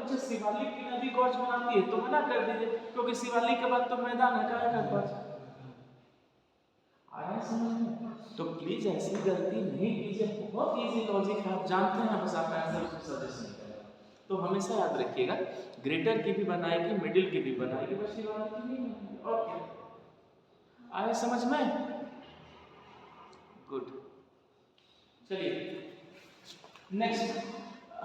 अच्छा शिवालिक की नदी गौज बनाती है तो मना कर दीजिए, क्योंकि शिवालिक के बाद तो मैदान है, क्या कर गौज आया समझ में। तो प्लीज ऐसी गलती नहीं कीजिए, बहुत इजी लॉजिक है, आप जानते हैं, बस आप आंसर उसको सजेस्ट नहीं करें। तो हमेशा याद रखिएगा, ग्रेटर की भी बनाएगी, मिडिल की भी बनाएगी, बस शिवालिक की नहीं बनाएगी, और क्या आया समझ में। गुड, चलिए नेक्स्ट।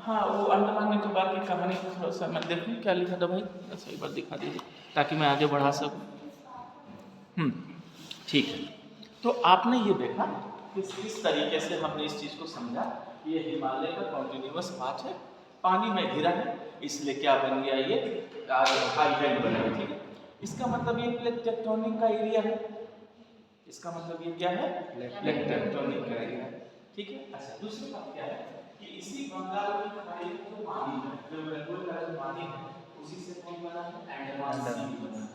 हाँ, वो अंडमान निकोबार की कहानी को थोड़ा सा मैं देखूँ क्या लिखा था भाई, अच्छा एक बार दिखा दीजिए ताकि मैं आगे बढ़ा सकूँ। ठीक है, तो आपने ये देखा कि किस तरीके से हमने इस चीज़ को समझा, ये हिमालय का कॉन्टिन्यूअस पार्ट है, पानी में घिरा है, इसलिए क्या बन गया, ये आइलैंड बना है। ठीक है, इसका मतलब ये प्लेट टेक्टोनिक का एरिया है, इसका मतलब ये क्या है, प्लेट टेक्टोनिक का एरिया है। ठीक है, अच्छा दूसरी बात क्या है कि इसी बंगाल की खाड़ी में जो पानी है, जो बेंगोल का जो पानी है, उसी से कौन बना है, अंडमान सी बना है।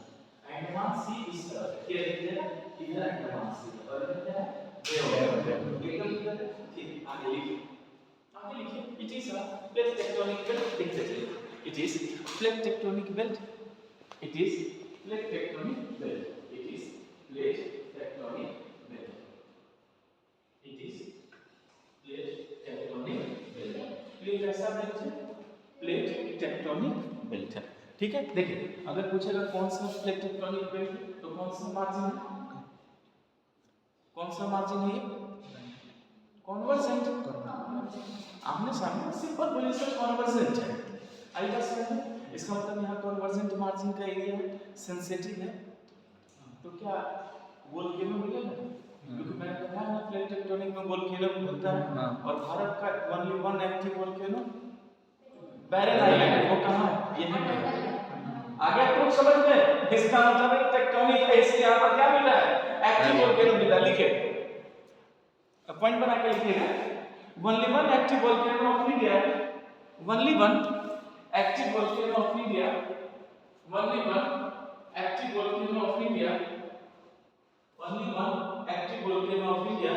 अंडमान सी इस तरफ ये इधर अंडमान सी और इधर क्या है, एकदम इधर। ठीक, आगे लिखिए, आगे लिखिए, it is a plate tectonic belt, लिखते चलिए, it is plate tectonic belt, it is plate tectonic belt, it is plate tectonic belt, it is plate tectonic belt. Plate ऐसा बेल्ट है, प्लेट टेक्टोनिक बेल्ट है। ठीक है, देखिए अगर पूछेगा कौन सा प्लेट टेक्टोनिक बेल्ट, तो कौन सा मार्जिन है, कौन सा मार्जिन है ये, कॉन्वर्जेंट, आमने सामने सिंपल बोलिए सर कॉन्वर्जेंट है, आइएगा समझ में। इसका मतलब यहाँ कॉन्वर्जेंट मार्जिन का एरिया है, सेंसिटिव है, तो क्या वोल्केनो मिलेगा, क्योंकि मैंने कहा ना प्लेट टेक्टोनिक में वोल्केनो होता है, और भारत का ओनली वन एक्टिव वोल्केनो बैरन आइलैंड, वो कहाँ है, ये है आगे आपको समझ में। इसका मतलब है टेक्टोनिक है, इसलिए यहाँ पर क्या मिला है, एक्टिव वोल्केनो मिला। लिखे, पॉइंट बना के लिखिएगा, only one active volcano of India, only one active volcano of India, only one active volcano of India, only one active volcano of India,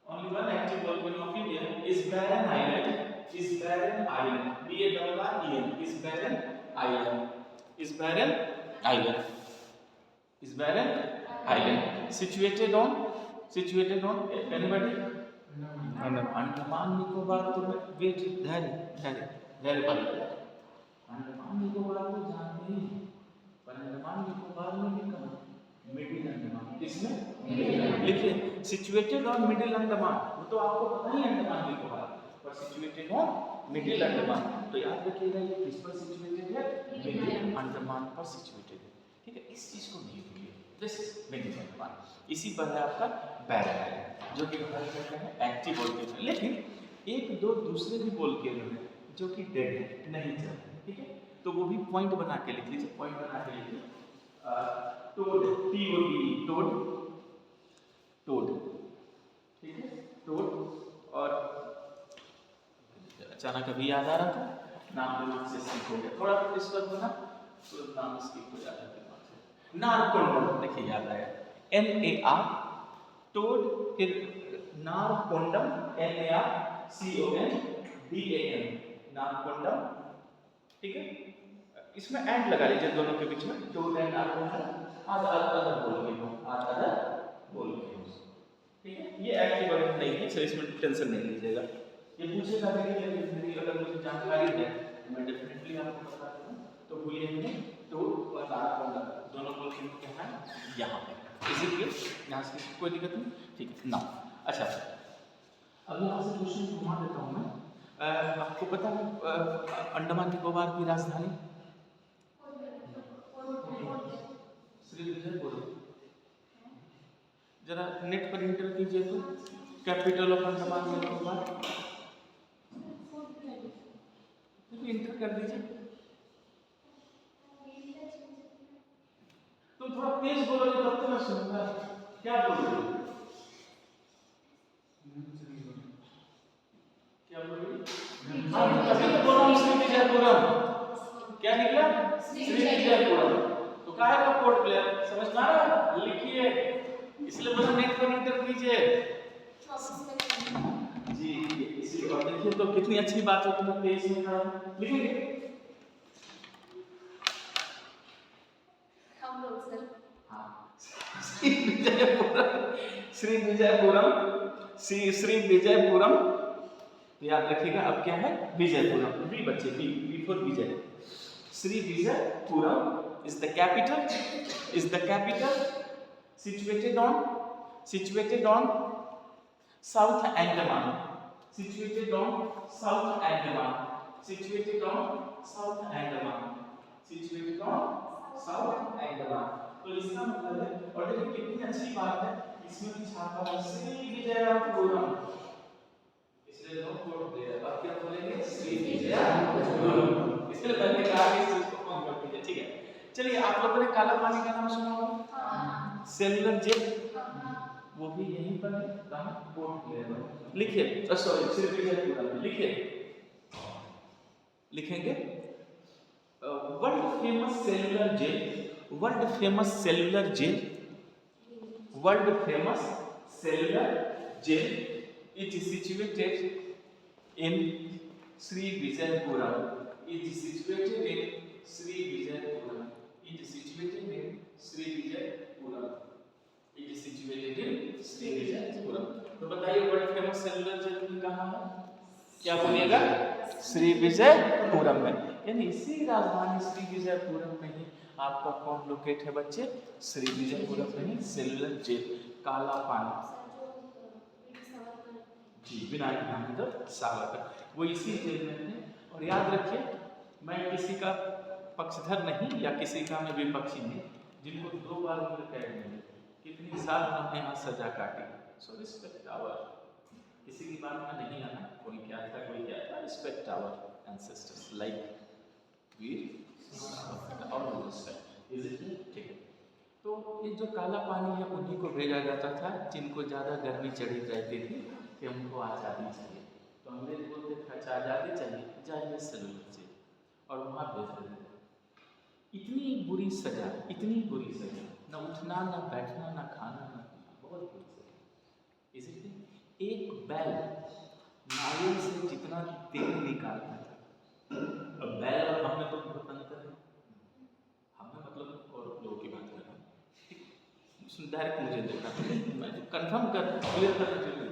only one active volcano of India is barren island, is barren island, B-A-R-R-E-N, is barren island, is barren island, is barren island, situated on anybody, Andaman Nicobar, तो wait धैर्य धैर्य धैर्य बात, अंडमान निकोबार को जानते ही, पर अंडमान निकोबार में भी कहाँ, मिडिल अंडमान, किसमें, लिखिए सिचुएटेड ऑन मिडिल अंडमान, वो तो आपको पता ही अंडमान निकोबार, पर सिचुएटेड ऑन मिडिल अंडमान, तो याद रखिएगा ये किस पर सिचुएटेड है, मिडिल अंडमान पर सिचुएटेड है। ठीक है, इस चीज को नहीं भूलिए, दिस इज मिडिल अंडमान, इसी पर है आपका बैरन आइलैंड, जो कि भारत में है एक्टिव वोल्केनो, लेकिन एक दो दूसरे भी वोल्केनो हैं जो कि डेड है, नहीं चल रहे। ठीक है, तो वो भी पॉइंट बना के लिख लीजिए, पॉइंट बना के लिखिए, टोड, TOD, टोड, टोड, ठीक है, टोड, और अचानक अभी याद आ रहा था, नाम दिमाग से स्किप हो गया, थोड़ा इस पर बना तो नाम स्किप हो जाता है दिमाग से। नारकोंडम, देखिए याद आया, NAR, टोड, फिर नारकोंडम, NARCONDAM, नारकोंडम। ठीक है, इसमें एंड लगा लीजिए दोनों के बीच में, टोड एंड नारकोंडम, अदर बोल के, ठीक है, ये एक्टिव वगैरह नहीं है, सो इसमें टेंशन नहीं लीजिएगा। ये पूछेगा कि अगर मुझे जानकारी है तो मैं डेफिनेटली आपको बता दूंगा, तो भूलिए नहीं, टोड और नारकोंडम दोनों वोल्केनो क्या है यहाँ पे, इसीलिए यहाँ से कोई दिक्कत नहीं। ठीक है ना, अच्छा अब यहाँ से क्वेश्चन घुमा देता हूँ मैं। आपको पता है अंडमान निकोबार की राजधानी श्रीविजयपुर, जरा नेट पर इंटर कीजिए तो, capital of Andaman Nicobar, inter कर दीजिए। तो थोड़ा तेज बोलोगे तब तो मैं सुनूंगा, क्या बोलोगे, क्या बोलोगे, हाँ तभी तो बोला हूँ श्रीविजयपुरम, क्या निकला श्रीविजयपुरम, तो काहे का पोर्ट प्लेयर, समझ में आ रहा, लिखिए, इसलिए बोला नेट पर इंटर कीजिए जी, इसी और देखिए तो कितनी अच्छी बात होती है पेज में खड़ा लिखेंगे हम लोग सर। हाँ श्री विजयपुरम, श्री विजयपुरम, श्री विजयपुरम याद रखिएगा। अब क्या है विजयपुरम, वी बच्चे V for Vijay. Shri Vijayapuram is the capital situated on South Andaman, situated on South Andaman, situated on South Andaman, situated on South Andaman। तो इसका मतलब है, और देखिए कितनी अच्छी बात है, इसमें भी छापा है श्री विजयपुरम, इसलिए नो कोड दे। अब क्या बोलेंगे श्री विजयपुरम, इसलिए मैंने कहा कि इस चीज को फॉर्म कर दीजिए, ठीक है। चलिए आप लोगों ने काला पानी का नाम सुना होगा, हाँ। सेलुलर जेल, हाँ। वो भी यहीं पर है, कहाँ पोर्ट ब्लेयर में। लिखिए, सॉरी श्री विजयपुरम लिखिए, लिखेंगे world famous cellular jail, world famous cellular jail, world famous cellular jail is situated in Shri Vijayapuram, is situated in Shri Vijayapuram, is situated in Shri Vijayapuram, is situated in Shri Vijayapuram. तो बताइए वर्ल्ड फेमस सेलुलर जेल कहाँ है, क्या बोलिएगा श्री विजयपुरम में, यानी इसी राजधानी श्री विजयपुरम में ही आपका कौन लोकेट है बच्चे, श्री विजयपुरम में ही सेलुलर जेल काला पानी जी, विनायक दामोदर सावरकर वो इसी जेल में थे। और याद रखिए मैं किसी का पक्षधर नहीं या किसी का मैं विपक्षी नहीं, जिनको 2 बार उम्र कैद मिली, कितनी साल उन्होंने यहाँ सजा काटी, सो रिस्पेक्ट आवर, किसी की बात में नहीं आना, कोई क्या था कोई क्या था, रिस्पेक्ट आवर एंसेस्टर्स लाइक वीर और रिस्पेक्ट, इज इट ठीक है। तो ये जो काला पानी है उन्हीं को भेजा जाता था जिनको ज़्यादा गर्मी चढ़ी रहती थी कि उनको आज़ादी चाहिए, तो अंग्रेज बोलते थे अच्छा आज़ादी चाहिए, जाइए सेलुलर जेल, और वहाँ भेज देते थे। इतनी बुरी सजा, इतनी बुरी सजा, न उठना न बैठना न खाना न पीना, बहुत बुरी सजा। इसलिए एक बैल नारियल से जितना तेल निकालता था, अब बैल और हमें तो बहुत अंतर है, हमें मतलब और लोगों की बात कर रहा हूँ, डायरेक्ट मुझे देखना मैं तो कन्फर्म कर क्लियर करना चाहिए।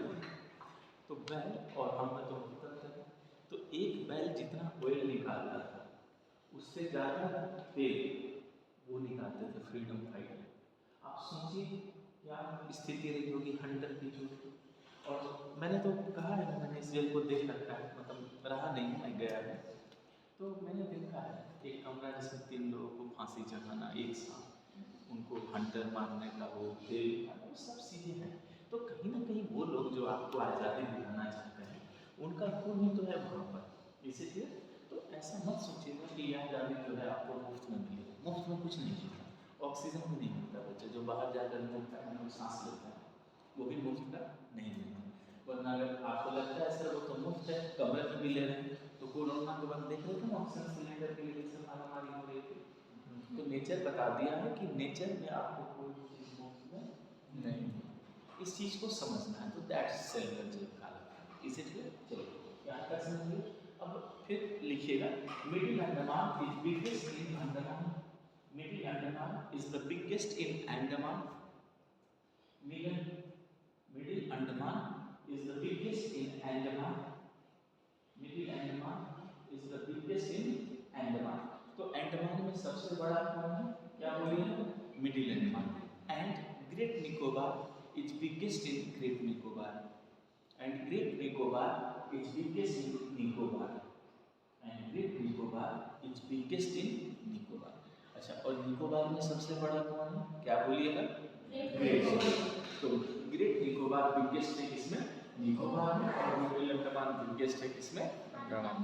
तो बैल और हमें तो बहुत अंतर है, तो एक बैल जितना ऑयल निकालता था उससे ज़्यादा तेल वो निकालते थे फ्रीडम फाइटर। आप सोचिए क्या स्थिति रही होगी हंटर की जो, और मैंने तो कहा है मैंने इस जेल को देख रखा है, मतलब रहा नहीं मैं गया है, तो मैंने देखा है एक कमरा जिसमें 3 लोगों को फांसी चढ़ाना एक साथ, उनको हंटर मारने का वो तेल वो सब चीज़ें हैं। तो कहीं ना कहीं वो लोग जो आपको आज़ादी दिलाना चाहते हैं उनका खून ही तो है वहाँ पर, इसीलिए तो ऐसा मत सोचिएगा कि यह आज़ादी जो है आपको मुफ्त में मिलेगी, मुफ्त में कुछ नहीं मिलता, ऑक्सीजन भी नहीं मिलता बच्चे, जो बाहर जाकर मिलता है वो सांस लेता है वो भी मुफ्त का नहीं मिलता। वरना अगर आपको लगता है सर वो तो मुफ्त है, कमरे में भी ले रहे हैं, तो कोरोना के बाद देख रहे थे ना ऑक्सीजन सिलेंडर के लिए सब मारामारी हो रही थी, तो नेचर बता दिया है कि नेचर में आपको कोई चीज़ मुफ्त में नहीं है, इस चीज़ को समझना है। तो दैट्स सेलुलर जेल काला, इसीलिए चलो याद कर समझिए। अब फिर लिखिएगा middle Andaman is biggest in Andaman, middle Andaman is the biggest in Andaman, middle Andaman is the biggest in Andaman, middle Andaman is the biggest in Andaman. तो अंडमान में सबसे बड़ा कौन है, क्या बोलिए middle Andaman, and great Nicobar is biggest in Great Nicobar, and Great Nicobar is biggest in Nicobar, and Great Nicobar is biggest in Nicobar। अच्छा और निकोबार में सबसे बड़ा कौन है, क्या बोलिएगा ग्रेट, तो ग्रेट निकोबार बिगेस्ट है किसमें, निकोबार में, और मिडिल अंडमान बिगेस्ट है किसमें, अंडमान।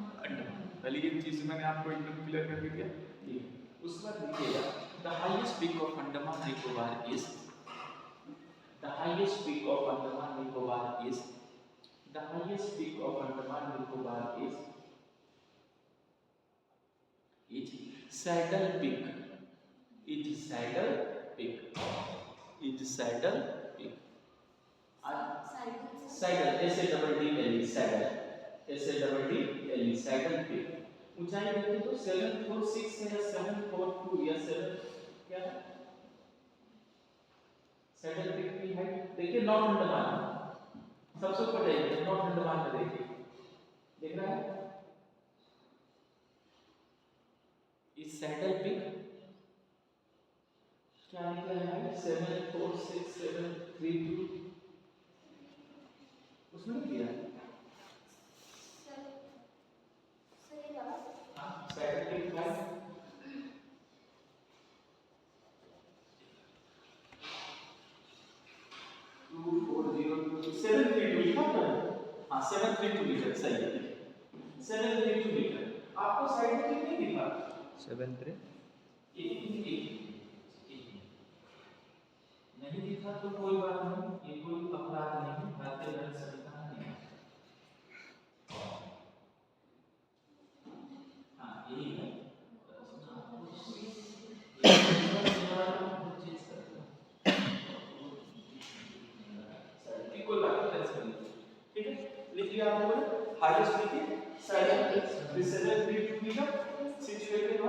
पहले ये चीज मैंने आपको एकदम क्लियर कर दिया, ठीक है। उसके बाद लिखिएगा the highest peak of Andaman Nicobar is, the highest peak of Andaman Nicobar is, the highest peak of Andaman Nicobar is Saddle Peak, is Saddle Peak, is Saddle Peak, Saddle S A double D L E saddle, SADDLE saddle pig. ऊंचाई देखिए तो 746 है या 742 या 7 क्या है saddle pig की height देखिए नॉर्थ अंडमान सबसे ऊपर जाइए नॉर्थ अंडमान में देखिए दिख रहा है इस सैडल पिग क्या निकला है 746,732 उसमें नहीं दिया सैडल पिग हाइट 732 लिखा था हाँ 732 मीटर सही है 732 मीटर आपको साइड में कितनी दिखा 73 नहीं दिखा तो कोई बात नहीं ये कोई अपराध नहीं भारतीय दंड संहिता नहीं हाँ यही है कोई बात नहीं ठीक है लिख लिया आप लोगों ने हाईएस्ट लिखिए side 732 metre situated on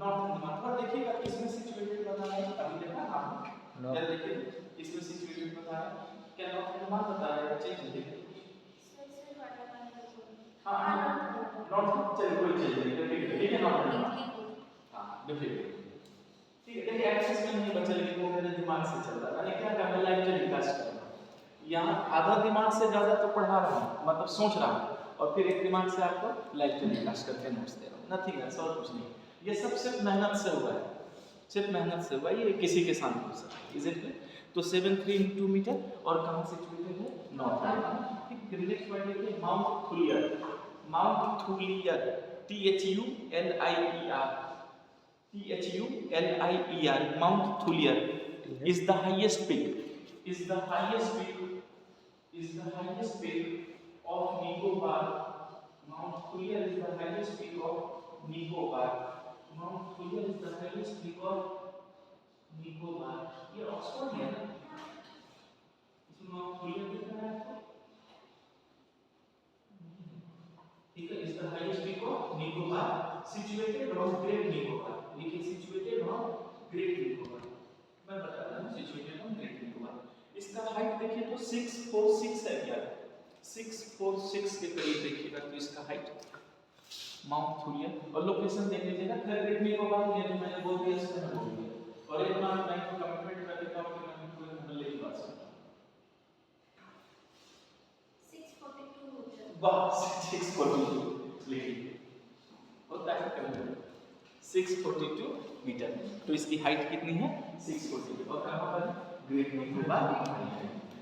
north Andaman पर देखिएगा किसमें सिचुएटेड बताया है अभी देखा आपने क्या देखिए किसमें सिचुएटेड बताया क्या नॉर्थ अंडमान बताया है चेंज देखिए हां नॉर्थ चलिए कोई चीज नहीं ठीक है नॉर्थ अंडमान हां देखिए ठीक है देखिए एक्सेस में नहीं बचा लेकिन वो मेरे दिमाग से चल रहा है मैंने क्या करना लाइव टेलीकास्ट करना यहाँ आधा दिमाग से ज्यादा तो पढ़ा रहा हूँ मतलब सोच रहा हूँ और फिर एक दिमाग से आपको लाइव टेलीकास्ट करके नोट्स दे रहा हूँ नथिंग एल्स और कुछ नहीं ये सब सिर्फ मेहनत से हुआ है सिर्फ मेहनत से हुआ है ये किसी के साथ हो सकता है इज इट तो 73 मीटर और कहाँ सिचुएटेड है नॉर्थ अंडमान ठीक नेक्स्ट वर्ड देखिए mount Thuillier THULIER mount Thuillier is the highest peak of Nicobar. Mount Thuliyar is the highest peak of Nicobar. Mount Thuliyar is the highest peak of Nicobar. ये Oxford है ना? इसमें mount Thuillier दिख रहा है आपको? ठीक है, is the highest peak of Nicobar, situated on Great Nicobar. देखिए situated on Great Nicobar. मैं बता रहा हूँ situated on Great Nicobar. इसका हाइट देखिए तो 646 है क्या 646 के करीब देखिएगा तो इसका हाइट माउंट थुलियर और लोकेशन देख लीजिएगा फिर ग्रेट निकोबार ये जो मैंने बोल दिया इसको मैं बोल दिया और एक बार मैं कमिटमेंट कर देता हूं कि मैं पूरे हमले की बात सुनता हूं 642 वाह 642 लिखिए होता है कभी 642 मीटर तो इसकी हाइट कितनी है 642 और कहां पर है ग्रेट निकोबार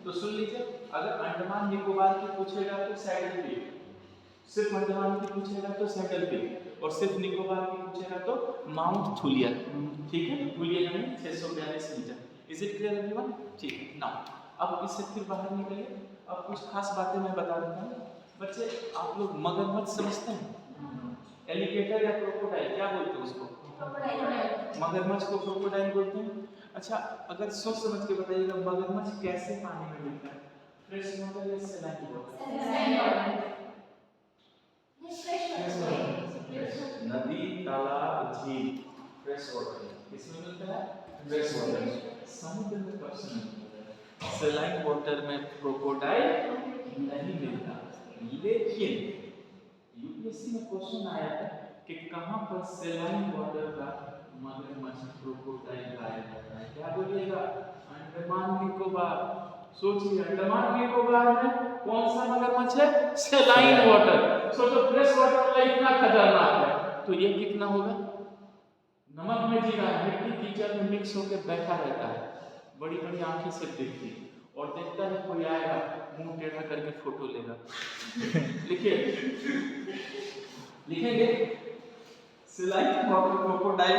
तो सुन लीजिए अगर अंडमान निकोबार की पूछेगा तो सैडल पिग सिर्फ अंडमान की पूछेगा तो सैडल पिग और सिर्फ निकोबार की पूछेगा तो माउंट थुलियर ठीक है थुलियर यानी 642 metre is it clear everyone ठीक है नाउ अब इससे फिर बाहर निकलिए अब कुछ खास बातें मैं बता देता हूं बच्चे आप लोग मगरमच्छ समझते हैं एलिगेटर या क्रोकोडाइल क्या बोलते हैं उसको मगरमच्छ को क्रोकोडाइल बोलते हैं अच्छा अगर सोच समझ के बताइएगा मगरमच्छ कैसे पानी में मिलता है फ्रेश वाटर या सैलाइन वाटर नदी तालाब झील फ्रेश वाटर इसमें मिलता है फ्रेश वाटर समुद्र में कब मिलता है सैलाइन वाटर में क्रोकोडाइल नहीं मिलता लेकिन यूपीएससी में क्वेश्चन आया है कि कहां पर सैलाइन वाटर का मगरमच्छ क्रोकोडाइल पाया जाता है क्या बोलिएगा अंडमान निकोबार सोचिए अंडमान निकोबार में कौन सा मगरमच्छ है सैलाइन वाटर सोचो फ्रेश वाटर वाला इतना खतरनाक है तो ये कितना होगा नमक में जी रहा है मिट्टी कीचड़ में मिक्स होकर बैठा रहता है बड़ी बड़ी आंखें से देखती है और देखता है कोई आएगा मुंह टेढ़ा करके फोटो लेगा लिखिए लिखेंगे saline water crocodile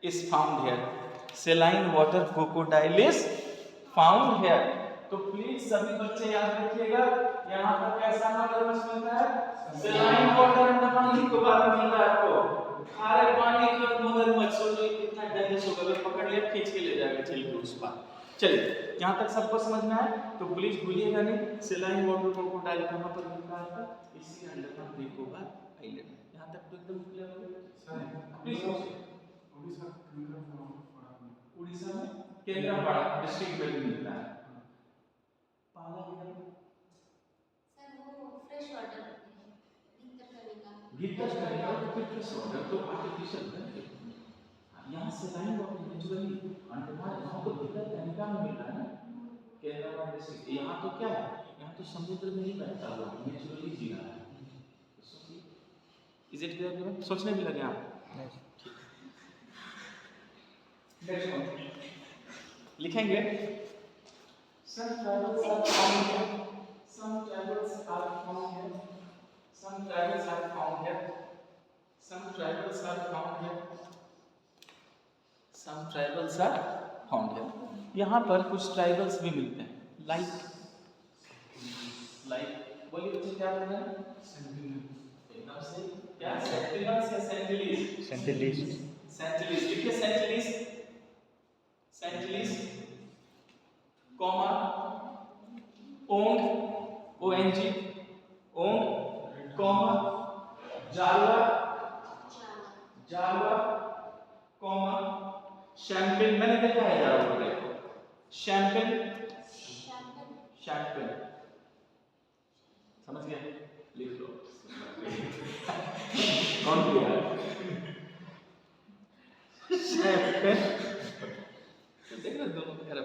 is found here saline water crocodile is found here तो प्लीज सभी बच्चे याद रखिएगा यहाँ पर कैसा मगरमच्छ मिलता है सैलाइन वाटर अंडमान निकोबार में मिलता है आपको खारे पानी का मगरमच्छ सोचो कितना डेंजरस होगा अगर पकड़ लिया खींच के ले जाएगा झील के उस पार चलिए यहाँ तक सबको समझ में आया? तो प्लीज भूलिएगा नहीं, सेलाइन वाटर क्रोकोडाइल कहाँ पर मिलता है आपका? इसी अंडमान निकोबार आइलैंड। यहाँ तक तो एकदम क्लियर हो गया। प्लीज उड़ीसा में केंद्रापड़ा डिस्ट्रिक्ट में मिलता है। पाला गया सर वो फ्रेश वाटर भीतर करेगा तो फ्रेश वाटर तो आर्टिफिशियल है। यहाँ से लाइन वाटर नेचुरली अंडमान यहाँ तो भीतर तरीका में मिल रहा है ना केरला डिस्ट्रिक्ट। यहाँ तो क्या है, यहाँ तो समुद्र में ही बहता हुआ नेचुरली जी रहा है। Is it clear? सोचने भी लगे आप? लिखेंगे some tribals are found here, some tribals are found here, some tribals are found here, some tribals are found here, some tribals are found here। यहाँ पर कुछ ट्राइबल्स भी मिलते हैं, लाइक बोलिए बच्चे क्या बोल रहे हैं? एकदम से क्या? सेंटिनल्स या सेंटिलीज? सेंटिलीज लिखिए, Sentinelese comma Onge ONG Onge comma Jarawa comma Shompen. मैंने देखा है यार वो देखो शैंपेन समझ गए? लिख लो कौन किया शैंपेन? देख रहे दोनों मेरा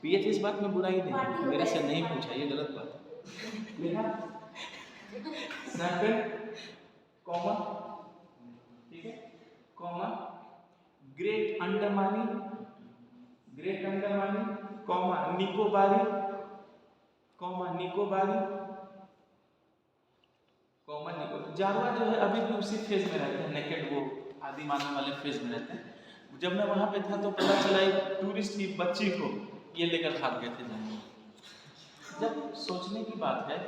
पीएच इस बात में बुराई नहीं, मेरे से नहीं पूछा, ये गलत बात है। शैंपेन कॉमा ठीक है comma great Andamani comma Nicobari Jarawa जो है अभी भी उसी फेज में रहते हैं, नेकेड वो आदि मानव वाले फेज में रहते हैं। जब मैं वहां पे था तो पता चला एक टूरिस्ट की बच्ची को ये लेकर भाग गए थे जंगल। जब सोचने की बात है,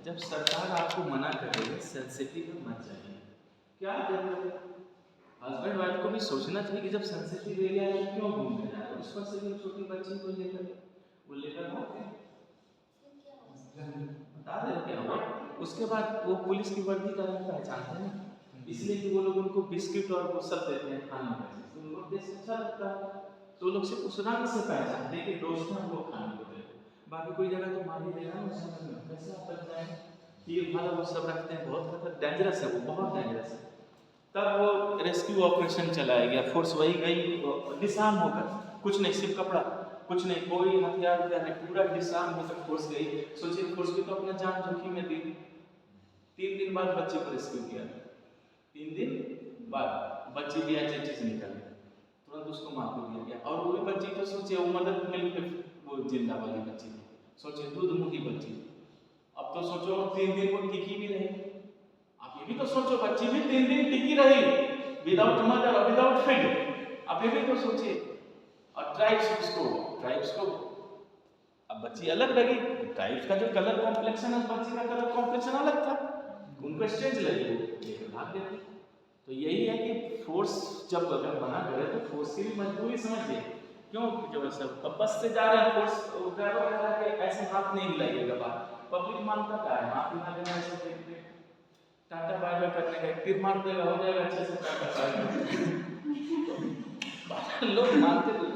जब सरकार आपको मना करेगी सेंसिटिव मत जाइए, क्या जरूरत है? हस्बैंड वाइफ को भी सोचना चाहिए कि जब सेंसिटिव एरिया है क्यों घूमने जा रहे हो। उस पर से भी छोटी बच्ची को लेकर बता दे क्या हुआ। उसके बाद वो पुलिस की वर्दी का रंग पहचानते हैं, इसलिए कि वो लोग उनको बिस्किट और वो सब देते हैं खाने में, तो उनको टेस्ट अच्छा लगता है, तो लोग सिर्फ उस रंग से पहचानते हैं कि दोस्त हैं वो खाने को देते। बाकी कोई जगह तो मान ही देगा ना, उस समय में कैसे आप बच जाएंगे? ये वाला वो सब रखते हैं, बहुत डेंजरस है, वो बहुत डेंजरस है। तब वो रेस्क्यू ऑपरेशन चलाया गया, फोर्स वही गई डिसआर्म होकर, कुछ नहीं सिर्फ कपड़ा, कुछ नहीं कोई हथियार नहीं, पूरा डिसआर्म होकर फोर्स गई। सोचिए फोर्स भी तो अपना जान जोखिम में दी। 3 दिन बाद बच्चे को रेस्क्यू किया, 3 दिन बाद बच्ची भी ऐसे चीज निकल गई, तुरंत उसको मार को दिया गया। और वो भी बच्ची तो सोचिए वो मदर मिल्क वो जिंदा वाली बच्ची, सोचिए दूध मुखी बच्ची। अब तो सोचो 3 दिन वो टिकी भी रही। आप ये भी तो सोचो बच्ची भी 3 दिन टिकी रही विदाउट मदर और विदाउट फीड। आप ये भी तो सोचिए। और ट्राइब्स को अब बच्ची अलग लगी, ट्राइब्स का जो कलर कॉम्प्लेक्शन है बच्ची का कलर कॉम्प्लेक्शन अलग था, उनको स्ट्रेंज लगी, लेकिन भाग गए। तो यही है कि फोर्स जब अगर बना करे तो फोर्स की भी मजबूरी समझिए। क्यों? जो सब अब बस से जा रहे हैं, फोर्स ड्राइवर कह रहा है कि ऐसे हाथ नहीं हिलाइएगा, बात पब्लिक मानता क्या है, हाथ हिला देना ऐसे देखते टाटा बाय बाय करने का तीर मार देगा, हो जाएगा अच्छे से टाटा बाय। लोग मानते तो नहीं,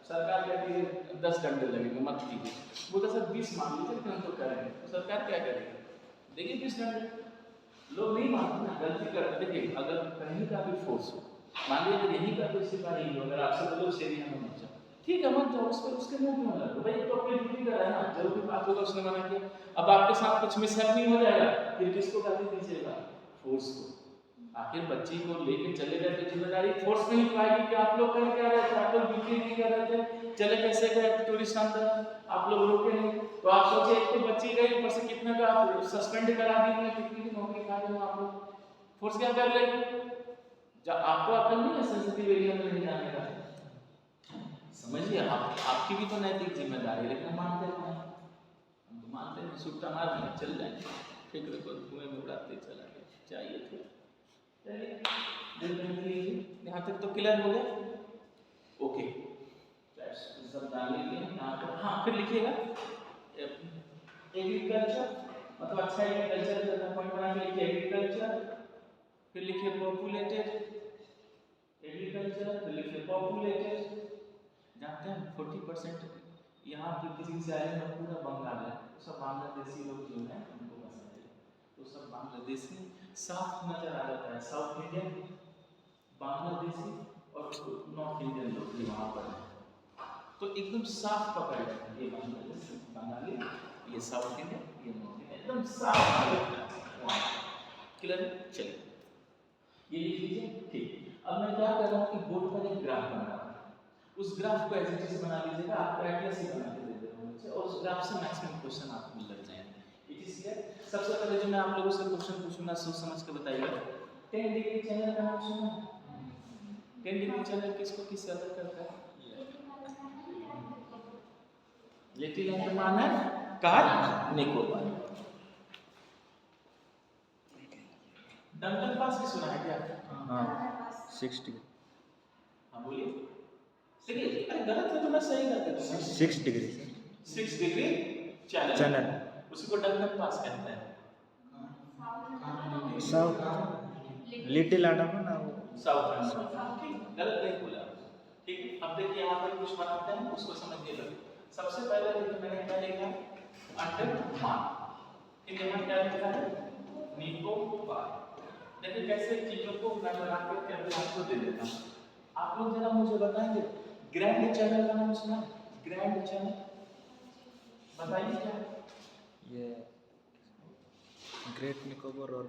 सरकार कहती है 10 घंटे लगेंगे मत कीजिए, वो तो सर 20 मान लीजिए फिर हम तो करेंगे, तो सरकार क्या करेगी? देखिए 20 घंटे लोग नहीं मानते ना, गलती करते। देखिए अगर कहीं का भी फोर्स हो, मान लीजिए अगर यहीं का कोई सिपाही हो, अगर आपसे बोलो उस एरिया में मत जाओ, ठीक है मत जाओ, उस पर उसके मुंह क्यों लगो भाई, तो अपनी ड्यूटी कर रहा है ना, जरूरी बात होगा उसने मना किया। अब आपके साथ कुछ मिसहैपनिंग हो जाएगा, फिर किसको गाली दीजिएगा? फोर्स को। आखिर बच्ची को लेके चले गए तो जिम्मेदारी फोर्स नहीं पाएगी कि आप लोग कर क्या रहे थे, आप लोग ड्यूटी नहीं कर रहे थे, चले कैसे गए टूरिस्ट अंदर, आप लोग रोके नहीं। तो आप सोचिए एक तो बच्ची गई, ऊपर से कितने का आप सस्पेंड करा दी, कितनी की नौकरी खा रहे हो आप लोग, फोर्स क्या कर लेगी? जब आपको अकल नहीं है सेंसिटिव एरिया में नहीं जाने का, समझिए आपकी भी तो नैतिक जिम्मेदारी है, लेकिन मानते हैं हम तो मानते हैं, सुट्टा मार देंगे चल जाएंगे, फिक्र को धुएं में उड़ाते चला गया, चाहिए थे। चलिए यहाँ तक तो क्लियर हो गया। ओके, सब डाल लीजिए यहाँ पर। हाँ फिर लिखिएगा एग्रीकल्चर, मतलब अच्छा एग्रीकल्चर का पॉइंट बना के लिखिए एग्रीकल्चर, फिर लिखिए पॉपुलेटेड, एग्रीकल्चर फिर लिखिए पॉपुलेटेड। जानते हैं 40% यहाँ पे किसी से आए हैं पूरा बंगाल है, सब बांग्लादेशी लोग जो हैं उनको पसंद है, तो सब बांग्लादेशी साफ नजर आ जाता है, साउथ इंडियन, बांग्लादेशी और नॉर्थ इंडियन लोग भी वहाँ पर हैं, तो एकदम साफ पकड़ जाता है, ये बांग्लादेश, बंगाली, ये साउथ इंडियन, ये नॉर्थ इंडियन, एकदम साफ पकड़ जाता है। क्लियर है? चलिए ये लिख लीजिए। ठीक, अब मैं क्या कर रहा हूँ कि बोर्ड पर एक ग्राफ बना रहा हूँ, उस ग्राफ को ऐसे चीज बना लीजिएगा, आपको एटलस ही बना के दे दे रहा हूँ और उस ग्राफ से मैक्सिमम क्वेश्चन आपको लग जाएंगे। It is clear? सबसे पहले जो मैं आप लोगों से क्वेश्चन पूछूंगा सोच समझ के बताइएगा। 10 डिग्री चैनल का नाम सुना? 10 डिग्री चैनल किसको किससे अलग करता है? Little Andaman and car Nicobar. Duncan pass भी सुना है क्या? हाँ 60 हाँ बोलिए। देखिए अरे गलत है तो मैं सही कर देता हूँ। 6 डिग्री 6 डिग्री चैनल, उसी को डंकन पास कहते हैं। साउथ लिटिल अंडमान और साउथ अंडमान, ठीक, गलत नहीं बोला। ठीक है, अब देखिए यहाँ पर कुछ बनाते हैं, उसको समझिए लगे। सबसे पहले देखिए मैंने क्या लिखा है? अंडमान। फिर यहाँ क्या लिखा है? निकोबार। देखिए कैसे चीजों को मैं बना करके अभी आपको दे देता हूँ। आप लोग जरा मुझे बताएंगे ग्रैंड चैनल का नाम सुना है? ग्रैंड चैनल बताइए क्या है? ये ग्रेट निकोबार और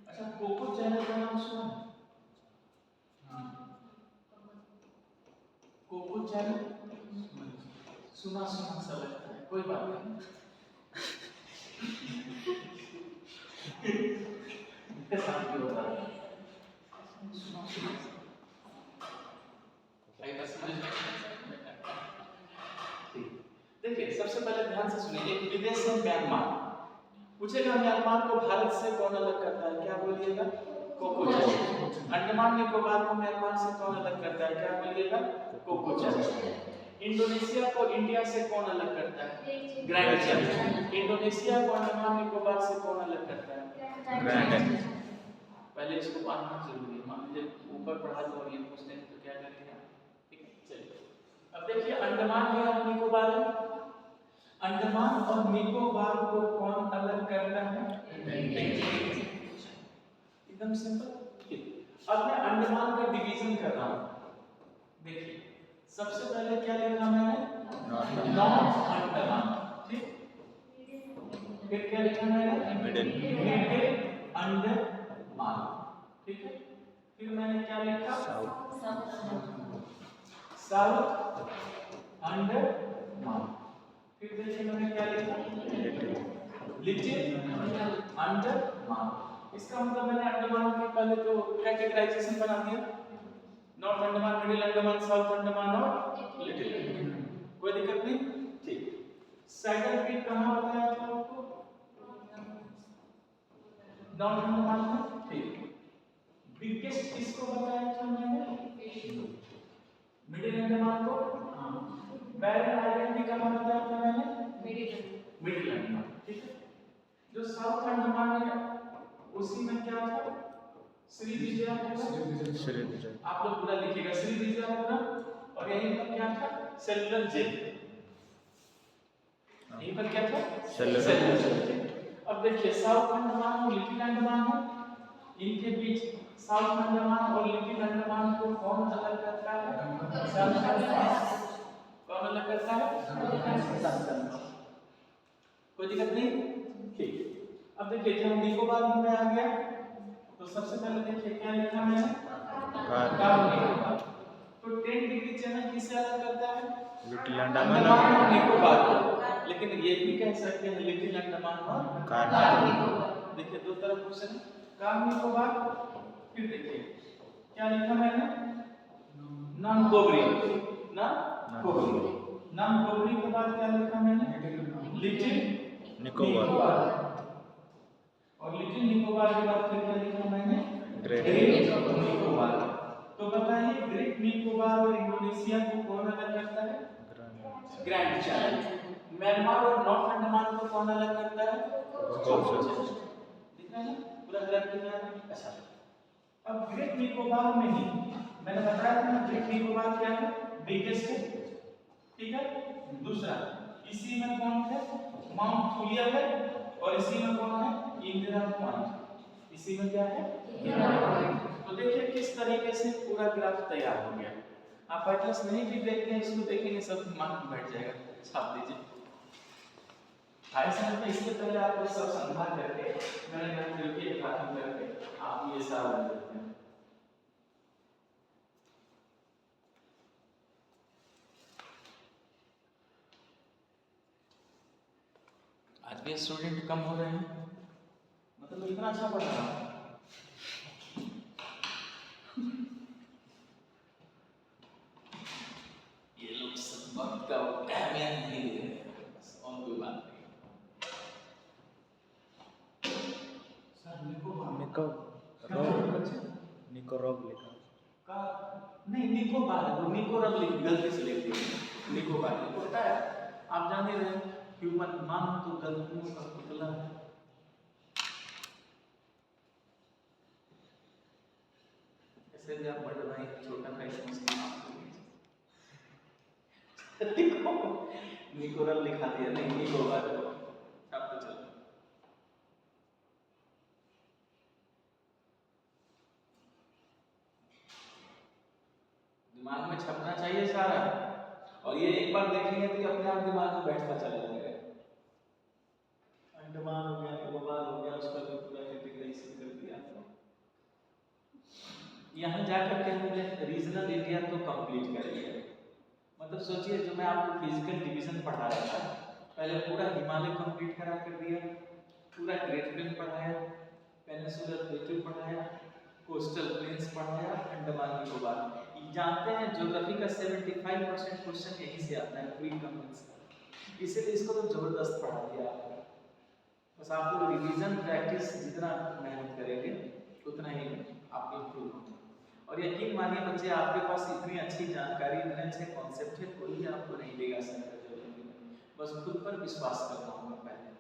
अच्छा कोको चैनल का नाम सुना है? कोको चैनल सुना सा लगता है, कोई बात नहीं। ऐसा क्यों होता है? देखिए सबसे पहले ध्यान से सुनिए, एक विदेश है म्यांमार, पूछेगा म्यांमार को भारत से कौन अलग करता है, क्या बोलिएगा? Coco channel. अंडमान निकोबार को म्यांमार से कौन अलग करता है, क्या बोलिएगा? Coco channel. इंडोनेशिया को इंडिया से कौन अलग करता है? Grand channel. इंडोनेशिया को अंडमान निकोबार से कौन अलग करता है? ग्रैंड। पहले इसको पढ़ना जरूरी है, मान लीजिए ऊपर पढ़ा दो और ये पूछते हैं तो क्या करेंगे? ठीक है चलिए अब देखिए अंडमान है और निकोबार है, अंडमान और निकोबार को कौन अलग करता है? एकदम सिंपल। अब मैं अंडमान का डिवीजन कर रहा हूं, देखिए सबसे पहले क्या लिखा मैंने? नॉर्थ अंडमान, ठीक, फिर क्या लिखा मैंने? मिडिल अंडमान, ठीक है, फिर मैंने क्या लिखा? साउथ अंडमान, फिर देखिए मैंने क्या लिखा? लिटिल अंडमान। इसका मतलब मैंने अंडमान के पहले तो कैटेगराइजेशन बना दिया, north Andaman, middle Andaman, south Andaman और लिटिल अंडमान, कोई दिक्कत नहीं, ठीक। सेकंड फिर कहां बताया था आपको? नॉर्थ अंडमान में, ठीक। बिगेस्ट किसको बताया था मैंने? मिडिल अंडमान को। बैरन आइलैंड भी कहां बताया था मैंने? मिडिल अंडमान, ठीक है। जो साउथ अंडमान है उसी में क्या था? श्री विजय होगा, आप लोग पूरा लिखिएगा, श्री विजय होगा, और यहीं पर क्या था? सेलुलर जेल, यहीं पर क्या था? Cellular jail. अब देखिए साउथ अंडमान और लिटिल अंडमान है, इनके बीच साउथ अंडमान और लिटिल अंडमान को कौन अलग करता है? कौन अलग करता है? कोई दिक्कत नहीं, ठीक। अब देखिए जब निकोबार में आ गया तो सबसे पहले देखिए क्या लिखा मैंने? निकोबार। तो 10 डिग्री चैनल किससे अलग करता है? लिटिल अंडमान और निकोबार को, लेकिन ये भी कह सकते हैं लिटिल अंडमान और कार निकोबार। देखिए दो तरफ क्वेश्चन, कार निकोबार, फिर देखिए क्या लिखा मैंने? नाम कोबरी, नाम कोबरी के बाद क्या लिखा मैंने? लिटिल निकोबार। फिर निकोबार के बाद फिर क्या लिखा मैंने? ग्रेट निकोबार। तो बताइए ग्रेट निकोबार और इंडोनेशिया को कौन अलग करता है? Grand channel. म्यांमार और नॉर्थ अंडमान को कौन अलग करता है? Coco channel. ठीक है ना? पूरा ग्राफ दिखा है। अच्छा, अब ग्रेट निकोबार में ही मैंने बताया था ना, ग्रेट निकोबार क्या है? बिगेस्ट है, ठीक है। दूसरा इसी में कौन है? माउंट थुलिया है, और इसी में कौन है? इंदिरा पॉइंट। इसी में क्या है? इंदिरा पॉइंट। तो देखिए किस तरीके से पूरा ग्राफ तैयार हो गया। आप एटलस नहीं भी देखते हैं, इसको देखेंगे सब दिमाग में बैठ जाएगा। छाप दीजिए। ऐसा में इससे पहले आपको सब समझा करके मैंने कहा कि ग्राफिंग करके आप ये सारा देखते हैं। आज के स्टूडेंट कम हो रहे हैं, मतलब इतना अच्छा पढ़ रहा हूँ। ये लोग सब वक्त का अहमियत नहीं दे रहे हैं, बस और कोई बात नहीं। सर निकोरॉब लिखा का नहीं, निकोबार है, वो निकोरब लिख गलती से लिख दिया। निकोबार होता है, आप जान ही रहे हैं, ह्यूमन मान तो गलतियों का पुतला है। ऐसे भी आप बड़े भाई छोटा भाई समझते हैं आपको। निकोरब लिखा दिया, नहीं निकोबार है। आप तो चलो दिमाग में छपना चाहिए सारा, और ये एक बार देखेंगे तो अपने आप दिमाग में बैठता चला जाएगा। अंडमान हो गया, निकोबार हो गया, उसका भी पूरा कैटेगराइजेशन कर दिया। यहाँ जाकर के हमने रीजनल एरिया तो कंप्लीट कर लिया। मतलब सोचिए, जो मैं आपको फिजिकल डिवीजन पढ़ा रहा था, पहले पूरा हिमालय कंप्लीट करा कर दिया, पूरा ग्रेट प्लेन पढ़ाया, पेनिनसुलर प्लेटू पढ़ाया, कोस्टल प्लेन्स पढ़ाया, अंडमान निकोबार। जानते हैं ज्योग्राफी का 75% क्वेश्चन यहीं से आता है, प्री कमेंट्स का, इसीलिए इसको तो जबरदस्त पढ़ा दिया आपको। बस आपको रिवीजन प्रैक्टिस जितना मेहनत करेंगे उतना ही आप इम्प्रूव होंगे। और यकीन मानिए बच्चे, आपके पास इतनी अच्छी जानकारी, इतने अच्छे कॉन्सेप्ट है, कोई भी आपको नहीं देगा सर। बस खुद पर विश्वास करना होगा पहले।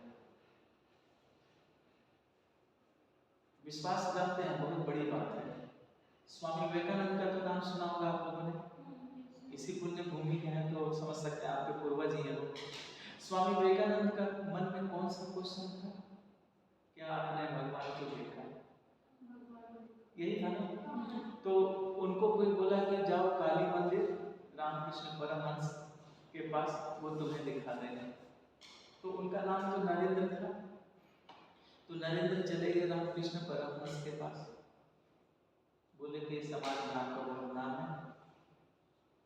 विश्वास जानते हैं बहुत बड़ी बात है। स्वामी विवेकानंद का तो नाम सुना होगा आप लोगों ने, इसी पुण्य भूमि के हैं तो समझ सकते हैं, आपके पूर्वज ही हैं वो। स्वामी विवेकानंद का मन में कौन सा क्वेश्चन था? क्या आपने भगवान को देखा? यही था ना। तो उनको कोई बोला कि जाओ काली मंदिर रामकृष्ण परमहंस के पास, वो तुम्हें दिखा देंगे। तो उनका नाम तो नरेंद्र था, तो नरेंद्र चले गए रामकृष्ण परमहंस के पास, बोले कि समाज में आपका बहुत नाम है,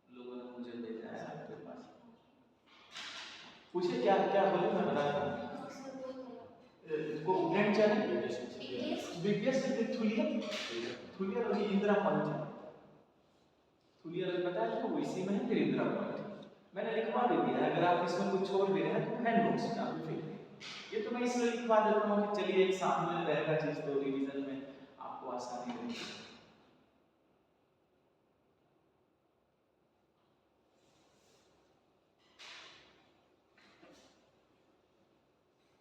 लोगों ने मुझे भेजा है आपके पास। पूछे क्या क्या बोले, मैं बताता हूँ। को ग्रैंड चैनल बिगेस्ट थुलिया, थुलिया और इंदिरा पॉइंट। थुलिया पता है आपको, इसी में है, फिर इंदिरा पॉइंट मैंने लिखवा भी दिया है। अगर आप इसमें कुछ छोड़ भी रहे हैं तो हैंड नोट्स में आप लिख, ये तो मैं इसलिए लिखवा देता हूँ कि चलिए एक सामने रहेगा चीज, तो रिवीजन में आपको आसानी होगी।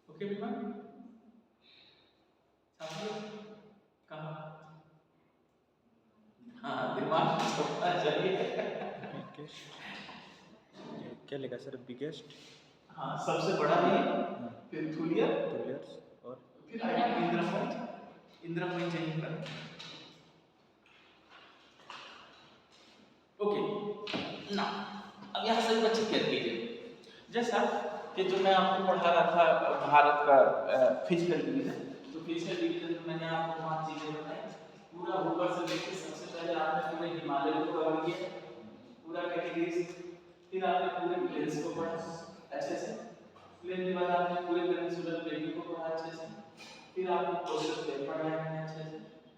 ओके बेटा, कहा हाँ दिमाग छोड़ना चाहिए। क्या लिखा सर? बिगेस्ट, हाँ सबसे बड़ा है, फिर थुलिया, और फिर इंदिरा पॉइंट। इंदिरा पॉइंट यहीं पर। ओके ना, अब यहाँ से बच्चे क्या कीजिए, जैसा कि जो मैं आपको पढ़ा रहा था भारत का फिजिकल डिवीजन, तो फिजिकल डिवीजन में मैंने आपको 5 चीजें बताई। पूरा ऊपर से लेकर सबसे पहले आपने पूरे हिमालय को कवर किया, पूरा कैटेगरीज, फिर आपने पूरे प्लेन्स को पढ़ा अच्छे से, प्लेन के बाद आपने पूरे पेनिनसुलर प्लेटू को पढ़ा अच्छे से, फिर आपने कोस्टल प्लेन पढ़ा है अच्छे से,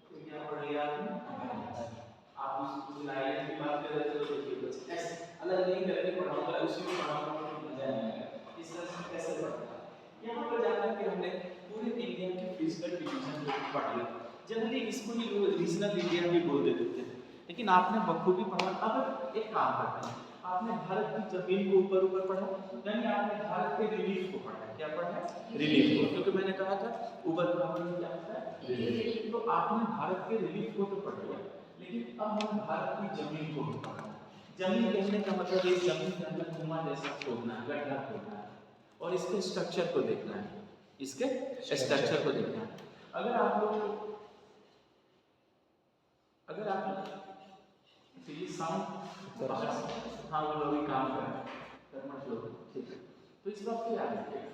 फिर क्या पढ़ लिया आपने? आप उस आइलैंड की बात कर रहे थे, तो देखिए बच्चे ऐसे अलग नहीं करके पढ़ाऊंगा, उसी में पढ़ाऊंगा तो मजा आएगा। इस तरह से कैसे पढ़ना है, यहाँ पर जाकर के हमने पूरे इंडिया के फिजिकल डिवीजन को पढ़ लिया। जनरली इसको ही लोग रीजनल इंडिया भी बोल देते थे, लेकिन आपने बखूबी पढ़ा। अब एक काम करते हैं, आपने भारत की जमीन को ऊपर ऊपर पढ़ा, यानी आपने भारत के रिलीफ को पढ़ा। क्या पढ़ा है? रिलीफ को, क्योंकि मैंने कहा था ऊपर बराबर में क्या होता है? रिलीफ। तो आपने भारत के रिलीफ को तो पढ़ लिया, लेकिन अब हमें भारत की जमीन को भी पढ़ना है। जमीन कहने का मतलब ये जमीन के अंदर कुआं जैसा खोदना है, गड्ढा खोदना है, और इसके स्ट्रक्चर को देखना है, इसके स्ट्रक्चर को देखना है। अगर आप लोग तो ये साउंड, हाँ वो लोग काम कर रहे हैं, मत लो, ठीक है। तो इस बात को याद रखिएगा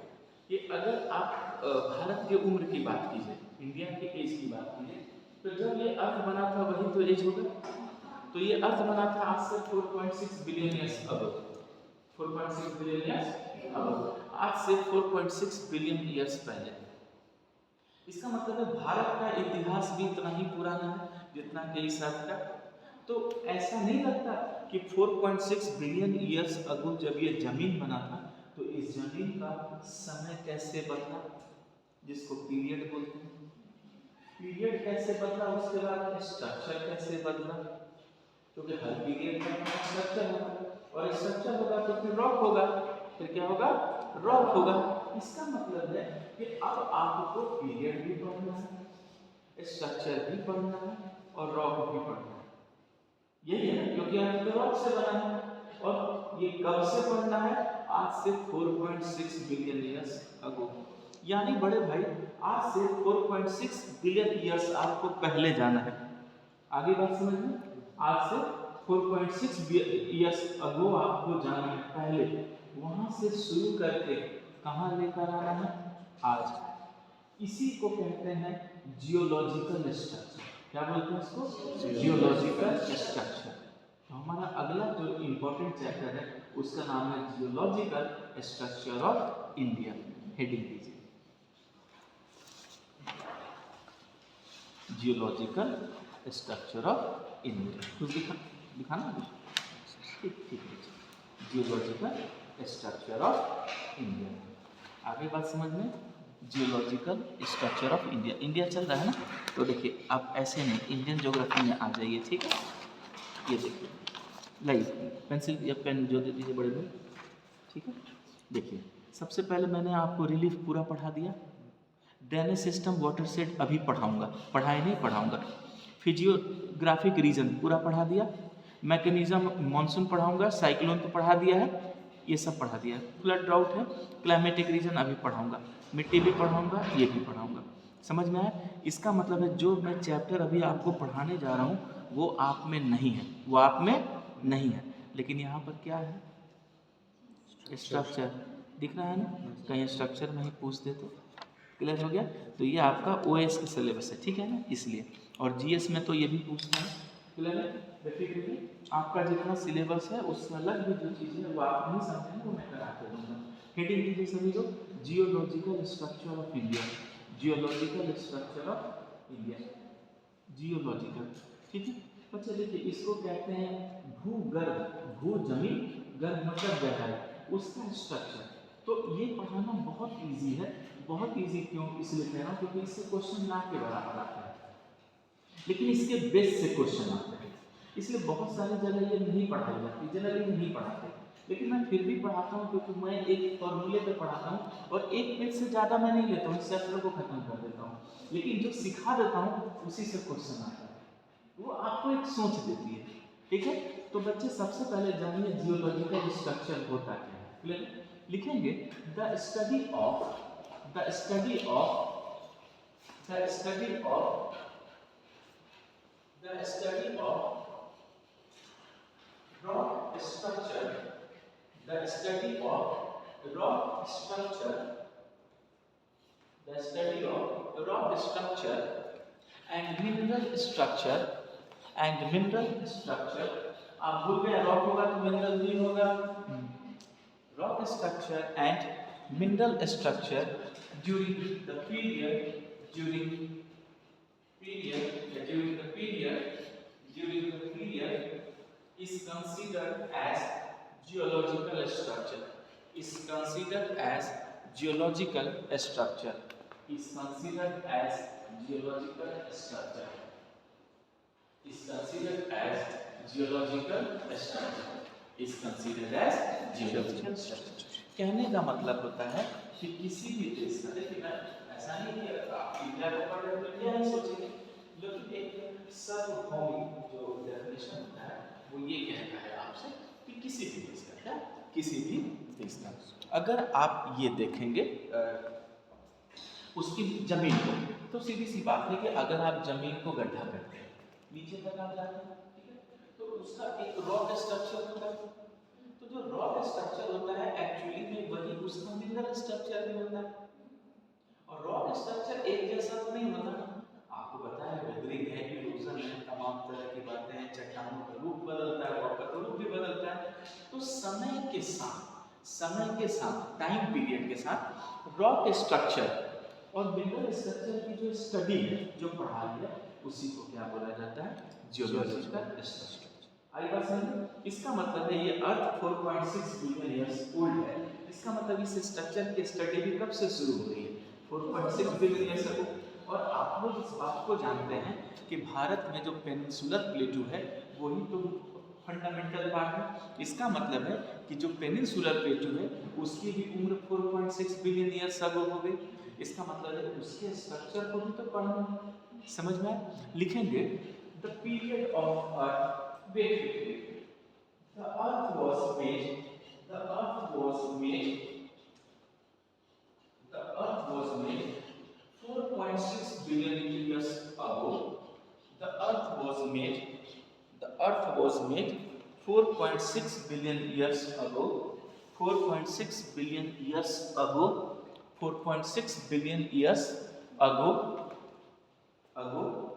कि अगर आप भारत के उम्र की बात कीजिए, इंडिया के एज की बात कीजिए, तो जब ये अर्थ बना था वही तो एज होगा। तो ये अर्थ बना था आज से 4.6 billion years ago, 4.6 billion years ago, आज से 4.6 बिलियन ईयर्स पहले। इसका मतलब है भारत का इतिहास भी इतना ही पुराना है जितना कि इस अर्थ का। तो ऐसा नहीं लगता कि 4.6 बिलियन ईयर्स अगो जब ये जमीन बना था तो इस जमीन का समय कैसे बदला, जिसको पीरियड बोलते हैं। पीरियड कैसे बदला, उसके बाद स्ट्रक्चर कैसे बदला, क्योंकि हर पीरियड का स्ट्रक्चर होगा, और स्ट्रक्चर होगा तो फिर रॉक होगा, फिर क्या होगा? रॉक होगा। इसका मतलब है कि अब आपको पीरियड भी पढ़ना है, स्ट्रक्चर भी पढ़ना है, और रॉक भी पढ़ना है। यही है ना, क्योंकि यहाँ तो रॉक से बना है। और ये कब से पढ़ना है? आज से 4.6 बिलियन ईयर्स अगो। यानी बड़े भाई आज से 4.6 बिलियन ईयर्स आपको पहले जाना है। आगे बात समझ में? आज से 4.6 ईयर्स अगो आपको जाना है पहले, वहां से शुरू करके कहाँ लेकर आना है? आज। इसी को कहते हैं जियोलॉजिकल स्ट्रक्चर। क्या बोलते हैं इसको? Geological structure. तो हमारा अगला जो इम्पोर्टेंट चैप्टर है उसका नाम है geological structure of India. Heading दीजिए, जियोलॉजिकल स्ट्रक्चर ऑफ इंडिया। कुछ दिखाना है? ठीक ठीक है, जियोलॉजिकल स्ट्रक्चर ऑफ इंडिया। आगे बात समझ में? Geological structure of India. India चल रहा है ना, तो देखिए आप ऐसे नहीं, इंडियन ज्योग्राफी में आ जाइए, ठीक है। ये देखिए, लाइए पेंसिल या पेन जो दे दीजिए बड़े में, ठीक है। देखिए सबसे पहले मैंने आपको रिलीफ पूरा पढ़ा दिया, ड्रेनेज सिस्टम, वाटर सेट अभी पढ़ाऊंगा, पढ़ाए नहीं पढ़ाऊंगा। फिजियोग्राफिक रीजन पूरा पढ़ा दिया, मैकेनिज्म मॉनसून पढ़ाऊंगा, साइक्लोन तो पढ़ा दिया है, ये सब पढ़ा दिया है। फ्लड ड्राउट है, क्लाइमेटिक रीजन अभी पढ़ाऊंगा, मिट्टी भी पढ़ाऊंगा, ये भी पढ़ाऊंगा। समझ में आया? इसका मतलब है जो मैं चैप्टर अभी आपको पढ़ाने जा रहा हूँ वो आप में नहीं है, वो आप में नहीं है, लेकिन यहाँ पर क्या है? स्ट्रक्चर दिख रहा है ना, कहीं स्ट्रक्चर में ही पूछ दे तो। क्लियर हो गया? तो ये आपका ओएस का सिलेबस है, ठीक है ना, इसलिए। और जीएस में तो ये भी पूछना है। क्लियर है? बेसिकली आपका जितना सिलेबस है उससे अलग भी जो चीज़ें है वो आप नहीं समझेंगे, वो मैं करा के दूंगा। हेडिंग दीजिए सभी लोग, geological structure of India. Geological structure of India, geological, ठीक है बच्चे। देखिए इसको कहते हैं भूगर्भ, भू जमीन, गर्भ मतलब गहराई, उसका स्ट्रक्चर। तो ये पढ़ाना बहुत इजी है। बहुत इजी क्यों इसलिए कह रहा हूँ क्योंकि इससे क्वेश्चन ना के बराबर आता है, लेकिन इसके बेस से क्वेश्चन आते हैं, इसलिए बहुत सारी जगह ये नहीं पढ़ाई जाती, जनरली नहीं पढ़ाते, लेकिन मैं फिर भी पढ़ाता हूँ क्योंकि मैं एक फॉर्मूले पे पढ़ाता हूँ और एक पेज से ज़्यादा मैं नहीं लेता हूँ, इस चैप्टर को खत्म कर देता हूँ, लेकिन जो सिखा देता हूँ उसी से क्वेश्चन आता है, वो आपको एक सोच देती है, ठीक है। तो बच्चे सबसे पहले जानिए जियोलॉजिकल स्ट्रक्चर होता क्या है। लिखेंगे the study of rock structure, the study of rock structure, the study of rock structure and mineral structure आप भूल गए रॉक होगा तो मिनरल भी होगा। Rock structure and mineral structure during the period is considered as geological structure, is considered as geological structure। is considered as geological structure. Is considered as geological structure. Is considered as geological structure. कहने का मतलब होता है कि किसी भी देश का, देखिए मैं ऐसा नहीं कि आप इंडिया को पढ़ रहे हो तो इंडिया ही सोचेंगे, लेकिन एक सार्वभौमिक जो डेफिनेशन होता है वो ये कहता है आपसे कि किसी भी देश का, क्या किसी भी देश का, अगर आप ये देखेंगे उसकी जमीन को, तो सीधी सी बात है कि अगर आप जमीन को गड्ढा करते हैं नीचे तक आप जाते हैं, ठीक है, तो उसका एक रॉक स्ट्रक्चर होता है। तो जो रॉक स्ट्रक्चर होता है एक्चुअली में वही उसका मिनरल स्ट्रक्चर भी होता है। और रॉक स्ट्रक्चर एक जैसा तो नहीं होता ना, आपको पता है वेदरिंग है, इरोजन है, तमाम तरह की बातें हैं, चट्टानों का रूप बदलता है, रॉक का रूप भी बदलता है। तो समय के साथ टाइम पीरियड के साथ रॉक स्ट्रक्चर और मिनरल स्ट्रक्चर की जो स्टडी है, जो पढ़ाई है, उसी को क्या बोला जाता है, जियोलॉजिकल स्ट्रक्चर। आई बात समझ? इसका मतलब है ये अर्थ 4.6 बिलियन ईयर्स ओल्ड है, इसका मतलब इस स्ट्रक्चर की स्टडी भी कब से शुरू हो रही है, 4.6 बिलियन ईयर्स अगो। और आप लोग इस बात को जानते हैं कि भारत में जो पेनिनसुलर प्लेटू है वही तो फंडामेंटल पार्ट है। इसका मतलब है कि जो पेनिनसुलर प्लेटू है उसकी भी उम्र 4.6 बिलियन ईयर्स अगो हो गई। इसका मतलब है उसके स्ट्रक्चर को भी तो पढ़ना, समझ में आया? लिखेंगे the period of earth, the earth was made, the earth was made, the earth was made 4.6 billion years ago. The earth was made 4.6 billion years ago. 4.6 billion years ago. 4.6 billion years ago.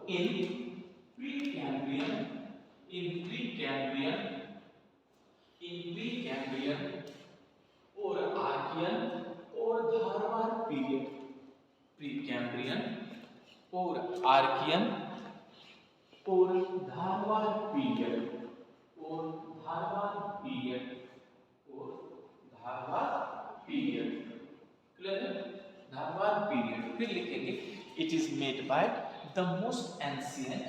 In Precambrian, और Archaean और Dharwar period, Precambrian और Archaean और Dharwar period, और Dharwar period, clear है? Dharwar period. फिर लिखेंगे it is made by the most ancient,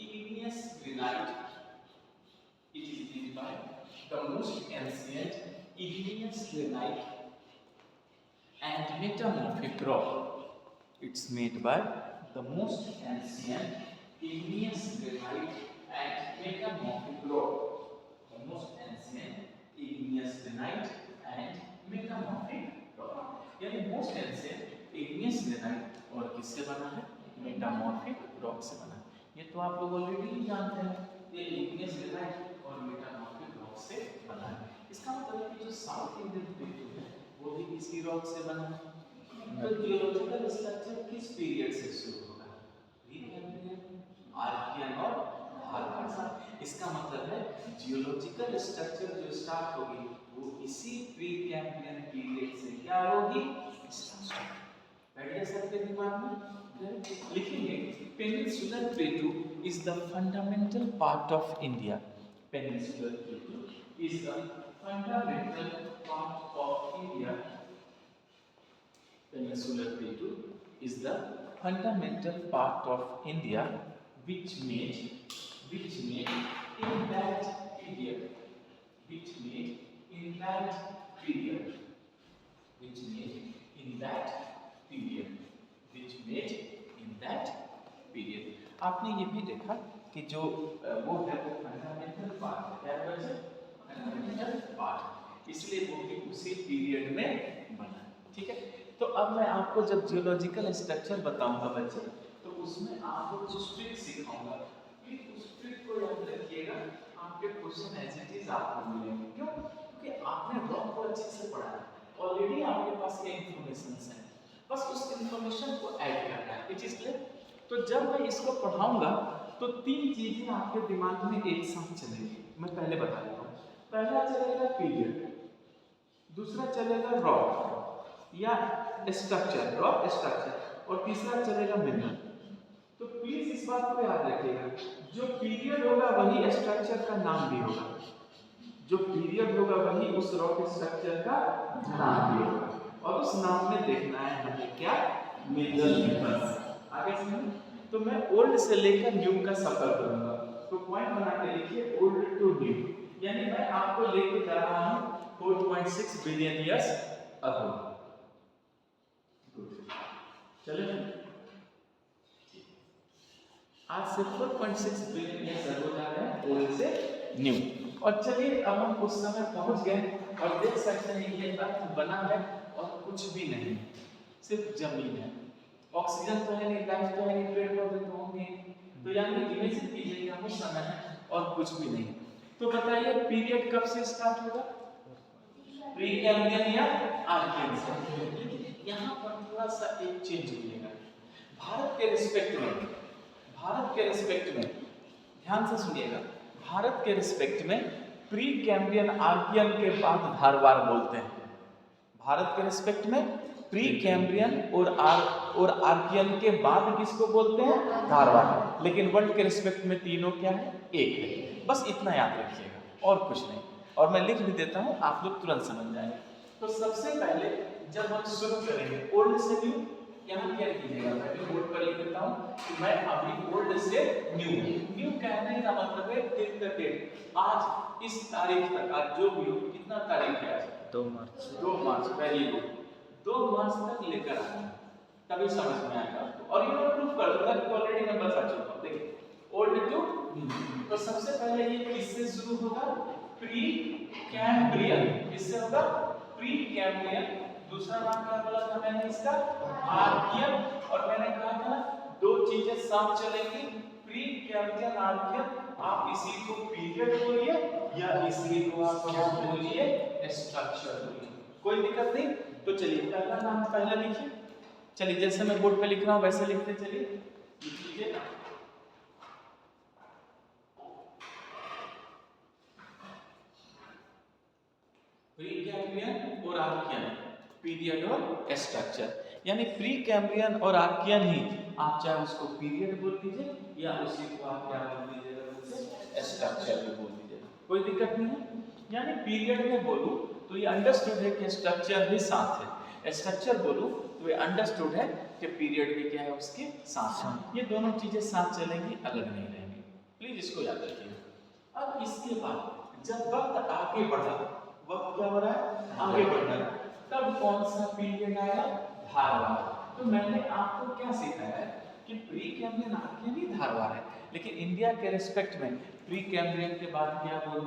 igneous granite, it is made by the most ancient igneous granite and metamorphic rock. It's made by the most ancient igneous granite and metamorphic rock. The most ancient igneous granite and metamorphic rock. यानी most ancient igneous granite और किससे बना है? Metamorphic rock से बना है। ये तो आप लोग ऑलरेडी जानते हैं, ये igneous granite और मेटामॉर्फिक रॉक से बना है। इसका मतलब है कि जो साउथ इंडियन प्लेटू है वो भी किसी रॉक से बना है। तो जियोलॉजिकल स्ट्रक्चर किस पीरियड से शुरू होगा? प्रीकैम्ब्रियन, आर्कियन और धारवार। इसका मतलब है जियोलॉजिकल स्ट्रक्चर जो स्टार्ट होगी वो इसी प्रीकैम्ब्रियन पीरियड से क्या होगी? बैठ गया सबके दिमाग में? लिखेंगे peninsular प्लेटू is the fundamental part of India. Peninsular Plateau is the fundamental part of India. Peninsular Plateau is the fundamental part of India, which made in that period, which made in that period, which made in that period, which made in that period. आपने ये भी देखा कि जो वो है वो fundamental part है, क्या है वैसे? फंडामेंटल पार्ट, इसलिए वो भी उसी पीरियड में बना, ठीक है? तो अब मैं आपको जब जियोलॉजिकल स्ट्रक्चर बताऊंगा बच्चे, तो उसमें आपको कुछ ट्रिक सिखाऊंगा। उस ट्रिक को याद रखिएगा, आपके क्वेश्चन एज इट इज आपको मिलेंगे। क्यों? क्योंकि आपने रॉक को अच्छे से पढ़ा है, ऑलरेडी आपके पास ये इंफॉर्मेशन है, बस उस इंफॉर्मेशन को ऐड करना है। It is clear? तो जब मैं इसको पढ़ाऊंगा तो तीन चीजें आपके दिमाग में एक साथ चलेंगी। मैं पहले बता देता हूँ। पहला चलेगा पीरियड, दूसरा चलेगा रॉक या स्ट्रक्चर, रॉक स्ट्रक्चर, और तीसरा चलेगा मिनरल। तो प्लीज इस बात को याद रखिएगा, जो पीरियड होगा वही स्ट्रक्चर का नाम भी होगा। जो पीरियड होगा वही उस रॉक स्ट्रक्चर का नाम भी होगा, और उस नाम में देखना है हमें क्या, मिडल डिफरेंस। आगे समझ। तो मैं ओल्ड से लेकर न्यू का सफर करूंगा, तो पॉइंट बना के लिखिए ओल्ड टू न्यू, यानी मैं आपको लेके जा रहा हूं 4.6 बिलियन ईयर्स अगो। चलिए आज से 4.6 बिलियन ईयर्स अगो जा रहे हैं ओल्ड से न्यू। और चलिए अब हम उस समय पहुंच गए और देख सकते हैं ये अर्थ बना है और कुछ भी नहीं, सिर्फ जमीन है, ऑक्सीजन तो है नहीं, लाइफ तो है नहीं, पेड़ पौधे तो होंगे, तो यानी इमेजिन कीजिए कि हम उस समय है और कुछ भी नहीं। तो बताइए पीरियड कब से स्टार्ट होगा, प्री कैम्ब्रियन या आर्कियन से। यहाँ पर थोड़ा सा एक चेंज मिलेगा भारत के रिस्पेक्ट में, भारत के रिस्पेक्ट में ध्यान से सुनिएगा, भारत के रिस्पेक्ट में प्री कैम्ब्रियन आर्कियन के बाद धारवार बोलते हैं। भारत के रिस्पेक्ट में प्री कैम्ब्रियन और आर्कियन के बाद किसको बोलते हैं, धारवार। लेकिन वर्ल्ड के रिस्पेक्ट में तीनों क्या है, एक है। बस इतना याद रखिएगा और कुछ नहीं, और मैं लिख भी देता हूं, आप लोग तुरंत समझ जाएंगे। तो सबसे पहले जब हम शुरू करेंगे ओल्ड से न्यू, यहाँ क्या कीजिएगा, मैं बोर्ड पर लिख देता हूँ कि मैं अभी ओल्ड से न्यू, न्यू कहने का मतलब है टिल द डेट, आज इस तारीख तक, आज जो भी हो, कितना तारीख है आज, 2 मार्च। 2 मार्च, वेरी गुड, 2 मार्च तक लेकर आना, तभी समझ में आएगा आपको। और ये मैं प्रूफ कर दूंगा कि ऑलरेडी नंबर आ चुका हूं। देखिए ओल्ड टू न्यू, तो सबसे पहले ये किससे शुरू होगा, प्री कैम्ब्रियन, किससे होगा, प्री कैम्ब्रियन। दूसरा नाम क्या बोला था मैंने इसका, आर्कियन। और मैंने कहा था दो चीजें साथ चलेंगी, प्री कैम्ब्रियन आर्कियन। आप इसी को पीरियड बोलिए या इसी को आप क्या बोलिए, स्ट्रक्चर बोलिए, कोई दिक्कत नहीं। तो चलिए पहला नाम पहला लिखिए, चलिए जैसे मैं बोर्ड पे लिख रहा हूं वैसे लिखते चलिए, लिख लीजिए। प्री कैम्ब्रियन और आर्कियन, पीरियड और स्ट्रक्चर, यानी प्री कैम्ब्रियन और आर्कियन ही, आप चाहे उसको पीरियड बोल दीजिए या उसी को आप क्या बोल दीजिएगा, स्ट्रक्चर भी बोल दीजिएगा, कोई दिक्कत नहीं है। यानी पीरियड में बोलूं तो ये अंडरस्टूड है कि स्ट्रक्चर भी साथ है, स्ट्रक्चर बोलूं तो ये अंडरस्टूड है कि पीरियड भी क्या है उसके साथ है। ये दोनों चीजें साथ चलेंगी, अलग नहीं रहेंगी, प्लीज इसको याद रखिएगा। अब इसके बाद जब वक्त आगे बढ़ा, वक्त क्या हो रहा है, आगे बढ़ रहा है, तब कौन सा पीरियड आया, धारवार। तो मैंने आपको क्या सिखाया है कि प्री कैम्ब्रियन आर्कियन ही धारवार है, लेकिन इंडिया के रिस्पेक्ट में प्री कैम्ब्रियन के बाद क्या बोल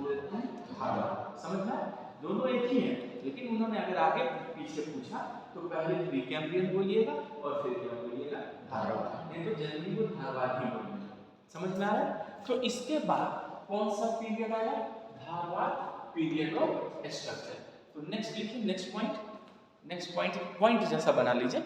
देते हैं, धारवार। समझना, दोनों एक ही है, लेकिन उन्होंने अगर आगे पीछे पूछा तो पहले प्री कैम्ब्रियन बोलिएगा और फिर क्या बोलिएगा, धारवार, नहीं तो जनरली वो धारवार ही बोलिएगा। समझ में आ रहा है। तो इसके बाद कौन सा पीरियड आया, धारवार पीरियड ऑफ स्ट्रक्चर। तो नेक्स्ट लिखिए, नेक्स्ट पॉइंट पॉइंट जैसा बना लीजिए,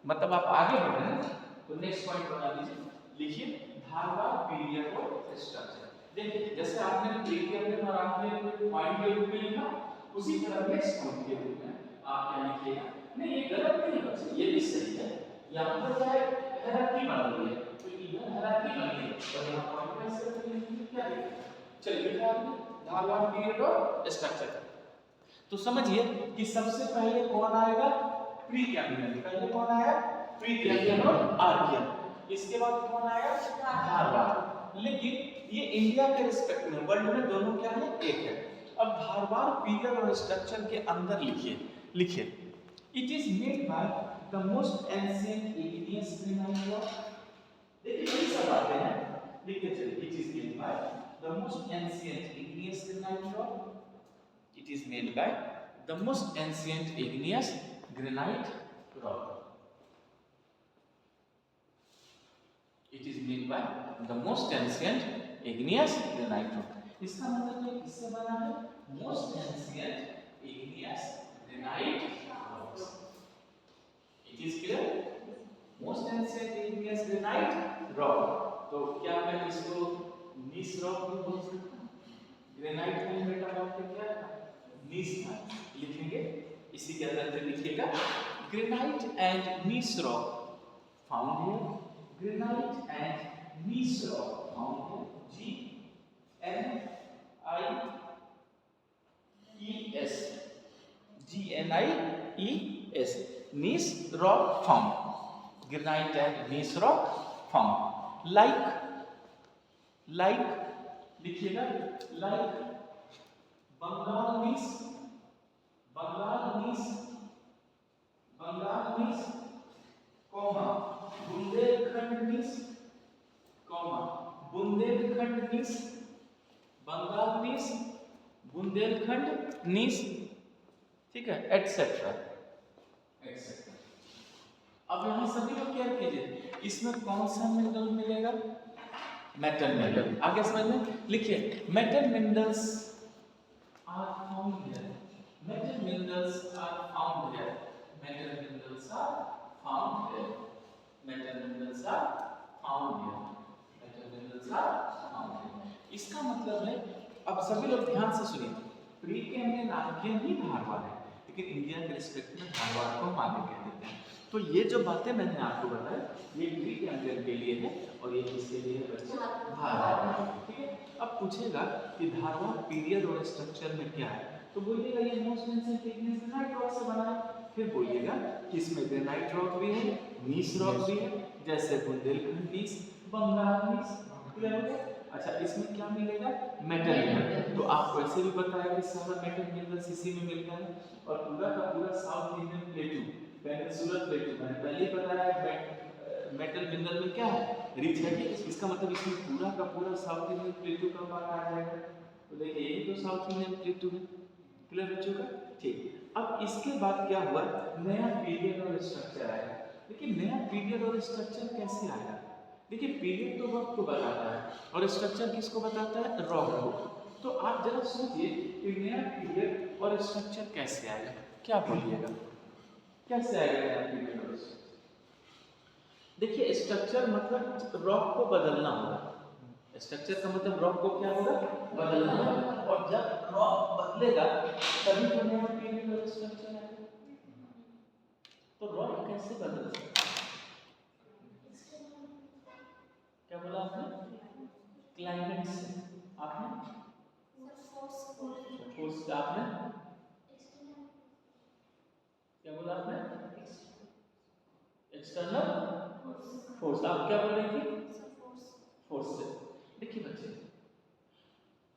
मतलब आप आगे बढ़ रहे हैं तो नेक्स्ट पॉइंट बना लीजिए, लिखिए धारवार पीरियड ऑफ स्ट्रक्चर। देखिए जैसे आपने प्री कैम्ब्रियन और आपने पॉइंट के रूप में लिखा, उसी तरह नेक्स्ट पॉइंट के रूप में आप क्या लिखिएगा, नहीं ये गलत नहीं है, ये भी सही है, यहाँ पर क्या है, हायरार्की बन रही है, तो इधर हायरार्की बन रही है और यहाँ पॉइंट कैसे लिखेंगे, क्या लिखेंगे, चलिए लिखा आपने धारवार पीरियड ऑफ स्ट्रक्चर। तो समझिए कि सबसे पहले कौन आएगा, प्री कैम्ब्रियन, पहले कौन आया, प्री कैम्ब्रियन और आर्कियन, इसके बाद कौन आया, धारवार। लेकिन ये इंडिया के रिस्पेक्ट में, वर्ल्ड में दोनों क्या है, एक है। अब धारवार पीरियड और स्ट्रक्चर के अंदर लिखिए it is made by the most ancient igneous granite rock. देखिए ये सब बातें हैं, लिखते चलिए, it is made by the most ancient igneous granite rock, it is made by the most ancient igneous granite rock. It is made by the most ancient igneous granite rock. इसका मतलब ये किससे बना है, most ancient igneous granite rocks. It is clear? Most ancient igneous granite rock. तो क्या मैं इसको नीस रॉक भी बोल सकता हूँ, ग्रेनाइट में मेटामॉर्फिक क्या है, नीस लिखेंगे, इसी के अंदर पे लिखिएगा granite and gneiss rock found here, granite and gneiss rock found here, GNISE gneiss rock found, granite and gneiss rock found. Like लिखिएगा, like Bengal gneiss, comma Bundelkhand gneiss, comma Bundelkhand gneiss, Bengal gneiss, Bundelkhand gneiss, ठीक है, एटसेट्रा एटसेट्रा। अब यहाँ सभी लोग क्या कीजिए, इसमें कौन सा मिनरल मिलेगा, मेटल मिनरल। आगे समझ में लिखिए, metal minerals are found here, metal minerals are found here, metal minerals are found here, metal minerals are found here, metal minerals are found here. इसका मतलब है, अब सभी लोग ध्यान से सुनिए, प्री कैम्ब्रियन आर्कियन ही धारवाड़ है, लेकिन इंडिया के रिस्पेक्ट में धारवाड़ को हम आगे कह देते हैं। तो ये जो बातें मैंने आपको बताई, ये प्री कैम्ब्रियन के लिए है और ये किसके लिए है बच्चे, धारवाड़, ठीक है। अब पूछेगा कि धारवाड़ पीरियड और स्ट्रक्चर में क्या है, तो बोलिएगा ये most ancient thickness granite rock से बना है। फिर बोलिएगा कि इसमें ग्रेनाइट रॉक भी है, नीस रॉक भी है, जैसे बुंदेलखंड नीस, बंगाल नीस, क्लियर हो गया। अच्छा, इसमें क्या मिलेगा, मेटल मिनरल। तो आपको ऐसे भी पता है कि सारा मेटल मिनरल्स इसी में मिलता है, और पूरा का पूरा साउथ इंडियन प्लेटू, पेनिनसुलर प्लेटू, मैंने पहले ही बताया मेटल मिनरल में क्या है, रिच है। इसका मतलब इसमें पूरा का पूरा साउथ इंडियन प्लेटू का पार्ट आ जाएगा। तो देखिए ये तो साउथ इंडियन प्लेटू है, क्लियर हो चुका, ठीक। अब इसके बाद क्या हुआ, नया पीरियड और स्ट्रक्चर आया। लेकिन नया पीरियड और स्ट्रक्चर कैसे आया, देखिए पीरियड तो वक्त को बताता है और स्ट्रक्चर किसको बताता है, रॉक को। तो आप जरा सोचिए कि नया पीरियड और स्ट्रक्चर कैसे आएगा, क्या बोलिएगा, कैसे आएगा नया पीरियड और स्ट्रक्चर। देखिए स्ट्रक्चर मतलब रॉक को बदलना होगा, स्ट्रक्चर का मतलब रॉक को क्या होगा, बदलना होगा, और जब रॉक बदलेगा तभी तो नया पीरियड और स्ट्रक्चर आएगा। तो रॉक कैसे बदल सकता है, क्या बोला आपने, क्लाइमेट से, आपने फोर्स, आपने क्या बोला, आपने एक्सटर्नल फोर्स, आप क्या बोल रही थी, फोर्स से। देखिए बच्चे,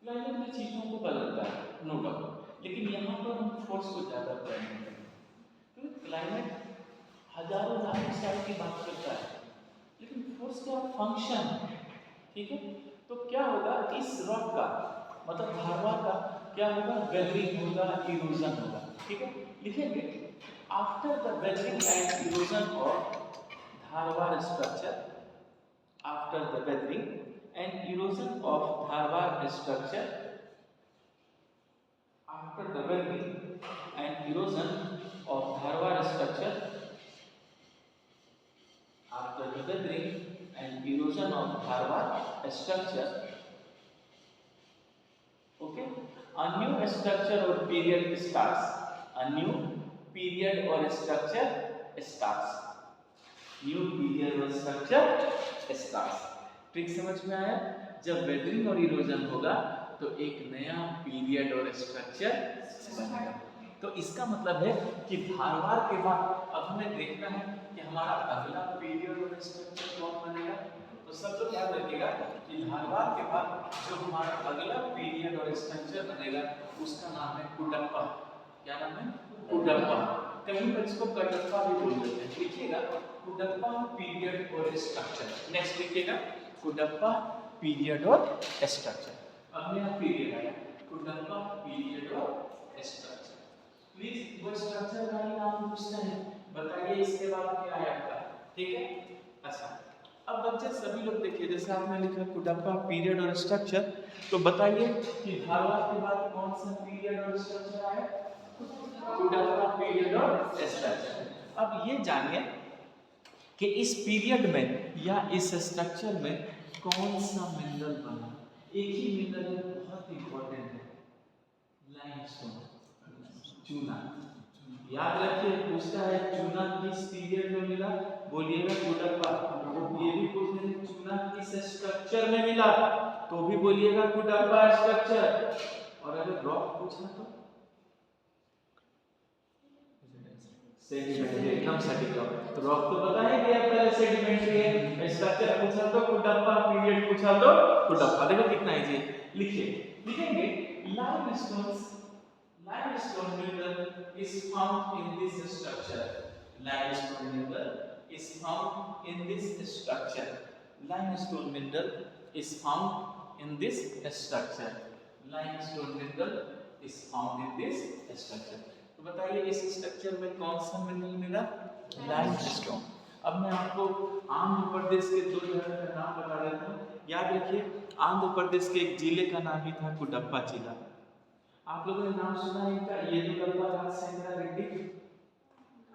क्लाइमेट में चीजों को बदलता है नो डाउट, लेकिन यहाँ पर हम फोर्स को ज्यादा प्रयोग करते हैं, क्योंकि क्लाइमेट हजारों लाखों साल की बात करता है, लेकिन फोर्स क्या फंक्शन, ठीक है। तो क्या होगा, इस रॉक का मतलब धारवाड़ का क्या होगा, वेदरिंग होगा, इरोजन होगा, ठीक है। लिखेंगे, after the weathering and erosion of Dharwad structure, after the weathering and erosion of Dharwad structure, after the weathering and erosion of Dharwad structure, after the weathering and erosion of Dharwad structure, okay, a new structure or period starts, a new period or structure starts, new period or structure starts। ठीक समझ में आया, जब weathering और erosion होगा तो एक नया पीरियड और स्ट्रक्चर बनेगा। तो इसका मतलब है कि धारवाड़ के बाद अब हमें देखना है कि हमारा अगला पीरियड और स्ट्रक्चर कौन बनेगा। तो सब लोग याद रखिएगा कि धारवाड़ के बाद जो हमारा अगला पीरियड और स्ट्रक्चर बनेगा उसका नाम है कुडप्पा। क्या नाम है, कुडप्पा। कहीं पर इसको कडप्पा भी बोल देते हैं। लिखिएगा कुडप्पा पीरियड और स्ट्रक्चर। नेक्स्ट लिखिएगा कुडप्पा पीरियड और स्ट्रक्चर। अब नया पीरियड आया, कुडप्पा पीरियड और स्ट्रक्चर। प्लीज वो स्ट्रक्चर का ही नाम पूछते हैं, बताइए इसके बाद क्या है आपका, ठीक है। अच्छा, अब बच्चे सभी लोग देखिए, जैसे आपने लिखा कुडप्पा पीरियड और स्ट्रक्चर, तो बताइए कि धारवाड़ के बाद कौन सा पीरियड और स्ट्रक्चर आया, कुडप्पा पीरियड और स्ट्रक्चर। अब ये जानिए कि इस पीरियड में या इस स्ट्रक्चर में कौन सा मिनरल बना। एक ही मिनरल बहुत इंपॉर्टेंट है, लाइमस्टोन, चूना। याद रखिए, पूछता है चूना किस पीरियड में मिला, बोलिएगा कुडप्पा। ये भी पूछते हैं चूना किस स्ट्रक्चर में मिला, तो भी बोलिएगा कुडप्पा स्ट्रक्चर। और अगर रॉक पूछा तो सेडिमेंट्री एकदम सटीक रॉक। तो रॉक तो पता है कि पहले सेडिमेंट्री है, स्ट्रक्चर पूछा तो कुडप्पा, पीरियड पूछा तो कुडप्पा। देखो कितना इजी है, लिखिए, लिखेंगे limestone mineral is found in this structure. Limestone mineral is found in this structure. Limestone mineral is found in this structure. Limestone mineral is found in this structure. तो बताइए इस स्ट्रक्चर में कौन सा मिनरल मिला? लाइमस्टोन। अब मैं आपको आंध्र प्रदेश के दो जगह का नाम बता देता हूँ, याद रखिए। आंध्र प्रदेश के एक जिले का नाम ही था कुडप्पा जिला। आप लोगों ने नाम सुना है इनका, येदुरप्पा राजशेखर रेड्डी,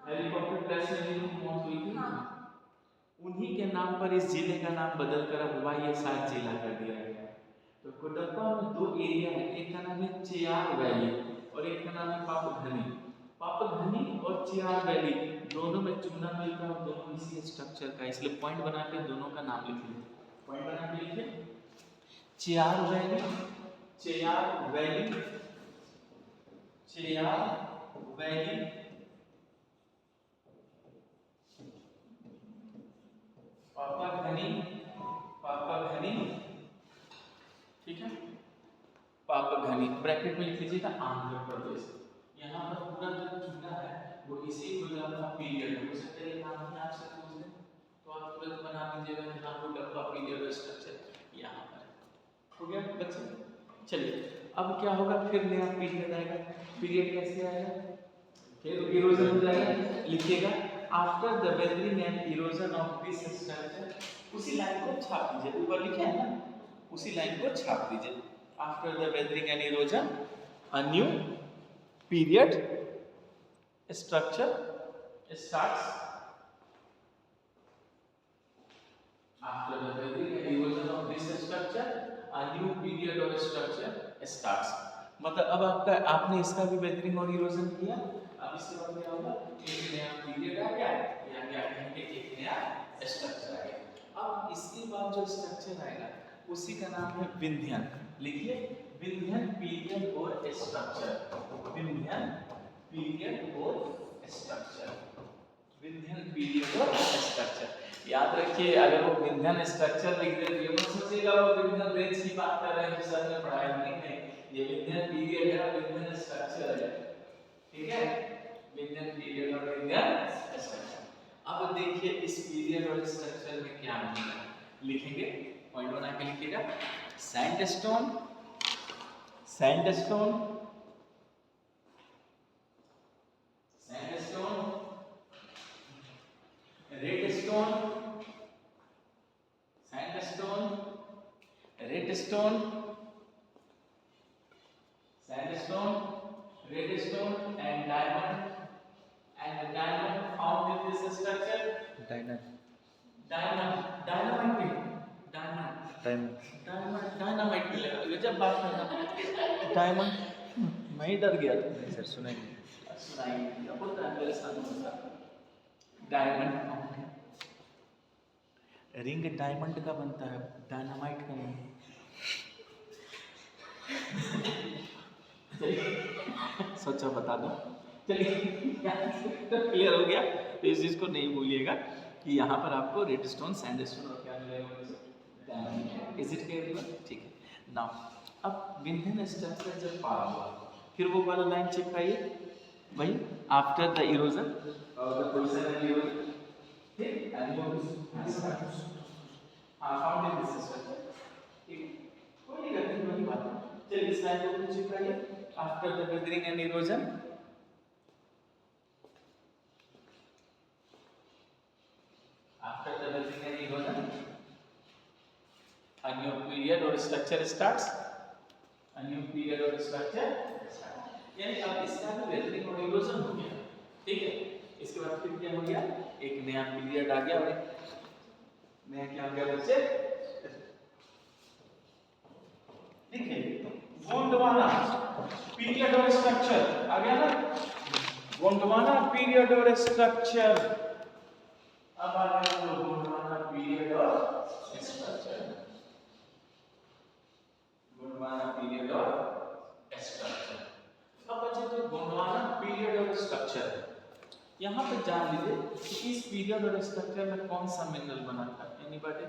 हेलीकॉप्टर क्रैश में जिनकी मौत हुई थी, उन्हीं के नाम पर इस जिले का नाम बदलकर अब वाईएसआर जिला कर दिया गया है। तो कुडप्पा में दो एरिया है, एक का नाम है चियार वैली और एक का नाम है पापघनी। पापघनी और चियार वैली दोनों में चूना मिलता है और दोनों इसी स्ट्रक्चर का, इसलिए पॉइंट बना के दोनों का नाम लिख लीजिए। पॉइंट बना के लिखिए, चियार वैली, चियार वैली, चियार वैली, पापघनी, पापघनी, ठीक है, पापघनी ब्रैकेट में लिख लीजिएगा आंध्र प्रदेश। यहाँ पर पूरा जो चूना है वो इसी कुडप्पा पीरियड है, उससे पहले नाम ही आपसे पूछ लें तो आप तुरंत बना दीजिएगा यहाँ कुडप्पा पीरियड स्ट्रक्चर यहाँ पर। हो गया बच्चे? चलिए अब क्या होगा, फिर नया पीरियड आएगा। पीरियड कैसे आएगा? फिर इरोजन हो जाएगा। लिखिएगा after the weathering and erosion of this structure, उसी लाइन को छाप दीजिए, ऊपर लिखे हैं ना, उसी लाइन को छाप दीजिए। After the weathering and erosion a new period structure starts. After the weathering and erosion of this structure a new period और स्ट्रक्चर स्टार्ट्स। मतलब अब आपका, आपने इसका भी वेदरिंग और इरोजन किया, अब इसके बाद क्या होगा, एक नया पीरियड आ गया या क्या कहेंगे, एक नया स्ट्रक्चर आ गया। अब इसके बाद जो स्ट्रक्चर आएगा उसी का नाम है विंध्यन। लिखिए विंध्यन पीरियड और स्ट्रक्चर, विंध्यन पीरियड और स्ट्रक्चर, विंध्यन पीरियड और स्ट्रक्चर। याद रखिए, अगर वो विंध्यन स्ट्रक्चर लिख दे तो ये मत सोचिएगा वो विंध्यन रेंज की बात कर रहे हैं जो सर ने पढ़ाया, नहीं, ये विंध्यन पीरियड है, विंध्यन स्ट्रक्चर है, ठीक है, विंध्यन पीरियड और विंध्यन स्ट्रक्चर। अब देखिए इस पीरियड और स्ट्रक्चर में क्या मिलेगा, लिखेंगे, पॉइंट बना के लिखिएगा, sandstone, sandstone, sandstone, redstone, sandstone, redstone, sandstone, redstone and diamond found in this structure. Dynamite मिलेगा। गजब बात करना, डायमंड, मैं ही डर गया था। नहीं सर, सुनाइए। सुनाइए क्या बोलता है मेरे साथ। डायमंड रिंग डायमंड का बनता है, डायनामाइट का नहीं। सोचा बता दो। चलिए क्लियर हो गया, तो इस चीज को नहीं भूलिएगा कि यहाँ पर आपको रेडस्टोन, सैंडस्टोन और क्या मिलेगा, इज इट क्लियर? ठीक है। नाउ अब विंध्यन स्ट्रक्चर जब पार हुआ, फिर वो वाला लाइन चिपकाइए भाई, आफ्टर द इरोजन और द पोजीशन ऑफ इरोजन, ठीक, and found in this structure, ठीक, कोई दिक्कत नहीं, वही बात है। चलिए इस लाइन को चिपकाइए, after the weathering and erosion, after the weathering and erosion a new period or structure starts, a new period or structure starts। यानी अब इसका भी weathering और erosion हो गया, ठीक है। इसके बाद फिर क्या हो गया, एक नया पीरियड आ गया और एक नया क्या हो गया बच्चे, देखिए गोंडवाना पीरियड और स्ट्रक्चर आ गया ना, गोंडवाना पीरियड और स्ट्रक्चर। अब आ गया तो गोंडवाना पीरियड और स्ट्रक्चर, गोंडवाना पीरियड और स्ट्रक्चर। अब बचे तो गोंडवाना पीरियड और स्ट्रक्चर। यहाँ पे जान लीजिए कि इस पीरियड और स्ट्रक्चर में कौन सा मिनरल बना था। एनीबॉडी,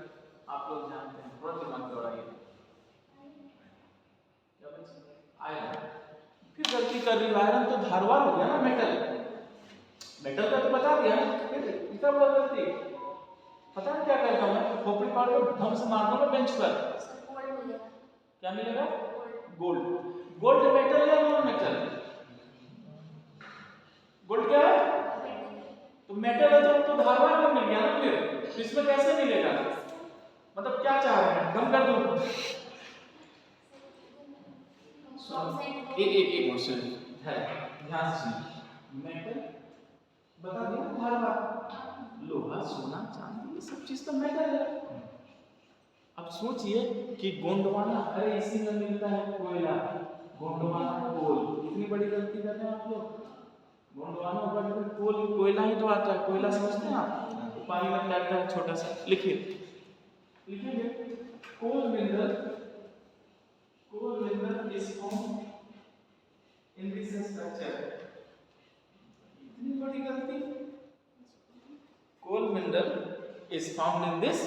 आप लोग जानते हैं, थोड़ा दिमाग दौड़ाइए। आयरन। फिर गलती कर रही हो, आयरन तो धारवार हो गया ना, मेटल। मेटल का तो बता दिया ना, फिर इतना बड़ा गलती। पता है क्या करता हूँ मैं, खोपड़ी पार को ढंग से मार दूंगा बेंच पर, सर गोल्ड मिलेगा। क्या मिलेगा? गोल्ड। गोल्ड। गोल्ड मेटल या नॉन मेटल? गोल्ड क्या है? तो मेटल है तो धारवार में मिल गया ना, फिर इसमें कैसे मिलेगा? मतलब क्या चाह रहे हैं, कम कर दूं? एक क्वेश्चन है, ध्यान से मेटल बता दिया, धारवार, लोहा, सोना, चांदी, ये सब चीज तो मेटल है। अब सोचिए कि गोंडवाना, अरे इसी में मिलता है कोयला, गोंडवाना कोल। इतनी बड़ी गलती कर रहे हैं आप लोग। गोंडवाना ऊपर कोल, कोयला ही तो आता है, कोयला समझते हैं आप, पानी में तैरता है छोटा सा। लिखिए लिखिए, coal mineral, coal mineral is found in this structure. इतनी बड़ी गलती। Coal mineral is found in this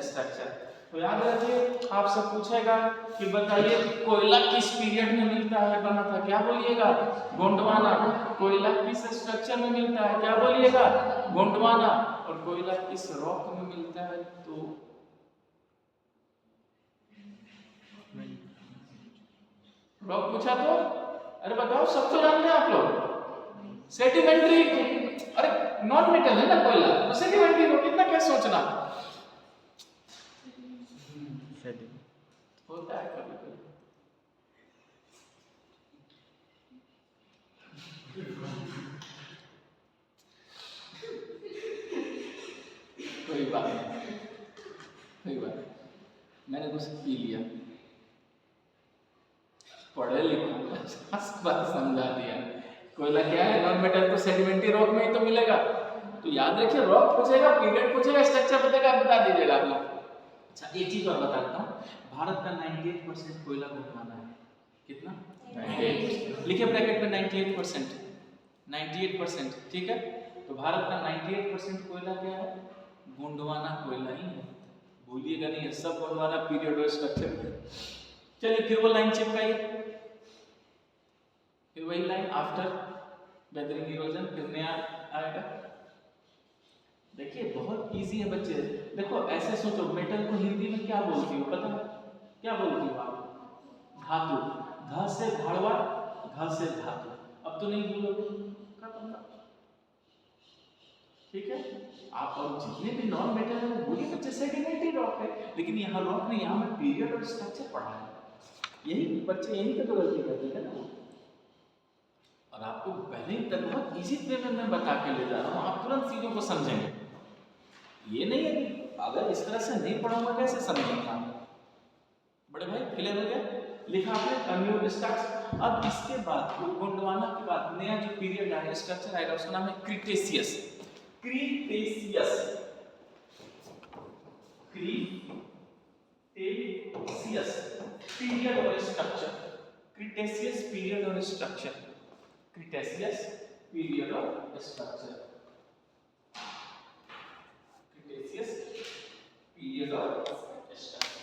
structure. तो याद रखिए, आपसे पूछेगा कि बताइए कोयला किस पीरियड में मिलता है, बना था, क्या बोलिएगा? गोंडवाना। कोयला किस स्ट्रक्चर में मिलता है, क्या बोलिएगा? गोंडवाना। और कोयला किस रॉक में मिलता है, तो रॉक पूछा तो अरे बताओ, सब तो जानते हैं आप लोग। सेडिमेंट्री। अरे नॉन मेटल है ना कोयला, तो सेडिमेंट्री हो, कितना क्या सोचना होता है कभी कभी। कोई बात नहीं, कोई बात नहीं, मैंने कुछ पी लिया, पढ़े लिखो, बात समझा दिया। कोयला क्या है? नॉन मेटल, तो सेडिमेंट्री रॉक में ही तो मिलेगा। तो याद रखिए, रॉक पूछेगा, पीरियड पूछेगा, स्ट्रक्चर बताएगा, बता दीजिएगा आप लोग। अच्छा, एक चीज और बता देता हूँ, भारत का 98% कोयला गोंडवाना है। कितना? 98। लिखिए ब्रैकेट में 98%, 98%, ठीक है। तो भारत का 98% कोयला क्या है? गोंडवाना कोयला ही है, भूलिएगा नहीं, सब गोंडवाना पीरियड और स्ट्रक्चर। चलिए फिर वो लाइन चिपकाइए, फिर वही लाइन, आफ्टर वेदरिंग इरोजन, फिर नया आएगा। देखिए बहुत इजी है बच्चे। देखो ऐसे सोचो, मेटल को हिंदी में क्या बोलती हो, पता है क्या बोलती हो आप? धातु। ध से धाड़वा, ध से धातु। अब तो नहीं भूलोगे, खत्म था, ठीक है। आप और जितने भी नॉन मेटल है वो बोलिए बच्चे सेडिमेंट्री रॉक है, लेकिन यहाँ रॉक नहीं, यहाँ में पीरियड और स्ट्रक्चर पढ़ा है। यही बच्चे यही तो गलती करते हैं ना। और आपको पहले ही तक बहुत इजी वे में मैं बता के ले जा रहा हूँ, आप तुरंत चीजों को समझेंगे। ये नहीं है कि अगर इस तरह से नहीं पढ़ाऊंगा कैसे समझेंगे आप? बड़े भाई क्लियर हो गया? लिखा आपने न्यू स्टार्ट। अब इसके बाद गोंडवाना के बाद नया जो पीरियड आएगा, स्ट्रक्चर आएगा, उसका नाम है क्रीटेशियस। क्रीटेशियस, क्रीटेशियस पीरियड और स्ट्रक्चर। क्रीटेशियस पीरियड और स्ट्रक्चर, क्रीटेशियस पीरियड और स्ट्रक्चर, क्रीटेशियस पीरियड और स्ट्रक्चर।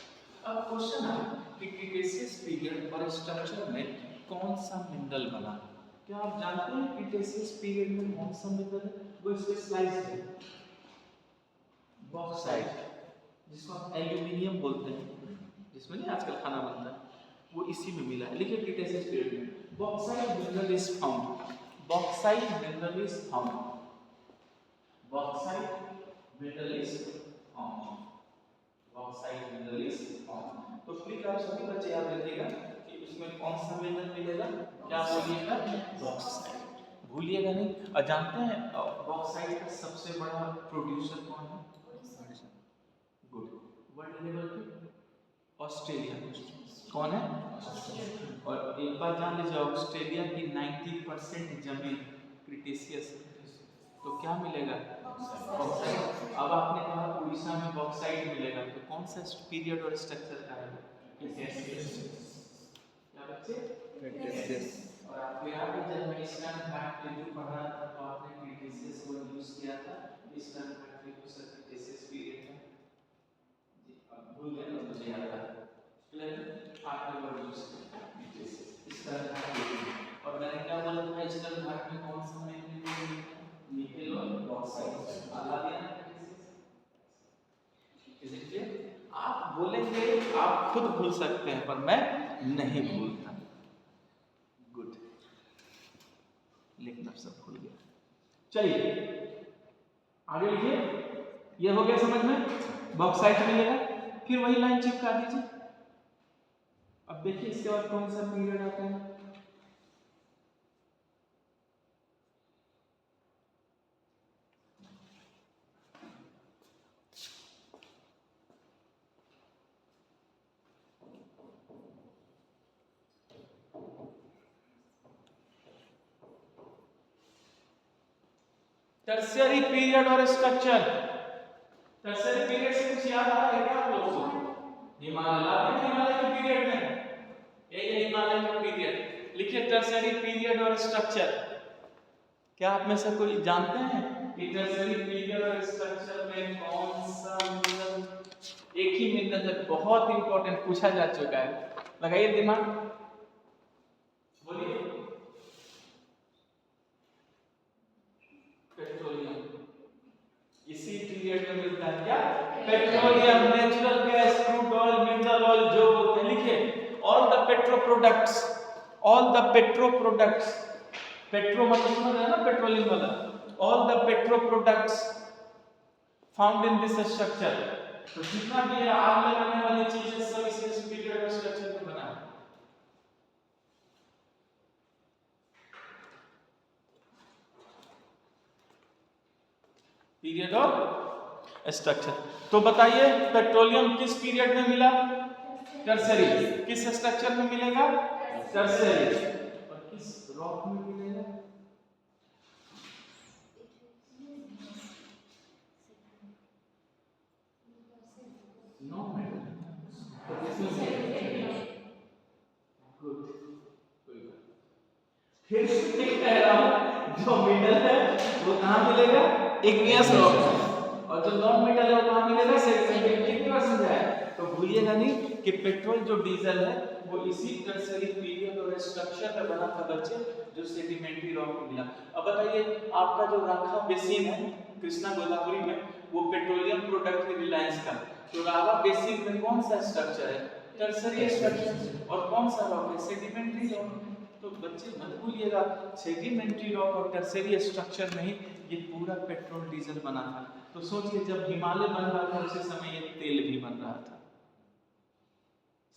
अब क्वेश्चन है कि क्रीटेशियस पीरियड और स्ट्रक्चर में कौन सा मिनरल बना? क्या आप जानते हैं क्रीटेशियस पीरियड में कौन सा मिनरल है? वो स्पेशलाइज्ड है, बॉक्साइट, जिसको आप एल्यूमिनियम बोलते हैं, जिसमें नहीं आजकल खाना बनता है, वो इसी में मिला है। लिखिए क्रीटेशियस पीरियड में bauxite mineral is found, bauxite mineral is found, bauxite mineral is found, bauxite mineral is found. तो प्लीज आप सभी बच्चे याद रखिएगा कि उसमें कौन सा मिनरल मिलेगा, क्या बोलिएगा? बॉक्साइट, भूलिएगा नहीं। और जानते हैं बॉक्साइट का सबसे बड़ा प्रोड्यूसर कौन है? गुड, वर्ल्ड लेवल पे ऑस्ट्रेलिया। कौन है? और एक बात जान लीजिए, ऑस्ट्रेलिया की 90% जमीन क्रीटेशियस है, तो क्या मिलेगा? बॉक्साइट। अब आपने कहा उड़ीसा में बॉक्साइट मिलेगा, तो कौन सा पीरियड और स्ट्रक्चर का है? क्रीटेशियस। क्या बच्चे? क्रीटेशियस। और आपको याद है जब मैं इसका फैक्ट रिव्यू पढ़ा था तो आपने मैट्रिसेस वर्ड यूज किया था इस टर्म फैक्ट्री को सर्किटेसिस पीरियड में जी अब भूल गए ना मुझे याद आ क्लियर आपने वर्ड यूज किया मैट्रिसेस इस टर्म फैक्ट्री और मैंने क्या बोला था इस टर्म भाग में कौन सा मैग्नीशियम निकेल और बॉक्साइट आला दिया इसलिए आप बोलेंगे आप खुद भूल सकते हैं पर मैं नहीं भूलता गुड लेकिन अब सब भूल गया चलिए आगे लिखिए ये हो गया समझ में बॉक्साइट मिलेगा फिर वही लाइन चिपका दीजिए अब देखिए इसके बाद कौन सा पीरियड आता है टर्शियरी पीरियड और स्ट्रक्चर टर्शियरी पीरियड से कुछ याद आ रहा है क्या आप लोगों को हिमालय के पीरियड में ये हिमालय का पीरियड लिखिए टर्शियरी पीरियड और स्ट्रक्चर क्या आप में से कोई जानते हैं कि टर्शियरी पीरियड और स्ट्रक्चर में कौन सा मिनरल एक ही मिनरल है बहुत इंपॉर्टेंट पूछा जा चुका है लगाइए दिमाग बोलिए पेट्रोलियम इसी पीरियड में मिलता है क्या petroleum natural gas crude oil mineral oil जो बोलते हैं लिखिए all the petro products petro मतलब है ना पेट्रोलियम वाला all the petro products found in this structure तो जितना भी आग लगाने वाली चीजें सब इस पीरियड और स्ट्रक्चर में बना है पीरियड और स्ट्रक्चर तो बताइए पेट्रोलियम किस पीरियड में मिला टर्शियरी किस स्ट्रक्चर में मिलेगा टर्शियरी और किस रॉक में मिलेगा नो तो फिर से कह रहा हूं जो मिडल है वो कहां मिलेगा इग्नियस रॉक और जो नॉन मेटल है वो कहां मिलेगा सेडिमेंट्री कितनी बार समझाया तो भूलिएगा नहीं कि पेट्रोल जो डीजल है वो इसी टर्शियरी पीरियड और स्ट्रक्चर में बना था बच्चे जो सेडिमेंट्री रॉक में मिला अब बताइए आपका जो राखा बेसिन है कृष्णा गोदावरी में वो पेट्रोलियम प्रोडक्ट है रिलायंस का तो रावा बेसिन में कौन सा स्ट्रक्चर है टर्शियरी स्ट्रक्चर और कौन सा रॉक है सेडिमेंट्री रॉक तो बच्चे मत भूलिएगा सेडिमेंट्री रॉक और टर्शियरी स्ट्रक्चर में ही ये पूरा पेट्रोल डीजल बना था तो सोचिए जब हिमालय बन रहा था उसी समय ये तेल भी बन रहा था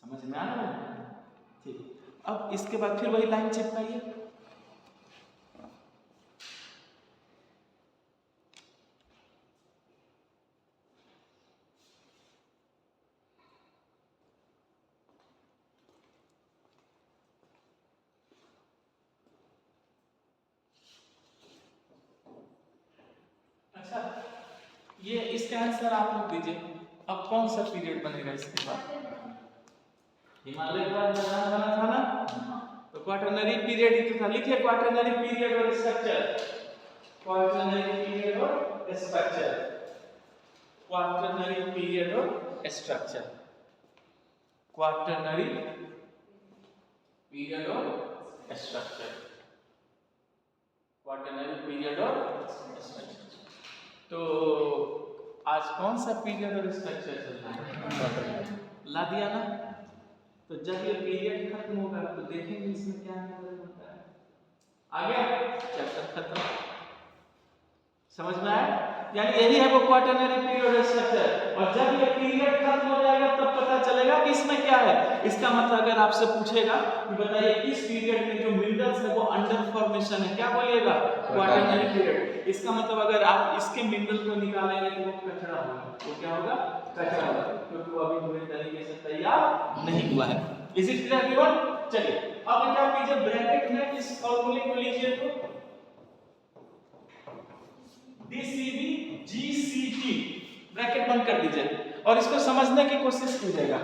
समझ में आ रहा है ठीक अब इसके बाद फिर वही लाइन चिपकाइए ये इसका आंसर आप लोग दीजिए अब कौन सा पीरियड बनेगा इसके बाद हिमालय का मैदान बना था ना तो क्वाटरनरी पीरियड ही तो था लिखिए क्वाटरनरी पीरियड और स्ट्रक्चर क्वाटरनरी पीरियड और स्ट्रक्चर क्वाटरनरी पीरियड और स्ट्रक्चर क्वाटरनरी पीरियड और स्ट्रक्चर क्वाटरनरी पीरियड और स्ट्रक्चर तो आज कौन सा पीरियड और स्ट्रक्चर चल रहा है ला दिया ना तो जब ये पीरियड खत्म होगा तो देखेंगे इसमें क्या होता है आगे चैप्टर खत्म समझ में आया यानी यही है वो क्वाटरनरी पीरियड और स्ट्रक्चर और जब ये पीरियड खत्म हो जाएगा तब पता चलेगा कि इसमें क्या है इसका मतलब अगर आपसे पूछेगा कि बताइए इस पीरियड में जो मिनरल्स है वो अंडर फॉर्मेशन है क्या बोलिएगा क्वाटरनरी पीरियड इसका मतलब अगर आप इसके मिनरल को निकालेंगे तो वो कचरा होगा वो क्या होगा कचरा होगा क्योंकि वो अभी पूरे तरीके से तैयार नहीं हुआ है इज इट क्लियर एवरीवन चलिए अब क्या कीजिए ब्रैकेट में इस फार्मूले को लीजिए तो DCB GCT ब्रैकेट बंद कर दीजिए और इसको समझने की कोशिश कीजिएगा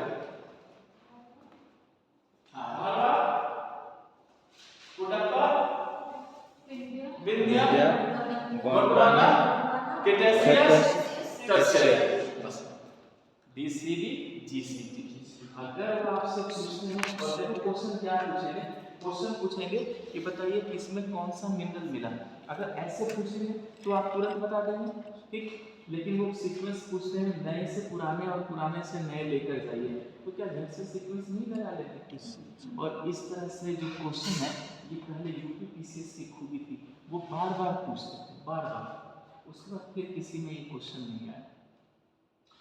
विंध्या गोंडवाना क्रेटेशियस टर्शियस। बस DCD GCD। अगर आपसे पूछते हैं और देखो क्वेश्चन क्या पूछेंगे, क्वेश्चन पूछेंगे कि बताइए कि इसमें कौन सा मिनरल मिला। अगर ऐसे पूछेंगे तो आप तुरंत बता देंगे, ठीक। लेकिन वो सीक्वेंस पूछते हैं नए से पुराने और पुराने से नए लेकर जाइए, तो क्या घर से सीक्वेंस नहीं लगा लेते। और इस तरह से जो क्वेश्चन है ये पहले UPPCS की खूबी थी, वो बार बार पूछते थे, बार बार। उसके बाद फिर किसी में ये क्वेश्चन नहीं आया,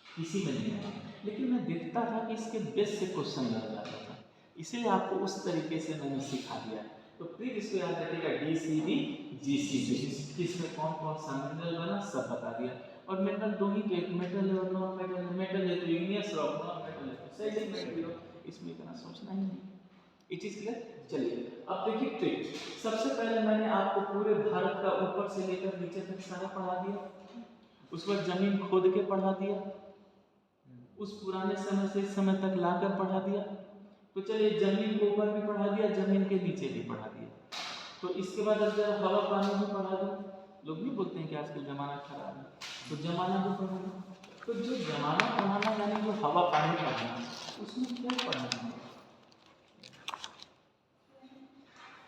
किसी में नहीं आया, लेकिन मैं देखता था कि इसके बेस से क्वेश्चन लग जाता था, इसीलिए आपको उस तरीके से मैंने सिखा दिया। तो प्लीज इसको याद रखिएगा, DCD GCD, इसमें कौन कौन सा मिनरल बना सब बता दिया। और मेटल दो ही तो, एक मेटल है और नॉन मेटल है। मेटल है तो इग्नियस रॉक, नॉन मेटल है तो सेडिमेंट्री रॉक, इसमें इतना सोचना ही नहीं। It is clear. चलिए अब देखिए ट्रिक। सबसे पहले मैंने आपको पूरे भारत का ऊपर से लेकर नीचे तक सारा पढ़ा दिया, उसके बाद जमीन खोद के पढ़ा दिया, उस पुराने समय से इस समय तक लाकर पढ़ा दिया। तो चलिए जमीन को ऊपर भी पढ़ा दिया, जमीन के नीचे भी पढ़ा दिया। तो इसके बाद अगर हवा पानी भी पढ़ा दिया, लोग नहीं बोलते हैं कि आजकल जमाना खराब है, तो जमाना भी पढ़ा दिया। तो जो जमाना पढ़ाना यानी जो हवा पानी पढ़ाना, उसमें क्या पढ़ाना है?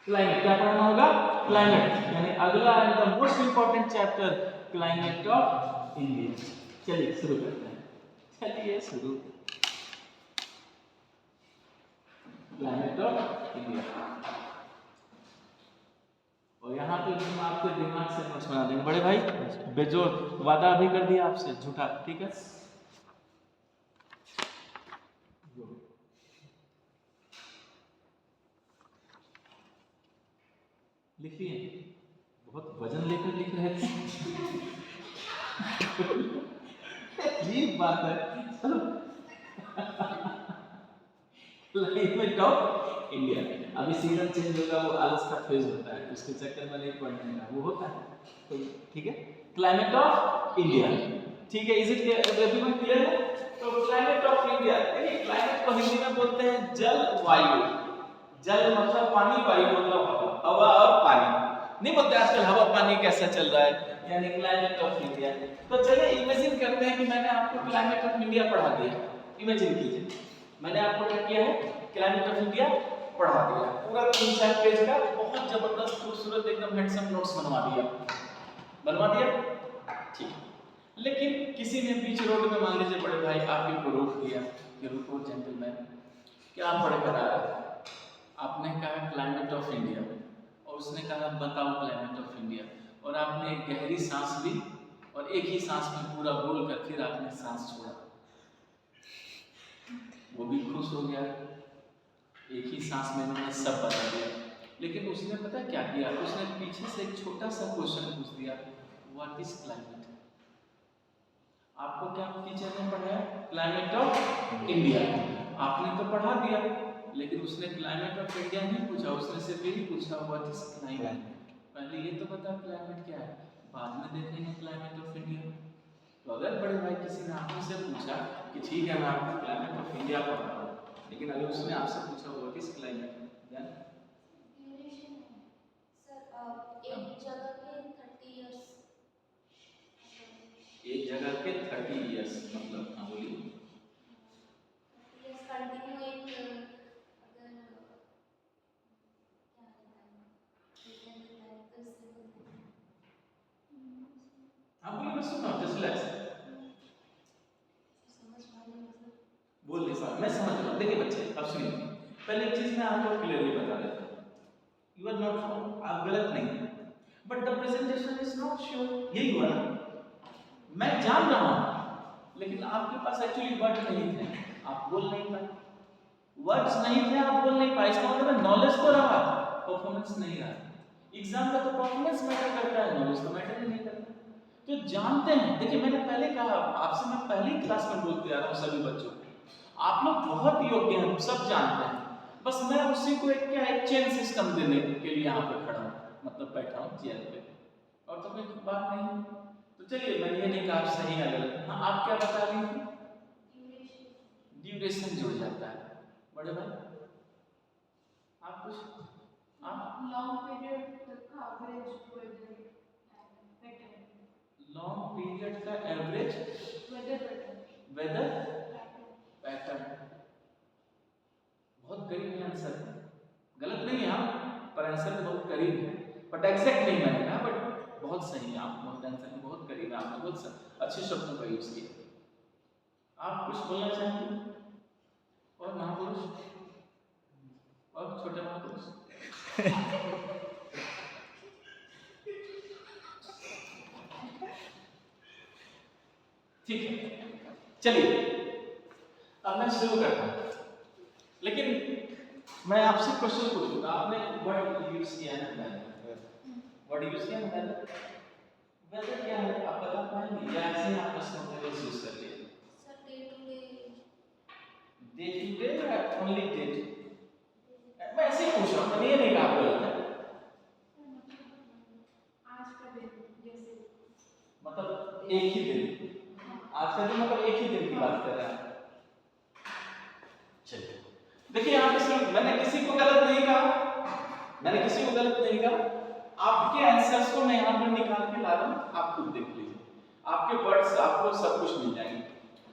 क्लाइमेट। क्या पढ़ाना होगा? क्लाइमेट। यानी अगला and the most important chapter, climate of India. चलिए शुरू करते हैं, चलिए शुरू। क्लाइमेट ऑफ इंडिया, और यहाँ पे हम आपके दिमाग से नोट्स बना देंगे बड़े भाई, बेजोर वादा भी कर दिया आपसे, झूठा, ठीक है। लिखिए, बहुत वजन लेकर लिख रहे थे। अजीब बात है। क्लाइमेट ऑफ इंडिया, अभी सीजन चेंज होगा, वो आलस का फेज होता है, उसके चक्कर में नहीं पढ़ने का, वो होता है। तो ठीक है, क्लाइमेट ऑफ इंडिया, ठीक है। इज इट एवरीवन क्लियर है? तो क्लाइमेट ऑफ इंडिया, देखिए क्लाइमेट को हिंदी में बोलते हैं जल वायु। जल मतलब पानी, वायु मतलब हवा, हवा और पानी। नहीं बोलते आजकल हवा पानी कैसा चल रहा है, यानी क्लाइमेट ऑफ इंडिया। तो चलिए इमेजिन करते हैं कि मैंने आपको क्लाइमेट ऑफ इंडिया पढ़ा दिया। इमेजिन कीजिए मैंने आपको क्या किया है, क्लाइमेट ऑफ इंडिया पढ़ा दिया, पूरा 3-4 पेज का बहुत जबरदस्त खूबसूरत एकदम हैंडसम नोट्स बनवा दिया, ठीक। लेकिन किसी ने बीच रोड में मान लीजिए बड़े भाई आपके को रोक दिया कि रुको जेंटलमैन, क्या पढ़कर आ रहा है। आपने कहा क्लाइमेट ऑफ इंडिया और उसने कहा बताओ क्लाइमेट ऑफ इंडिया, और आपने एक गहरी सांस ली और एक ही सांस में पूरा बोल कर फिर आपने सांस छोड़ा। वो भी खुश हो गया, एक ही सांस में उन्होंने सब बता दिया। लेकिन उसने पता क्या किया, उसने पीछे से एक छोटा सा क्वेश्चन पूछ दिया, व्हाट इज क्लाइमेट। आपको क्या टीचर ने पढ़ाया? Climate of India. आपने तो पढ़ा दिया, लेकिन उसने क्लाइमेट ऑफ इंडिया नहीं पूछा, उसने सिर्फ यही पूछा व्हाट इज क्लाइमेट। पहले ये तो बता क्लाइमेट क्या है, बाद में देखेंगे क्लाइमेट ऑफ इंडिया। तो अगर बड़े भाई किसी ने आपसे पूछा कि ठीक है मैं आपको क्लाइमेट ऑफ इंडिया पढ़ा रहा हूँ, लेकिन अगर उसने आपसे पूछा व्हाट इज क्लाइमेट, देन एक जगह के 30 इयर्स मतलब, हाँ बोलिए। हाँ बोलिए, मैं सुन रहा हूँ, जस्ट रिलैक्स। बोल नहीं पा, मैं समझ रहा हूँ। देखिए बच्चे अब सुनिए, पहले एक चीज मैं आपको क्लियरली बता देता हूँ, यू आर नॉट रॉन्ग, आप गलत नहीं हैं, but the presentation is not sure. यही हुआ ना, मैं जान रहा हूँ, लेकिन आपके पास एक्चुअली वर्ड नहीं थे, आप बोल नहीं पाए। वर्ड्स नहीं थे, आप बोल नहीं पाए, इसका मतलब नॉलेज तो रहा, परफॉर्मेंस नहीं रहा। एग्जाम का तो परफॉर्मेंस मैटर करता है, नॉलेज तो मैटर ही नहीं करता। तो जानते हैं, देखिए मैंने पहले कहा आपसे, मैं पहली क्लास में बोलते आ रहा हूँ सभी बच्चों को, आप लोग बहुत योग्य हैं, सब जानते हैं, बस मैं उसी को एक क्या एक चेन सिस्टम देने के लिए यहाँ पे खड़ा हूँ, मतलब बैठा हूँ चेयर पे, और तो कोई बात नहीं। तो चलिए मैंने ये नहीं कहा आप सही है गलत। हाँ आप क्या बता रही थी? ड्यूरेशन जुड़ जाता है बड़े भाई, आप कुछ आप लॉन्ग पीरियड तक का एवरेज वेदर लॉन्ग पीरियड का एवरेज वेदर पैटर्न। बहुत करीब है आंसर, गलत नहीं है आप, पर आंसर में बहुत करीब है, बट एग्जैक्ट नहीं मैंने कहा, बट बहुत सही है आप, बहुत आंसर में बहुत करीब है, आपने बहुत अच्छे शब्दों का यूज किया। आप कुछ बोलना चाहेंगे? और महापुरुष और छोटे महापुरुष? ठीक है, चलिए अब मैं शुरू करता हूं, लेकिन मैं आपसे क्वेश्चन पूछूंगा। आपने वर्ड यूज किया है ना, वर्ड यूज किया ना, वेदर क्या है आप बता पाएंगे या ऐसे ही आप प्रश्न यूज कर लिए? Sir day to day to day या ओनली डे? मैं ऐसे ही पूछ रहा हूं, मैंने ये नहीं कहा गलत है। आज का दिन जैसे मतलब एक ही दिन, आज का दिन मतलब एक ही दिन की बात कर रहे हैं। चलिए देखिए यहाँ पे मैंने किसी को गलत नहीं कहा, मैंने किसी को गलत नहीं कहा। आपके आंसर्स को मैं यहाँ पर निकाल के ला रहा हूँ, आप खुद देख लीजिए, आपके वर्ड्स आपको सब कुछ मिल जाएंगे।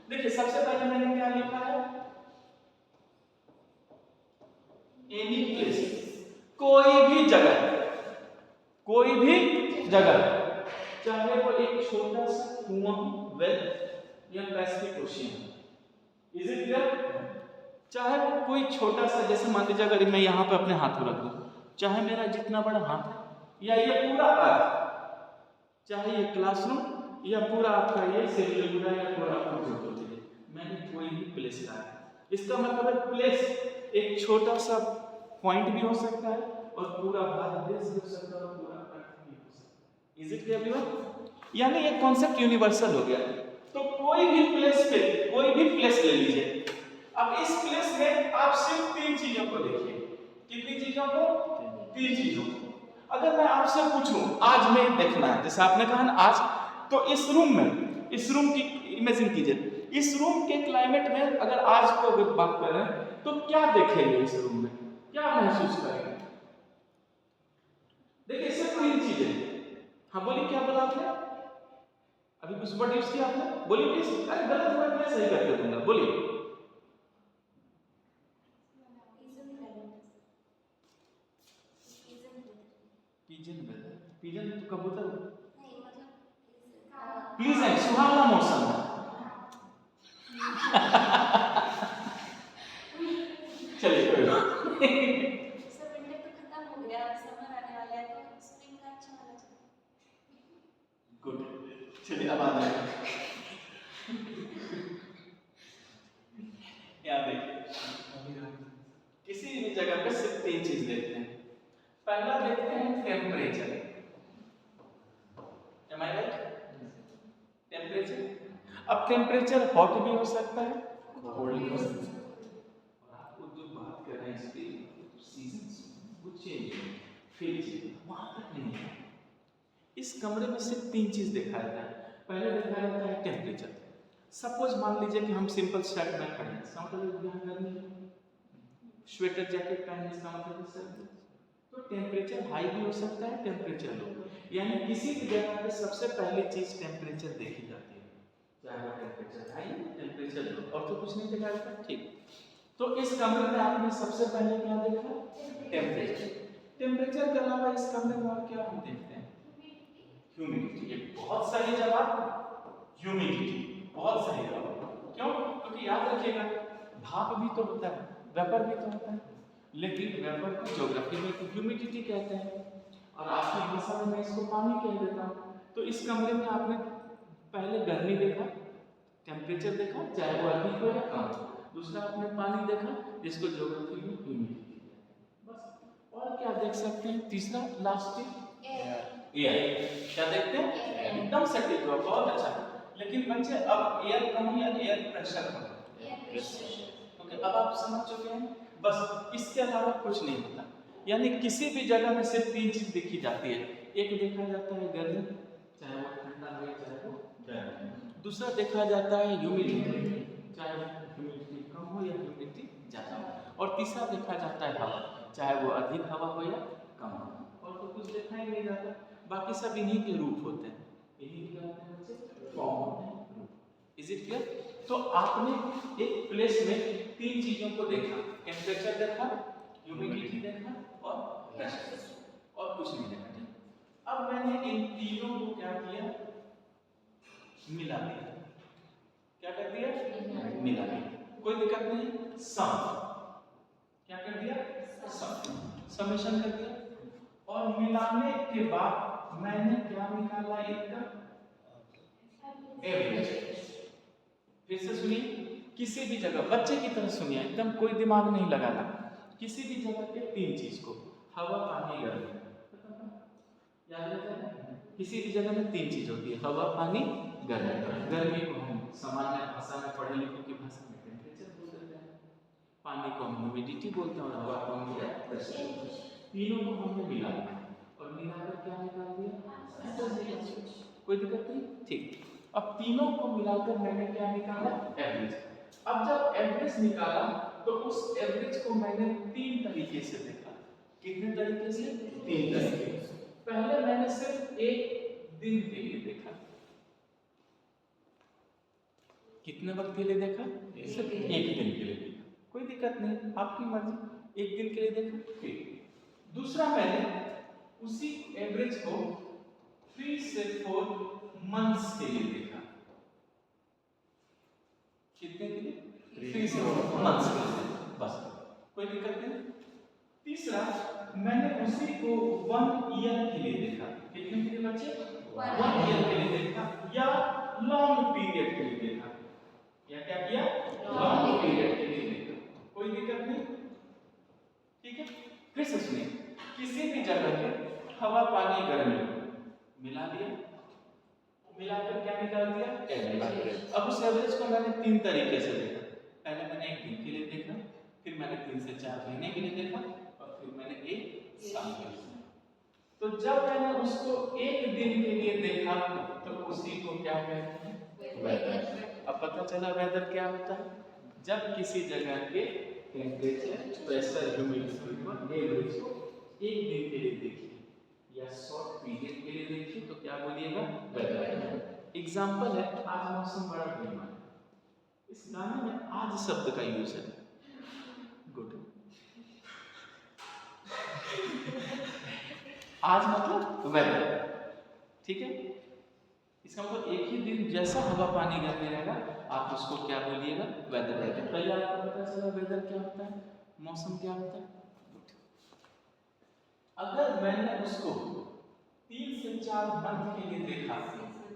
देखिए सबसे पहले मैंने क्या लिखा है, एनी प्लेस, कोई भी जगह, कोई भी जगह, चाहे वो एक छोटा सा कुआं वेल या Pacific ocean, is it clear? चाहे वो कोई छोटा सा, जैसे मान लीजिए अगर मैं यहाँ पे अपने हाथ को रख दूं, चाहे मेरा जितना बड़ा हाथ है या ये पूरा अर्थ, चाहे ये क्लासरूम या पूरा आपका ये सेलुलर या पूरा आपका जो होती है, मैंने कोई भी प्लेस लाया। इसका मतलब है प्लेस एक छोटा सा पॉइंट भी हो सकता है और पूरा भारत देश भी हो सकता है और पूरा अर्थ भी हो सकता है। Is it clear everyone? यानी एक कॉन्सेप्ट यूनिवर्सल हो गया। तो कोई भी प्लेस पे कोई भी प्लेस ले लीजिए, अब इस प्लेस में आप सिर्फ तीन चीजों को देखिए। कितनी चीजों को? तीन चीजों को। अगर मैं आपसे पूछूं आज में देखना है, जैसे आपने कहा ना आज, तो इस रूम में, इस रूम की इमेजिन कीजिए, इस रूम के क्लाइमेट में अगर आज को अगर बात करें तो क्या देखेंगे इस रूम में, क्या महसूस करेंगे? देखिए सिर्फ तीन चीजें। हाँ बोलिए, क्या बोला आपने? अभी कुछ वर्ड यूज किया आपने, बोलिए प्लीज। अरे गलत वर्ड मैं सही करके दूंगा, बोलिए। पिजन वेदर, पिजन तो कबूतर, नहीं मतलब प्लीजेंट, सुहावना मौसम है। चलिए कोई बात नहीं। सर विंटर तो खत्म हो गया, समर आने वाला है, तो स्प्रिंग का अच्छा वाला चल। गुड, चलिए अब आते हैं। यहाँ देखिए, किसी भी जगह पे सिर्फ तीन चीज देखते हैं। पहला देखते हैं टेम्परेचर, एम आई राइट? टेम्परेचर, अब टेम्परेचर हॉट भी हो सकता है, कोल्ड भी हो सकता है, और आपको जो बात कर रहे हैं इसकी सीजन्स कुछ चेंज फिर चेंज वहां तक नहीं है। इस कमरे में सिर्फ तीन चीज देखा जाता है। पहले देखा जाता है टेम्परेचर। सपोज मान लीजिए कि हम सिंपल शर्ट में खड़े हैं, इसका मतलब यहाँ गर्मी है, स्वेटर जैकेट पहने इसका मतलब सर्दी। तो टेम्परेचर हाई भी हो सकता है, टेम्परेचर लो, यानी किसी भी जगह पे सबसे पहली चीज टेम्परेचर देखी जाती है, चाहे वो टेम्परेचर हाई टेम्परेचर लो, और तो कुछ नहीं देखा जाता। ठीक, तो इस कमरे में आपने सबसे पहले क्या देखा? टेम्परेचर। टेम्परेचर के अलावा इस कमरे में और क्या हम देखते हैं? ह्यूमिडिटी। ये बहुत सही जवाब, ह्यूमिडिटी बहुत सही जवाब। क्यों? क्योंकि याद रखिएगा भाप भी तो होता है, वेपर भी तो होता है, लेकिन वेपर को ज्योग्राफी में तो ह्यूमिडिटी कहते हैं, और आपकी भाषा में मैं इसको पानी कह देता हूँ। तो इस कमरे में आपने पहले गर्मी देखा, टेम्परेचर देखा, चाहे वो अधिक हो या कम। दूसरा आपने पानी देखा, जिसको ज्योग्राफी में ह्यूमिडिटी कहते हैं। बस, और क्या देख सकते हैं? तीसरा लास्ट एयर। क्या देखते हैं? एकदम सटीक हो, बहुत अच्छा। लेकिन बच्चे अब एयर कम या एयर प्रेशर कम? क्योंकि अब आप समझ चुके हैं, बस इसके अलावा कुछ नहीं होता। यानी किसी भी जगह में सिर्फ तीन चीज देखी जाती है। एक देखा जाता है गर्मी, चाहे वो ठंडा हो चाहे वो गर्म। दूसरा देखा जाता है ह्यूमिडिटी, चाहे वो ह्यूमिडिटी कम हो या ह्यूमिडिटी ज्यादा हो। और तीसरा देखा जाता है हवा, चाहे वो अधिक हवा हो या कम हो। और तो कुछ देखा ही नहीं जाता, बाकी सब इन्हीं के रूप होते हैं। इन्हीं के form of root. Is it clear? तो आपने एक प्लेस में तीन चीजों को देखा, टेम्परेचर देखा, ह्यूमिडिटी देखा और प्रेशर, और कुछ नहीं देखा। ठीक, अब मैंने इन तीनों को क्या किया, मिला दिया। क्या कर दिया? मिला दिया। कोई दिक्कत नहीं। सम, क्या कर दिया? सम, समेशन कर दिया। और मिलाने के बाद मैंने क्या निकाला, इनका एवरेज। फिर से सुनिए, किसी भी जगह बच्चे की तरह सुनिए, एकदम कोई दिमाग नहीं लगाना। किसी भी जगह पे तीन चीज को, हवा, पानी, गर्मी, याद रखना। किसी भी जगह में तीन चीज होती है, हवा, पानी, गर्मी। गर्मी को हम सामान्य भाषा में, पढ़े लिखों की भाषा में टेम्परेचर बोल देते हैं, पानी को हम ह्यूमिडिटी बोलते हैं और हवा को हम प्रेशर। तीनों को हमने मिला और मिलाकर क्या निकाल दिया? कोई दिक्कत नहीं। ठीक, अब तीनों को मिलाकर मैंने क्या निकाला? एवरेज। अब जब एवरेज निकाला तो उस एवरेज को मैंने तीन तरीके से देखा। कितने तरीके से? तीन तरीके। पहले मैंने सिर्फ एक दिन के लिए देखा। कितने वक्त के लिए देखा? सिर्फ एक दिन के लिए देखा। कोई दिक्कत नहीं, आपकी मर्जी। एक दिन के लिए देखा। ठीक, दूसरा मैंने उसी एवरेज को 3 से 4 मंथ्स के लिए देखा। कितने के लिए? 3 से 4 मंथ्स के लिए, बस, कोई दिक्कत नहीं। तीसरा मैंने उसी को 1 ईयर के लिए देखा। कितने के लिए बच्चे? 1 ईयर के लिए देखा, या लॉन्ग पीरियड के लिए देखा। या क्या किया? लॉन्ग पीरियड के लिए देखा। कोई दिक्कत नहीं। ठीक है, फिर से सुनिए, किसी भी जगह के हवा, पानी, गर्मी मिला दिया, मिलाकर क्या निकाल दिया? एवरेज। अब उस एवरेज को मैंने तीन तरीके से देखा। पहले मैंने एक दिन के लिए देखा, फिर मैंने 3 से 4 महीने के लिए देखा, और फिर मैंने एक साल के लिए। तो जब मैंने उसको एक दिन के लिए देखा तो उसी को क्या कहते हैं? वेदर। अब पता चला वेदर क्या होता है? जब किसी जगह के टेम्परेचर, प्रेशर, ह्यूमिडिटी को एवरेज को एक दिन के लिए देखिए या शॉर्ट पीरियड के लिए देखिए तो क्या बोलिएगा? वेदर। एग्जांपल है, आज मौसम बड़ा बेईमान है। इस गाने में आज शब्द का यूज है। गुड। आज मतलब वेदर। ठीक है, इसका मतलब एक ही दिन जैसा हवा, पानी, गर्मी रहेगा, आप उसको क्या बोलिएगा? वेदर रहेगा। पहले आपको पता चला वेदर क्या होता है, मौसम क्या होता है। अगर मैंने उसको 3 से 4 मंथ के लिए देखा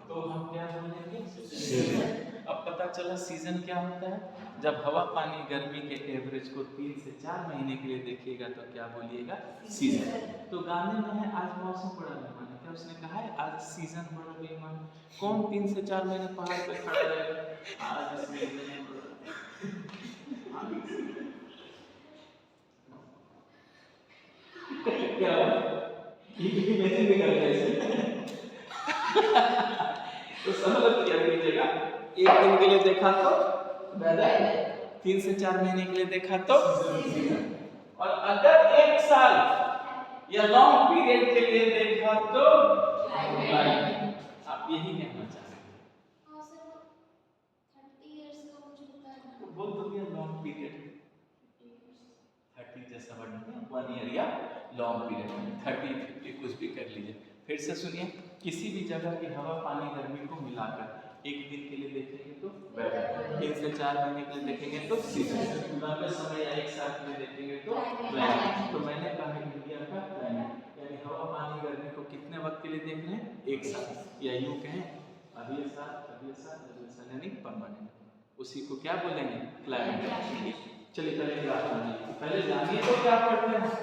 तो हम क्या बोलेंगे? सीजन। अब पता चला सीजन क्या होता है, जब हवा, पानी, गर्मी के एवरेज को 3 से 4 महीने के लिए देखिएगा तो क्या बोलिएगा? सीजन। तो गाने में है आज मौसम बड़ा बेईमान है, क्या उसने कहा है आज सीजन बड़ा बेईमान? कौन 3 से 4 महीने पहाड़ पे खड़ा रहेगा? आज सीजन क्या इमेजिन भी करते हैं तो समझ क्या कीजिएगा, एक दिन के लिए देखा तो वेदर, 3 से 4 महीने के लिए देखा तो सीजन, और अगर एक साल या लॉन्ग पीरियड के लिए देखा तो क्लाइमेट। आप यही कहना चाहते हैं? हाँ सर, 30 इयर्स का मुझे पता है। तो बोल दो दिया लॉन्ग पीरियड, 30 जैसा वर्ड है, 1 ईयर या लॉन्ग पीरियड, 30, 50 कुछ भी कर लीजिए। फिर से सुनिए, किसी भी जगह की हवा, पानी, गर्मी को मिलाकर एक दिन के लिए देखेंगे तो वेदर, 3 से 4 महीने के लिए देखेंगे तो सीजन, लंबे समय या एक साल के लिए देखेंगे तो क्लाइमेट। तो मैंने कहा इंडिया का क्लाइमेट, यानी हवा, पानी, गर्मी को कितने वक्त के लिए देख रहे हैं? एक साल, या यूं कहें अगले साल यानी परमानेंट, उसी को क्या बोलेंगे? क्लाइमेट। चलिए पहले क्लास जानिए, पहले जानिए तो क्या पढ़ते हैं,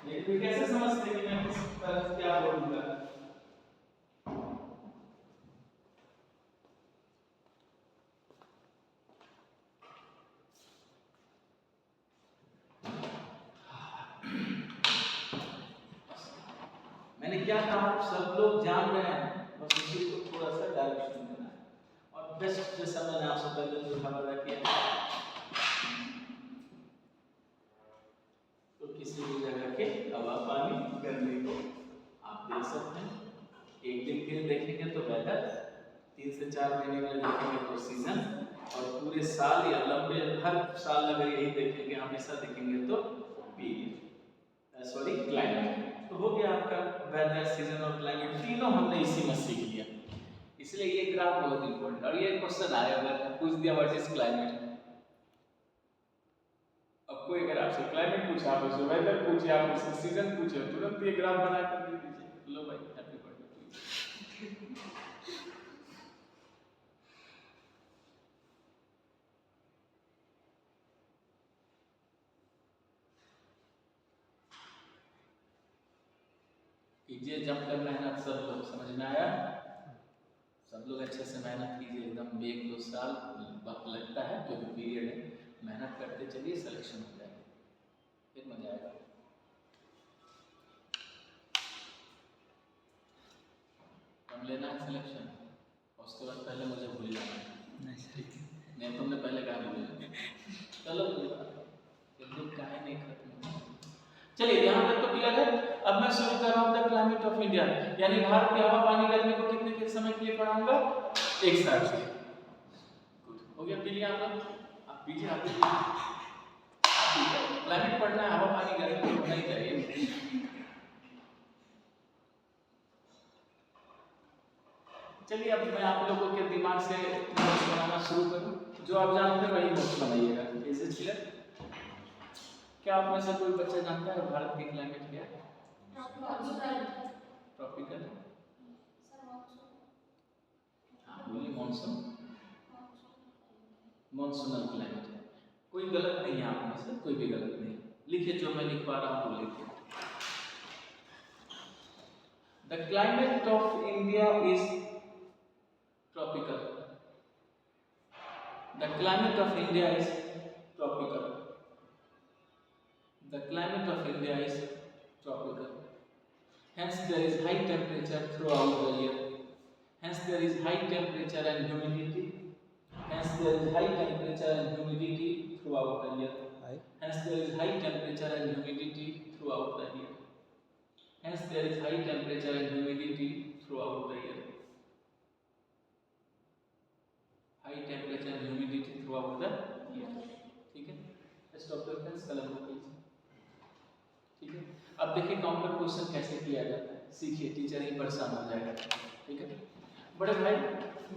ये फिर कैसे समझते हैं कि मैं किस तरह से क्या बोलूंगा। मैंने क्या कहा, आप सब लोग जान रहे हैं, बस इसी को थोड़ा सा डायरेक्शन देना है। और बेस्ट जैसा मैंने आपसे पहले जो खबर रखी है, तो किसी भी जगह के हवा, पानी, गर्मी को आप देख सकते हैं। एक दिन के लिए देखेंगे तो वेदर, 3 से 4 महीने के लिए देखेंगे तो सीजन, और पूरे साल या लंबे हर साल अगर यही देखेंगे, हमेशा देखेंगे तो पीरियड, सॉरी क्लाइमेट। तो हो गया आपका वेदर, सीजन और क्लाइमेट, तीनों हमने इसी में सीख लिया। इसलिए ये ग्राफ बहुत इंपॉर्टेंट। और ये क्वेश्चन आया, अगर पूछ दिया व्हाट इज क्लाइमेट, अब कोई अगर आपसे क्लाइमेट पूछे, आप उससे वेदर पूछे, आप उससे सीजन पूछे, तुरंत ये ग्राफ बना कर दे दीजिए, लो भाई हैप्पी बर्थडे। कीजिए जम कर मेहनत, सब लोग समझ में आया? सब लोग अच्छे से मेहनत कीजिए, एकदम 1-2 साल वक्त लगता है, जो भी पीरियड है, मेहनत करते चलिए, सिलेक्शन हो जाएगा, फिर मजा आएगा। हम लेना है सिलेक्शन, उसके बाद पहले मुझे भूल जाना है, नहीं तुमने पहले कहा भूल। चलो दुख काहे नहीं खत्म। चलिए यहाँ तक तो क्लियर है। अब मैं शुरू कर रहा हूँ द क्लाइमेट ऑफ इंडिया, यानी भारत की हवा पानी गर्मी को कितने के समय के लिए पढ़ाऊंगा? एक साल से। हो गया? पी लिया आप पीजिए, आप क्लाइमेट पढ़ना है, हवा पानी गर्मी को होना ही चाहिए। चलिए अब मैं आप लोगों के दिमाग से नोट्स बनाना शुरू करूँ, जो आप जानते हैं वही नोट्स बनाइएगा। Is it clear? क्या आप में से कोई बच्चा जानता है भारत की क्लाइमेट क्या है? ट्रॉपिकल। हाँ बोलिए, मॉनसून, मॉनसूनल क्लाइमेट है। कोई गलत नहीं है, आप में से कोई भी गलत नहीं। लिखिए, जो मैं लिख पा रहा हूँ वो लिखिए। The climate of India is tropical. The climate of India is tropical. The climate of India is tropical. Hence there is high temperature throughout the year. Hence there is high temperature and humidity. Hence there is high temperature and humidity throughout the year. Hence there is high temperature and humidity throughout the year. Hence there is high temperature and humidity throughout the year. High temperature and humidity throughout the year. ठीक है? Stop your pens, कलम को कीजिए। ठीक है, अब देखिए counter question कैसे किया जाता है, सीखिए, टीचर ही परेशान हो जाएगा। ठीक है बड़े भाई,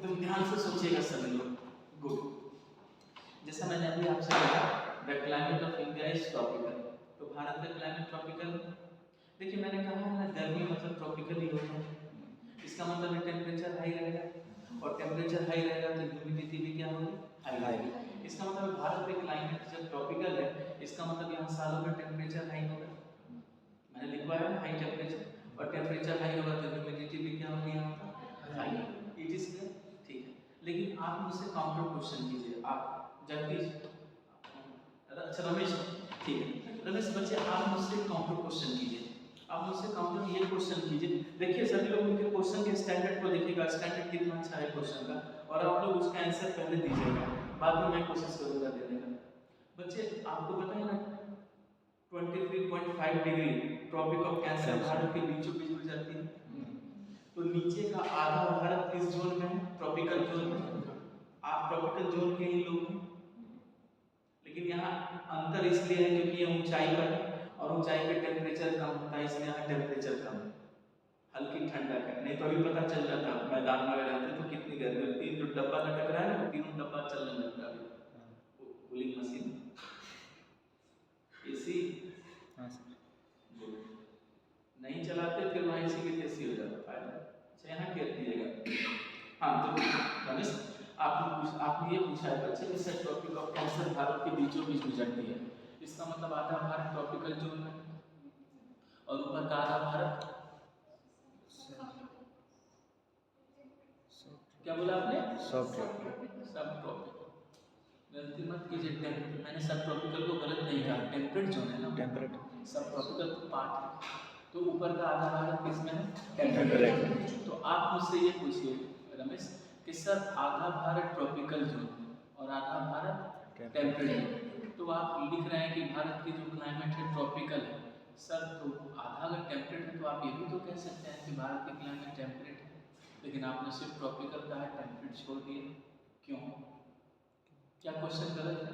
तुम ध्यान से सोचिएगा सभी लोग। गुड। जैसा मैंने अभी आपसे कहा, the climate of India is tropical, तो भारत का क्लाइमेट ट्रॉपिकल। देखिए मैंने कहा ना, गर्मी मतलब ट्रॉपिकल ही होता है। इसका मतलब है टेम्परेचर हाई रहेगा, और टेम्परेचर हाई रहेगा तो ह्यूमिडिटी भी क्या होगी? हाई रहेगी। इसका मतलब भारत में क्लाइमेट जब ट्रॉपिकल है, इसका मतलब यहाँ सालों में टेम्परेचर हाई होगा। मैंने लिखवाया ना, हाई टेम्परेचर, और टेम्परेचर हाई होगा तो ह्यूमिडिटी भी क्या होगी यहाँ पर? हाई। It is clear? ठीक है, लेकिन आप मुझसे काउंटर क्वेश्चन कीजिए। आप जगदीश, अच्छा रमेश, ठीक है रमेश बच्चे, आप मुझसे काउंटर क्वेश्चन कीजिए। आप मुझसे काउंटर ये क्वेश्चन कीजिए। देखिए सभी लोग उनके क्वेश्चन के स्टैंडर्ड को देखिएगा, स्टैंडर्ड कितना अच्छा है क्वेश्चन का, और आप लोग उसका आंसर पहले दीजिएगा, बाद में मैं कोशिश करूँगा देने का। बच्चे आपको पता है ना, 23.5 degree tropic of Cancer Bharat के बीचों बीच गुजरती है। तो नीचे का आधा भारत किस जोन में है? ट्रॉपिकल जोन में। आप ट्रॉपिकल जोन के ही लोग हैं, लेकिन यहाँ अंतर इसलिए है क्योंकि ये ऊंचाई पर है, और ऊंचाई पे टेम्परेचर कम होता है, इसलिए यहाँ टेम्परेचर कम है, हल्की ठंडक है। नहीं तो अभी पता चल जाता मैदान में रहते तो कितनी गर्मी होती है। जो डब्बा लटक रहा है ना, तीनों डब्बा चलने लगता है, कूलिंग मशीन, एसी नहीं चलाते, फिर वहाँ इसी की तेजी हो जाता फायदा। अच्छा यहाँ कह दीजिएगा। हाँ तो रमेश, आपने ये पूछा है बच्चे, जैसे ट्रॉपिक ऑफ कैंसर भारत के बीचों बीच गुजरती है, इसका मतलब आधा भारत ट्रॉपिकल जोन में, और ऊपर का आधा भारत क्या बोला आपने? सब ट्रॉपिकल। गलती मत कीजिए, मैंने सब ट्रॉपिकल को गलत नहीं कहा, टेम्परेट जोन है ना, टेम्परेट। सब ट्रॉपिकल तो पार्ट है, तो ऊपर का आधा भारत किसमें है? टेम्परेट। तो आप मुझसे ये पूछिए रमेश कि सर आधा भारत ट्रॉपिकल जोन और आधा भारत टेम्परेट, तो आप लिख रहे हैं कि भारत की जो क्लाइमेट है ट्रॉपिकल है। सर तो आधा अगर टेम्परेट है तो आप ये भी तो कह सकते हैं कि भारत की क्लाइमेट टेम्परेट है। लेकिन आपने सिर्फ ट्रॉपिकल का है, टेम्परेट छोड़ दिया, क्यों? क्या क्वेश्चन गलत है?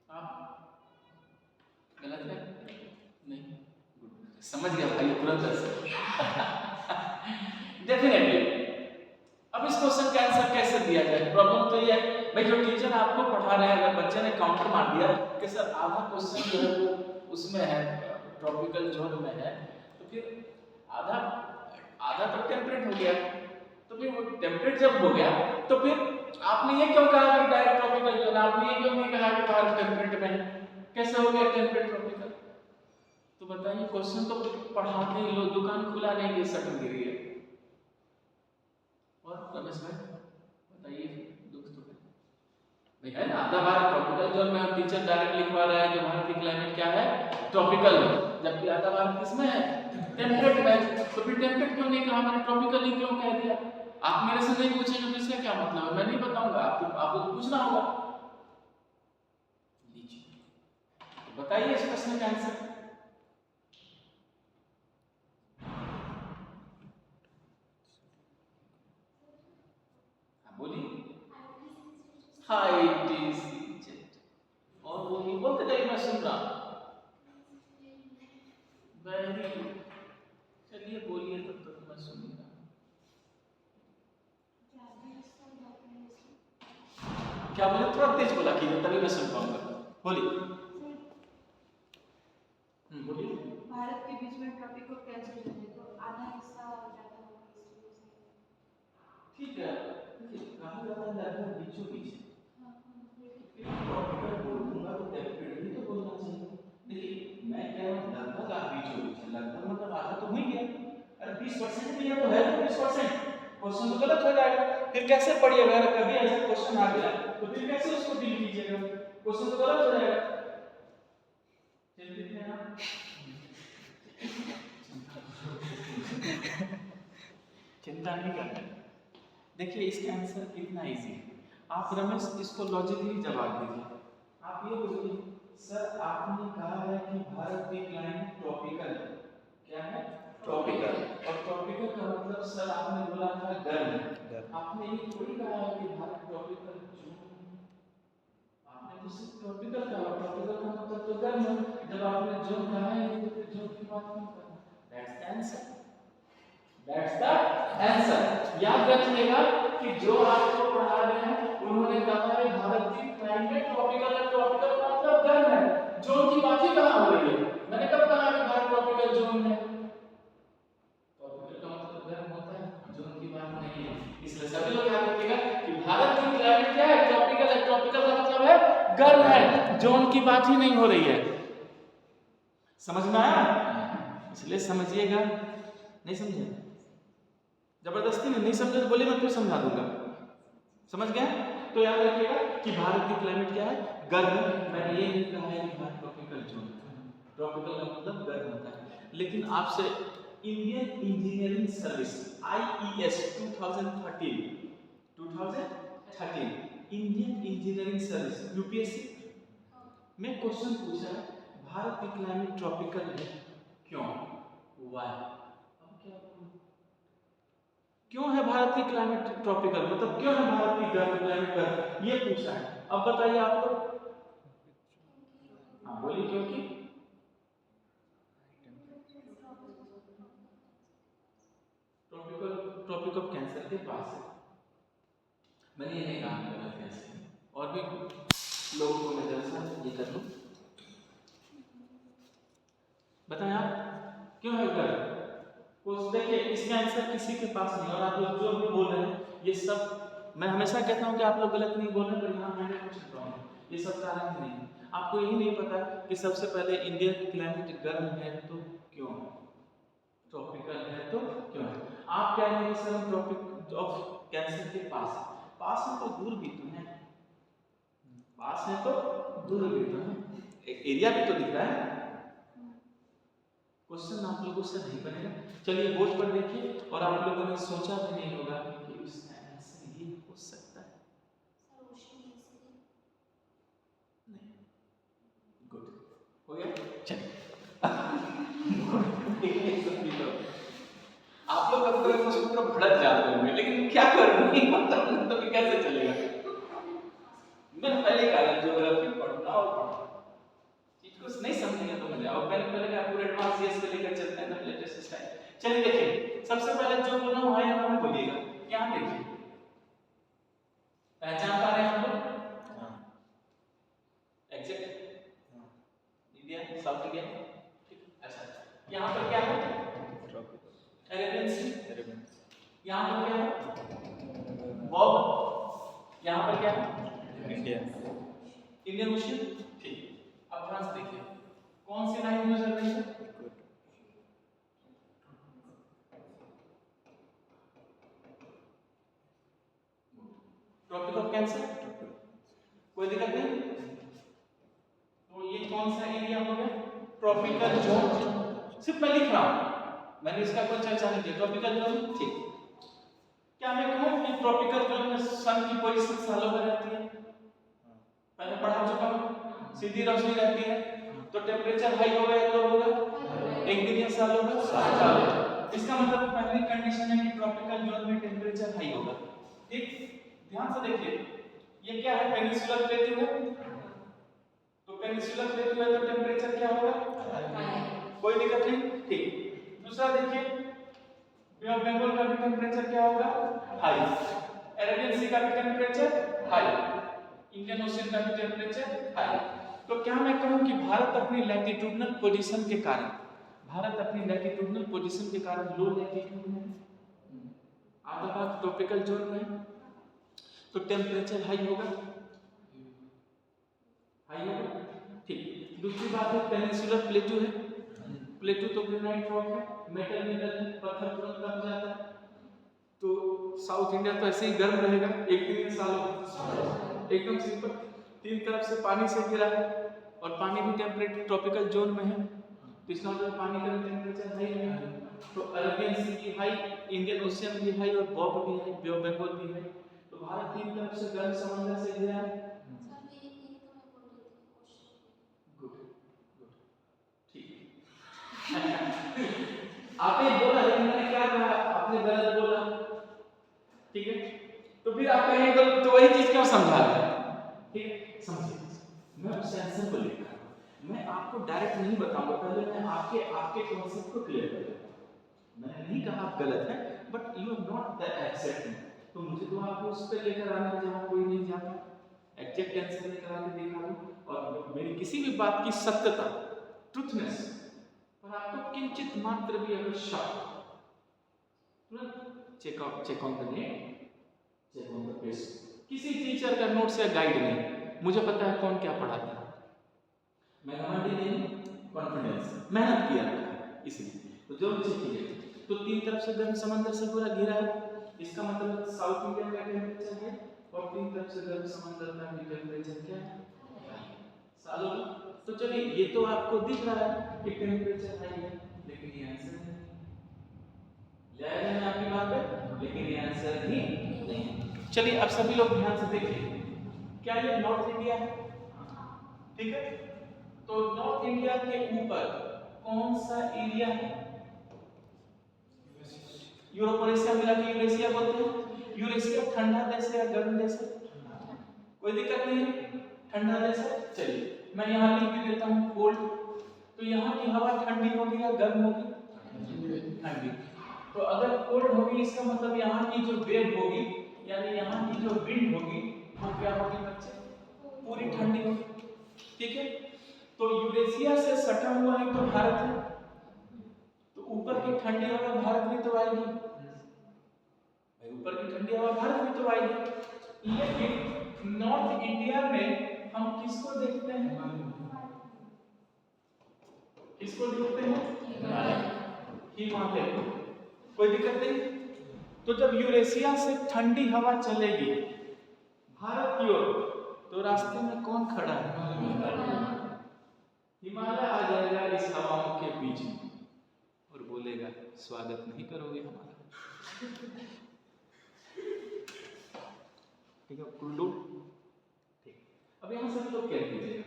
आप गलत है? नहीं, गुड, समझ गया भाई तुरंत। डेफिनेटली अब इस क्वेश्चन का आंसर कैसे दिया जाए? प्रॉब्लम तो ये है भाई, जो टीचर आपको पढ़ा रहे हैं, अगर बच्चे ने काउंटर मार दिया कि सर आधा क्वेश्चन जो है वो उसमें है, ट्रॉपिकल जोन में है, तो फिर आधा आधा तो टेम्परेट हो गया, तो फिर वो टेम्परेट जब हो गया तो फिर आपने ये क्यों कहा कि डायरेक्ट ट्रॉपिकल जोन? आपने ये क्यों नहीं कहा कि भारत टेम्परेट में है? कैसे हो गया टेम्परेट ट्रॉपिकल? तो बताइए, क्वेश्चन तो पढ़ाते ही लोग, दुकान खुला नहीं दे सकेंगे। और रमेश भाई बताइए, दुख तो भाई है ना, आधा भारत ट्रॉपिकल जोन में, हम टीचर डायरेक्ट लिखवा रहे हैं कि भारत की क्लाइमेट क्या है, ट्रॉपिकल है, जबकि आधा भारत किसमें है, टेम्परेट में। तो फिर टेम्परेट क्यों नहीं कहा मैंने, ट्रॉपिकल ही क्यों कह दिया? आप मेरे से नहीं पूछेंगे तो इसका क्या मतलब है? मैं नहीं बताऊंगा, आपको पूछना होगा। लीजिए तो बताइए इस प्रश्न का आंसर। बोलिए। हाइट इज और बोलिए, बोलते जाइए, मैं सुन रहा हूं। वेरी गुड, चलिए बोलिए तब तक मैं सुनूंगा। क्या बोले? थोड़ा तेज बोला कीजिए तभी मैं सुन पाऊंगा, बोलिए। बोलिए। भारत के बीच में ट्रॉपिक को कैंसिल कर दे तो आधा हिस्सा ज्यादा होगा, ठीक है, कहा जाता है लगभग बीचों बीच। इसलिए ट्रॉपिकल बोल दूंगा तो टेम्परेट भी तो बोलना चाहिए। देखिए मैं कह रहा हूँ लगभग आप बीचों बीच, लगभग मतलब आधा तो हो ही गया। अरे 20% भी है तो है तो 20%, क्वेश्चन तो गलत हो जाएगा। फिर कैसे पढ़िएगा? अगर कभी ऐसा क्वेश्चन आ गया तो फिर कैसे उसको डील कीजिएगा? क्वेश्चन तो गलत हो जाएगा। चिंतित हैं आप? चिंता नहीं करना। देखिए इसका आंसर कितना इजी है। आप रमेश इसको लॉजिकली जवाब दीजिए। आप ये बोलिए, सर आपने कहा है कि भारत की क्लाइमेट ट्रॉपिकल है। क्या है? ट्रॉपिकल। और ट्रॉपिकल का मतलब सर आपने बोला था गर्म। आपने ये थोड़ी कहा है कि भारत ट्रॉपिकल जोन, आपने तो सिर्फ ट्रॉपिकल कहा, ट्रॉपिकल का मतलब तो गर्म है। जब आपने जोन कहा है तो फिर जोन की बात क्यों करना? That's the answer. That's the answer। याद रखिएगा कि जो आपको पढ़ा रहे हैं उन्होंने कहा है भारत की क्लाइमेट ट्रॉपिकल है, ट्रॉपिकल का मतलब गर्म है, जोन की बात ही कहां हो रही है? मैंने कब कहा कि भारत ट्रॉपिकल जोन है? ट्रॉपिकल का मतलब गर्म होता है, जोन की बात नहीं है। इसलिए सभी लोग याद रखिएगा कि भारत की क्लाइमेट क्या है, ट्रॉपिकल है, ट्रॉपिकल का मतलब है गर्म है, जोन की बात ही नहीं हो रही है। समझ में आया? इसलिए समझिएगा। नहीं समझे? जबरदस्ती में नहीं समझे तो बोलिए, मैं फिर समझा दूंगा। समझ गए? तो याद रखिएगा कि भारत की क्लाइमेट क्या है, गर्म। मैंने ये नहीं कहा है कि भारत ट्रॉपिकल जोन है, ट्रॉपिकल का मतलब गर्म होता है। लेकिन आपसे Indian engineering service IES 2013 Indian engineering service UPSC में क्वेश्चन पूछा है, भारत की क्लाइमेट ट्रॉपिकल है, क्यों? वाई? क्यों है भारत की क्लाइमेट ट्रॉपिकल, मतलब क्यों है भारत की क्लाइमेट गर्म, ये पूछा है। अब बताइए आप लोग। हाँ बोलिए, क्योंकि ट्रॉपिकल ट्रॉपिक ऑफ कैंसर के पास है। मैंने ये नहीं कहा गलत कैसे, और भी लोगों को मैं जैसा ये कर लूँ। बताएं आप क्यों है गर्म? देखिए इसका आंसर किसी के पास नहीं, और आप लोग जो भी बोल रहे हैं ये सब, मैं हमेशा कहता हूँ कि आप लोग गलत नहीं बोल रहे, पर यहाँ मैंने कुछ रहा हूँ। ये सब कारण ही नहीं। आपको यही नहीं पता कि सबसे पहले इंडिया की क्लाइमेट गर्म है तो क्यों, ट्रॉपिकल है तो क्यों। आप कह रहे हैं सर हम ट्रॉपिक ऑफ कैंसर के पास है तो दूर भी तो है, पास है तो दूर भी तो है, एक एरिया भी तो दिख रहा है। क्वेश्चन आप लोगों से नहीं बनेगा। चलिए बोर्ड पर देखिए, और आप लोगों ने सोचा भी नहीं होगा कि उसका आंसर ये हो सकता है। नहीं, गुड हो गया। चलिए तरह मुझे पूरा भड़क जाते होंगे, लेकिन क्या करूं, नहीं पता तो फिर कैसे चलेगा। मैंने पहले कहा ज्योग्राफी पढ़ना और पढ़ना, चीज को नहीं समझेंगे तो मजा। और पहले क्या पूरे एडवांस सीएस पे लेकर चलते हैं ना, लेटेस्ट स्टाइल। चलिए देखिए, सबसे पहले जो बोलना हुआ है ना बोलिएगा। यहाँ देखिए, पहचान पा रहे हैं आप लोग? हाँ एग्जैक्ट हाँ इंडिया, साउथ इंडिया। अच्छा, यहाँ पर क्या है? ट्रॉपिकल अरेबियन सी। अरेबियन यहाँ पर क्या है? बॉब। यहाँ पर क्या है? India Indian ocean. ठीक, अब ध्यान से देखिए, कौन सी लाइन यूज कर रही है? ट्रॉपिक ऑफ कैंसर, कोई दिक्कत नहीं। तो ये कौन सा एरिया हो गया? Tropical zone. सिर्फ मैं लिख रहा हूं, मैंने इसका कोई चर्चा नहीं की। ट्रॉपिकल जोन, ठीक। क्या मैं कहूं कि ट्रॉपिकल जोन में सन की पोजीशन सालों में रहती है? मैंने पढ़ा चुका हूं, सीधी रोशनी रहती है, तो टेम्परेचर हाई होगा या लो होगा? एक दिन या सालों में? सालों। इसका मतलब पहली कंडीशन है कि ट्रॉपिकल जोन में टेम्परेचर हाई होगा। ठीक, ध्यान से देखिए, ये क्या है? पेनिनसुलर प्लेटू है, तो पेनिनसुलर प्लेटू है तो टेम्परेचर क्या होगा? कोई दिक्कत नहीं। ठीक, दूसरा देखिए, बे ऑफ बंगाल का भी टेम्परेचर क्या होगा? हाई। अरेबियन सी का भी टेम्परेचर हाई। इंडियन ओशियन का भी टेम्परेचर हाई। तो क्या मैं कहूं कि भारत अपनी लैटिट्यूडनल पोजीशन के कारण, भारत अपनी लैटिट्यूडनल पोजीशन के कारण लो लैटिट्यूड में, आधा भाग ट्रॉपिकल जोन में, तो टेम्परेचर हाई होगा, हाई होगा। ठीक, दूसरी बात है पेनिनसुलर प्लेटू है, प्लेटू तो ग्रेनाइट रॉक है, मेटल मिनरल है, पत्थर तुरंत कम जाता है, तो साउथ इंडिया तो ऐसे ही गर्म रहेगा एक दिन में सालों, एकदम सिंपल। तीन तरफ से पानी से घिरा है और पानी भी टेम्परेट ट्रॉपिकल जोन में है, तो इसका मतलब पानी का टेम्परेचर हाई है। तो अरेबियन सी भी हाई, इंडियन ओशियन भी हाई और बॉब भी है, बे ऑफ बंगाल भी है। तो भारत तीन तरफ से गर्म समंदर से घिरा है। गुड गुड, ठीक। आपने बोला, लेकिन मैंने क्या कहा? आपने गलत बोला, ठीक है? तो फिर आप कहेंगे तो वही चीज क्यों समझा रहे हैं? ठीक है, समझिए, मैं उस आंसर को लिख रहा हूं, मैं आपको डायरेक्ट नहीं बताऊंगा, पहले मैं आपके कॉन्सेप्ट को क्लियर कर देता हूं। मैंने नहीं कहा आप गलत हैं, but you are not the except, तो मुझे तो आपको उस पे लेकर आना है जहां कोई नहीं जाता, एग्जैक्ट आंसर लेकर आके दिखा दूं। और मेरी किसी भी बात की सत्यता, ट्रुथनेस पर आपको किंचित मात्र भी अगर शक, तुरंत check on the net, check on the page. किसी टीचर का नोट्स या गाइड नहीं, मुझे पता है कौन क्या पढ़ाता है, मैं घमंडी नहीं, कॉन्फिडेंस, मेहनत किया है इसलिए। तो जो मुझे चाहिए, तो तीन तरफ से गर्म समंदर से पूरा घिरा है, इसका मतलब साउथ इंडिया का टेम्परेचर है, और तीन तरफ से गर्म समंदर का भी टेम्परेचर क्या है? सालों। तो चलिए, ये तो आपको दिख रहा है कि टेम्परेचर हाई है, लेकिन ये आंसर नहीं है आपकी बात पे, लेकिन ये आंसर ही नहीं है। चलिए, अब सभी लोग ध्यान से देखिए, क्या ये नॉर्थ इंडिया है? ठीक है, तो नॉर्थ इंडिया के ऊपर कौन सा एरिया है? यूरोप और एशिया मिला के यूरेशिया बोलते हैं। यूरेशिया ठंडा देश है या गर्म देश है? कोई दिक्कत नहीं है, ठंडा देश है। चलिए, मैं यहाँ लिख भी देता हूँ कोल्ड। तो यहाँ की हवा ठंडी होगी या गर्म होगी? ठंडी। तो अगर कोल्ड होगी, इसका मतलब यहाँ की जो वेव होगी, यानी यहाँ की जो विंड होगी, वो क्या होगी बच्चे? पूरी ठंडी होगी। ठीक है, तो यूरेशिया से सटा हुआ है तो भारत है, तो ऊपर की ठंडी हवा भारत में तो आएगी, ऊपर की ठंडी हवा भारत में तो आएगी। लेकिन नॉर्थ इंडिया में हम किसको देखते हैं? किसको देखते हैं? हिमालय। कोई दिक्कत नहीं। तो जब यूरेशिया से ठंडी हवा चलेगी भारत की ओर, तो रास्ते में कौन खड़ा है? हिमालय आ जाएगा इस हवाओं के बीच में और बोलेगा, स्वागत नहीं करोगे हमारा? ठीक है, कुल्लू। ठीक, अब यहाँ से लोग क्या कीजिएगा,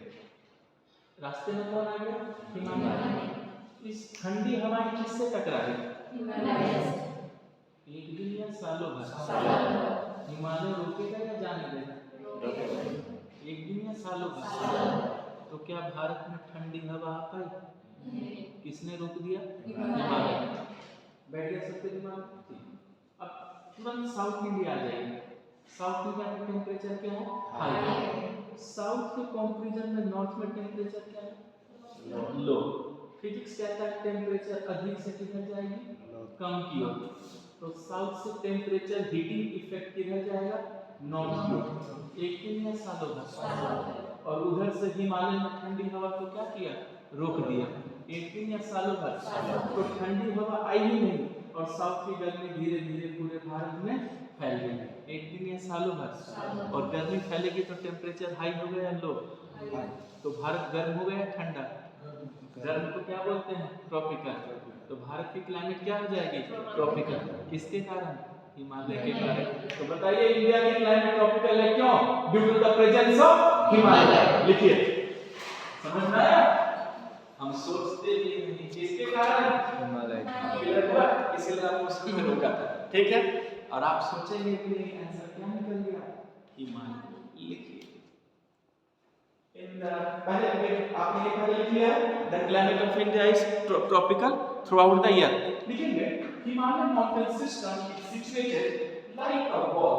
रास्ते में कौन आ गया? हिमालय। इस ठंडी हवाएं किससे टकरा रही? एक दिन या सालों भर? हिमालय रुकेगा या जाने देगा? एक दिन या सालों भर? तो क्या भारत में ठंडी हवा आ पाई? किसने रोक दिया? हिमालय। बैठ गया सबके दिमाग में? अब तुरंत साउथ इंडिया आ जाएगी। साउथ इंडिया में टेम्परेचर क्या है? हाई। साउथ के कंपैरिजन में नॉर्थ में टेम्परेचर क्या है? लो। फिजिक्स कहता है टेम्परेचर अधिक से किधर जाएगी? कम की ओर। तो साउथ से टेम्परेचर हीटिंग इफेक्ट किधर जाएगा? नॉर्थ की ओर। एक दिन या सालों भर? और उधर से हिमालय में ठंडी हवा को क्या किया? रोक दिया। एक दिन या सालों भर? तो ठंडी हवा आई ही नहीं और साउथ की गर्मी धीरे धीरे पूरे भारत में फैल गई। एक दिन या सालों भर? और गर्मी फैलेगी तो टेम्परेचर हाई हो गया या लो? तो भारत गर्म हो गया ठंडा? गर्म को क्या बोलते हैं? ट्रॉपिकल। तो भारत की क्लाइमेट क्या हो जाएगी? ट्रॉपिकल। किसके कारण? हिमालय के कारण। तो बताइए इंडिया की क्लाइमेट ट्रॉपिकल है क्यों? Due to the presence of Himalaya. लिखिए, समझ में आया? हम सोचते भी नहीं किसके कारण? हिमालय। क्लियर हुआ? इसलिए आपको समझ में होगा। ठीक है? और आप सोचेंगे कि आंसर क्या निकल गया? हिमालय। लिखिए पहले आपने ये पहले लिख लिया है the climate of India is tropical throughout the year. लिखेंगे Himalayan mountain system is situated like a wall.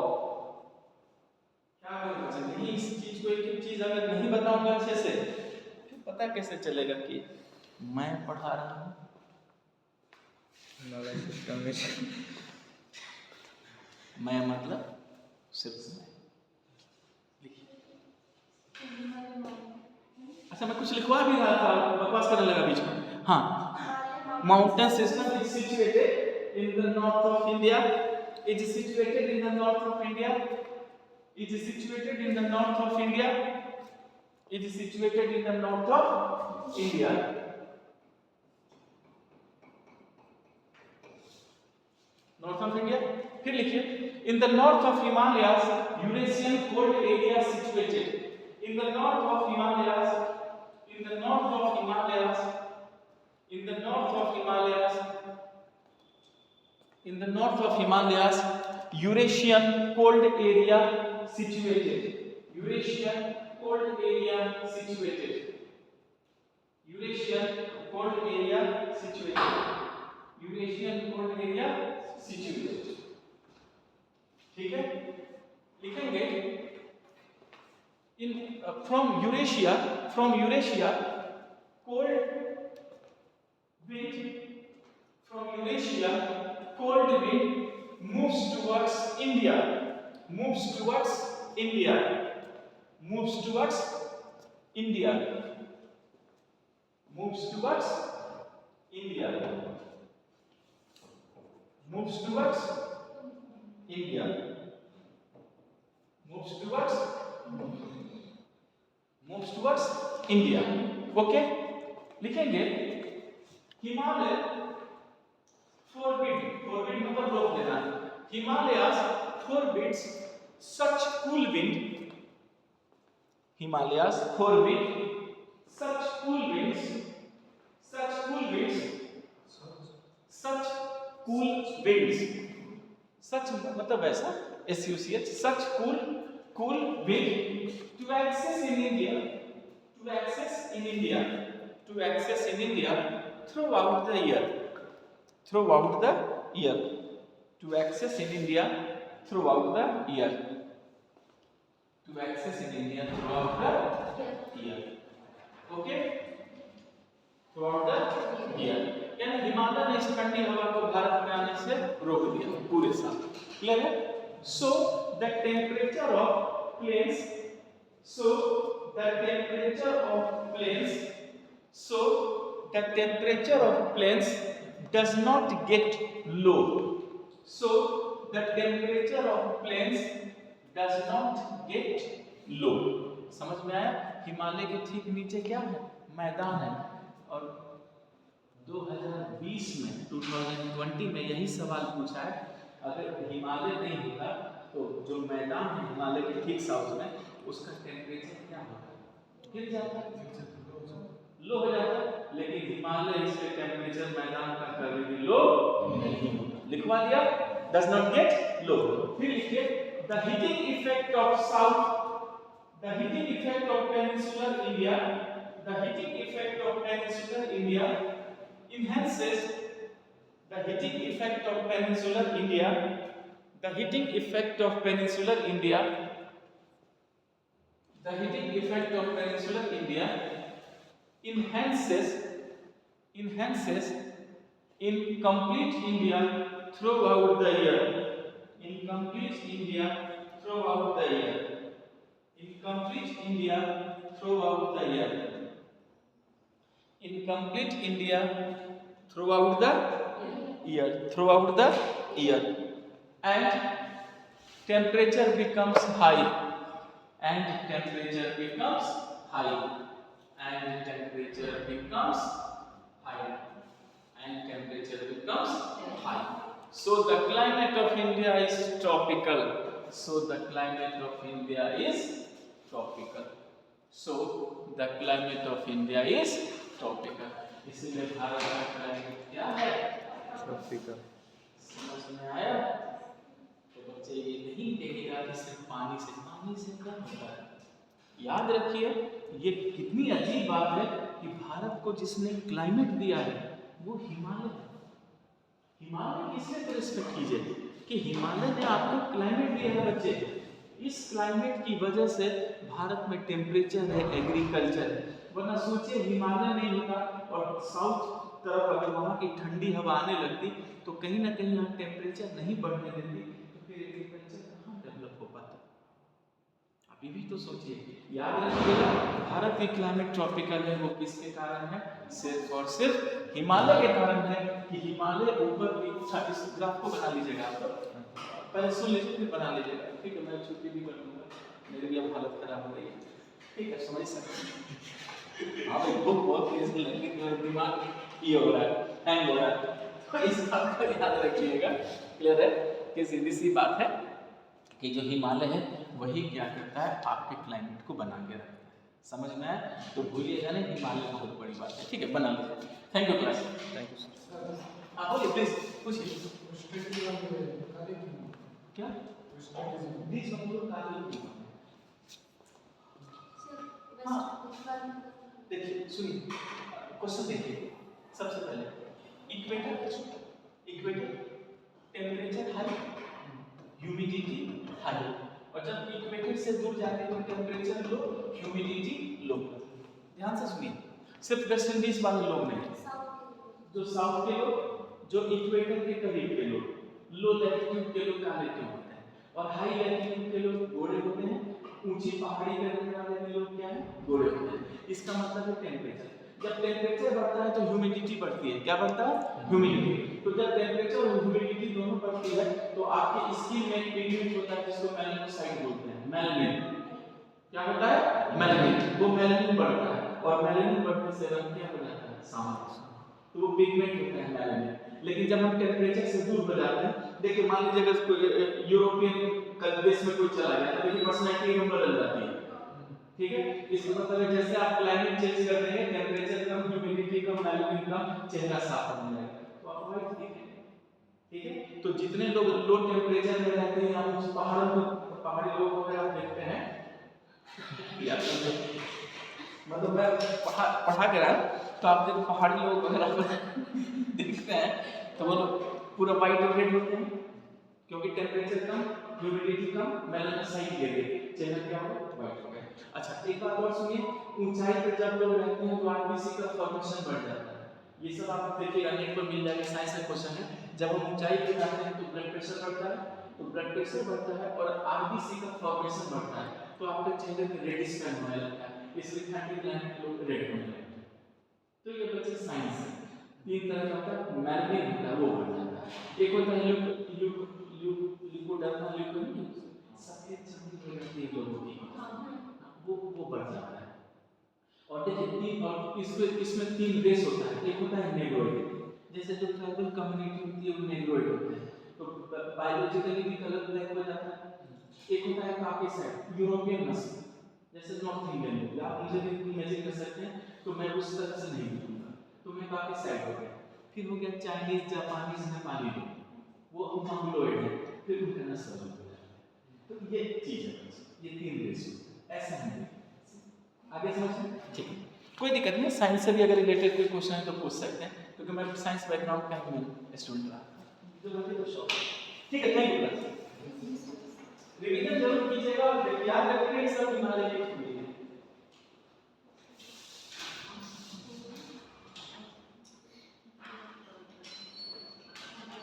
क्या बोलना चाहिए? इस चीज को एक चीज अगर नहीं बताऊंगा अच्छे से तो पता कैसे चलेगा कि मैं पढ़ा रहा हूँ? हिमालय सिस्टम में मैं मतलब सिर्फ मैं। अच्छा मैं कुछ लिखवा भी रहा था, बकवास करने लगा बीच में। हाँ, mountain system is situated in the north of India, is situated in the north of India, is situated in the north of India, is situated in the north of India. North of India. फिर लिखिए in the north of Himalayas Eurasian cold area situated. In the north of Himalayas, in the north of Himalayas, in the north of Himalayas, in the north of Himalayas, Eurasian cold area situated. Eurasian cold area situated. Eurasian cold area situated. Eurasian cold area situated. ठीक है? लिखेंगे in from Eurasia, cold wind, from Eurasia cold wind moves towards India, moves towards India, moves towards India, moves towards India, moves towards India, moves towards India. Okay? लिखेंगे Himalaya forbid मतलब रोक देना। Himalayas forbids such cool wind. Himalayas forbid such cool winds. Such cool winds. Such cool winds. Such मतलब ऐसा SUCH. Such cool wind to access in India. To access in India throughout the year. Throughout the year. To access in India throughout the year. To access in India throughout the year. Okay? Throughout the year. यानी हिमालय ने इस ठंडी हवा को भारत में आने से रोक दिया पूरे साल। क्लियर है? So the temperature of plains. So the temperature of plains does not get low. So the temperature of plains does not get low. समझ में आया? हिमालय के ठीक नीचे क्या है? मैदान है। और 2020 में 2020 में यही सवाल पूछा है, अगर हिमालय नहीं होता तो जो मैदान है हिमालय के ठीक साउथ में उसका टेम्परेचर क्या होता? गिर जाता, लो हो जाता। लेकिन हिमालय से टेम्परेचर मैदान का कभी भी लो नहीं होता। लिखवा दिया? does not get low. फिर लिखिए the heating effect of peninsular India, the heating effect of peninsular India enhances the heating effect of peninsular India, the heating effect of peninsular India, the heating effect of peninsular India enhances in complete India throughout the year. In complete India throughout the year. In complete India throughout the year. In complete India throughout the year. Throughout the year. And temperature becomes high. And temperature becomes high. And temperature becomes high. And temperature becomes high. So the climate of India is tropical. So the climate of India is tropical. So the climate of India is tropical. इसलिए भारत का climate क्या है? Tropical. समझ में आया? तो बच्चे ये नहीं कहेगा कि सिर्फ पानी से क्या होता है। याद रखिए ये कितनी अजीब बात है कि भारत को जिसने क्लाइमेट दिया है वो हिमालय है। हिमालय किसने तो रिस्पेक्ट कीजिए कि हिमालय ने आपको क्लाइमेट दिया है बच्चे। इस क्लाइमेट की वजह से भारत में टेम्परेचर है, एग्रीकल्चर है, वरना सोचिए हिमालय नहीं होता और साउथ तरफ अगर वहाँ की ठंडी हवा आने लगती तो कहीं ना कहीं यहाँ टेम्परेचर नहीं बढ़ने देती तो फिर एग्रीकल्चर कहाँ डेवलप हो पाता। अभी भी तो सोचिए, याद रखिएगा भारत की क्लाइमेट ट्रॉपिकल है। वो किसके कारण है? सिर्फ और सिर्फ हिमालय के कारण है कि हिमालय ऊपर भी। इस ग्राफ को बना लीजिएगा आप लोग, पहले सुन लीजिए फिर बना लीजिएगा, ठीक है? मैं छुट्टी भी कर दूंगा, मेरी भी अब हालत खराब हो रही है, ठीक है? समझ सकते हैं आप एक बुक बहुत तेज लगने के बाद दिमाग ये हो रहा है, हैंग हो रहा है, तो इस बात को याद रखिएगा। क्लियर है कि सीधी सी बात है कि जो हिमालय है वही क्या करता है, आपके क्लाइमेट को बना के रखता है। समझ में आया? तो भूलिएगा नहीं, हिमालय बहुत बड़ी बात है, ठीक है? बना लीजिए। Thank you class. Thank you sir. आप बोलिए प्लीज, पूछिए क्या प्लीज हम लोग देखिए, सुनिए क्वेश्चन देखिए। सबसे पहले equator temperature high, humidity high, और जब इक्वेटर से दूर जाते हैं तो टेम्परेचर लो, ह्यूमिडिटी लो। ध्यान से सुनिए, सिर्फ वेस्ट इंडीज वाले लोग नहीं, जो साउथ के लोग, जो इक्वेटर के करीब के लोग, लो लैटिट्यूड के लोग काले क्यों होते हैं और हाई लैटिट्यूड के लोग गोरे होते हैं। ऊंची पहाड़ी पे रहने वाले भी लोग क्या है? गोरे होते हैं। इसका मतलब है टेम्परेचर। जब टेम्परेचर बढ़ता है तो ह्यूमिडिटी बढ़ती है। क्या बढ़ता है? ह्यूमिडिटी। तो जब टेम्परेचर और ह्यूमिडिटी दोनों बढ़ती है तो आपकी स्किन में एक पिगमेंट होता है जिसको मेलानोसाइट बोलते हैं, मेलानिन। क्या होता है? मेलानिन। वो मेलानिन बढ़ता है और मेलानिन बढ़ने से रंग क्या हो जाता है? सांवला। तो वो पिगमेंट होता है मेलानिन। लेकिन जब हम टेम्परेचर से दूर हो जाते हैं, देखिए मान लीजिए अगर यूरोपियन देश में कोई चला गया तो देखिए पर्सनैलिटी एकदम बदल जाती है, ठीक है? इसका मतलब है जैसे आप क्लाइमेट चेंज कर देंगे, टेम्परेचर कम, ह्यूमिडिटी कम, मेलानिन कम, चेहरा साफ हो जाएगा, तो आप वाइट दिखेंगे, ठीक है? तो जितने लोग लो टेम्परेचर में रहते हैं या उस पहाड़ी लोग वगैरह आप देखते हैं या मतलब मैं पढ़ा के रहा तो आप जब पहाड़ी लोग वगैरह देखते हैं तो वो लोग पूरा वाइट और रेड होते हैं क्योंकि टेम्परेचर कम, ह्यूमिडिटी कम, मेलानोसाइट गिर, चेहरा क्या हो? वाइट हो गया। अच्छा एक बात और सुनिए, ऊंचाई पर जब लोग रहते हैं तो आरबीसी का फॉर्मेशन बढ़ जाता है। ये सब आप देखिएगा, नेट पर मिल जाएगा, साइंस का क्वेश्चन है। जब हम ऊंचाई पर जाते हैं तो ब्लड प्रेशर बढ़ता है, और आरबीसी का फॉर्मेशन बढ़ता है, तो आपके चेहरे पे रेडिश पैन होने लगता है, इसलिए थर्टी ग्लैंड लोग रेड होने लगते हैं। तो ये बच्चे साइंस है। तीन तरह का होता है, मेलानिन होता है वो बढ़ जाता है, एक होता है लिकोडर्मा ल्यूकोन, सफेद चमड़ी हो जाती है लोगों की, वो बढ़ जाता है। और देखिए इसमें तीन रेस होता है, एक होता है नेग्रोइड, जैसे जो ट्राइबल कम्युनिटी होती है वो नेग्रोइड होते हैं, तो बायोलॉजिकली भी कलर ब्लैक हो जाता है। एक होता है काकेसाइड, यूरोपियन नस्ल, जैसे नॉर्थ इंडियन लोग, आप मुझे भी इमेजिन कर सकते हैं, तो मैं उस तरह से नहीं दिखूंगा, तो मैं काकेसाइड हो गया। फिर हो गया चाइनीज, जापानीज, नेपाली लोग, वो मंगलोइड है, फिर उनका ना सर्वम हो जाता है। तो ये चीज है, ये 3 रेशियो ऐसे हम देखें। आगे समझ में? ठीक है, कोई दिक्कत नहीं है। साइंस से भी अगर रिलेटेड कोई क्वेश्चन है तो पूछ सकते हैं, क्योंकि मैं साइंस बैकग्राउंड का ही मैं स्टूडेंट रहा। जो बच्चे को शौक है। ठीक है, थैंक यू। रिवीजन जरूर कीजिएगा और याद रखिए सब हिमालय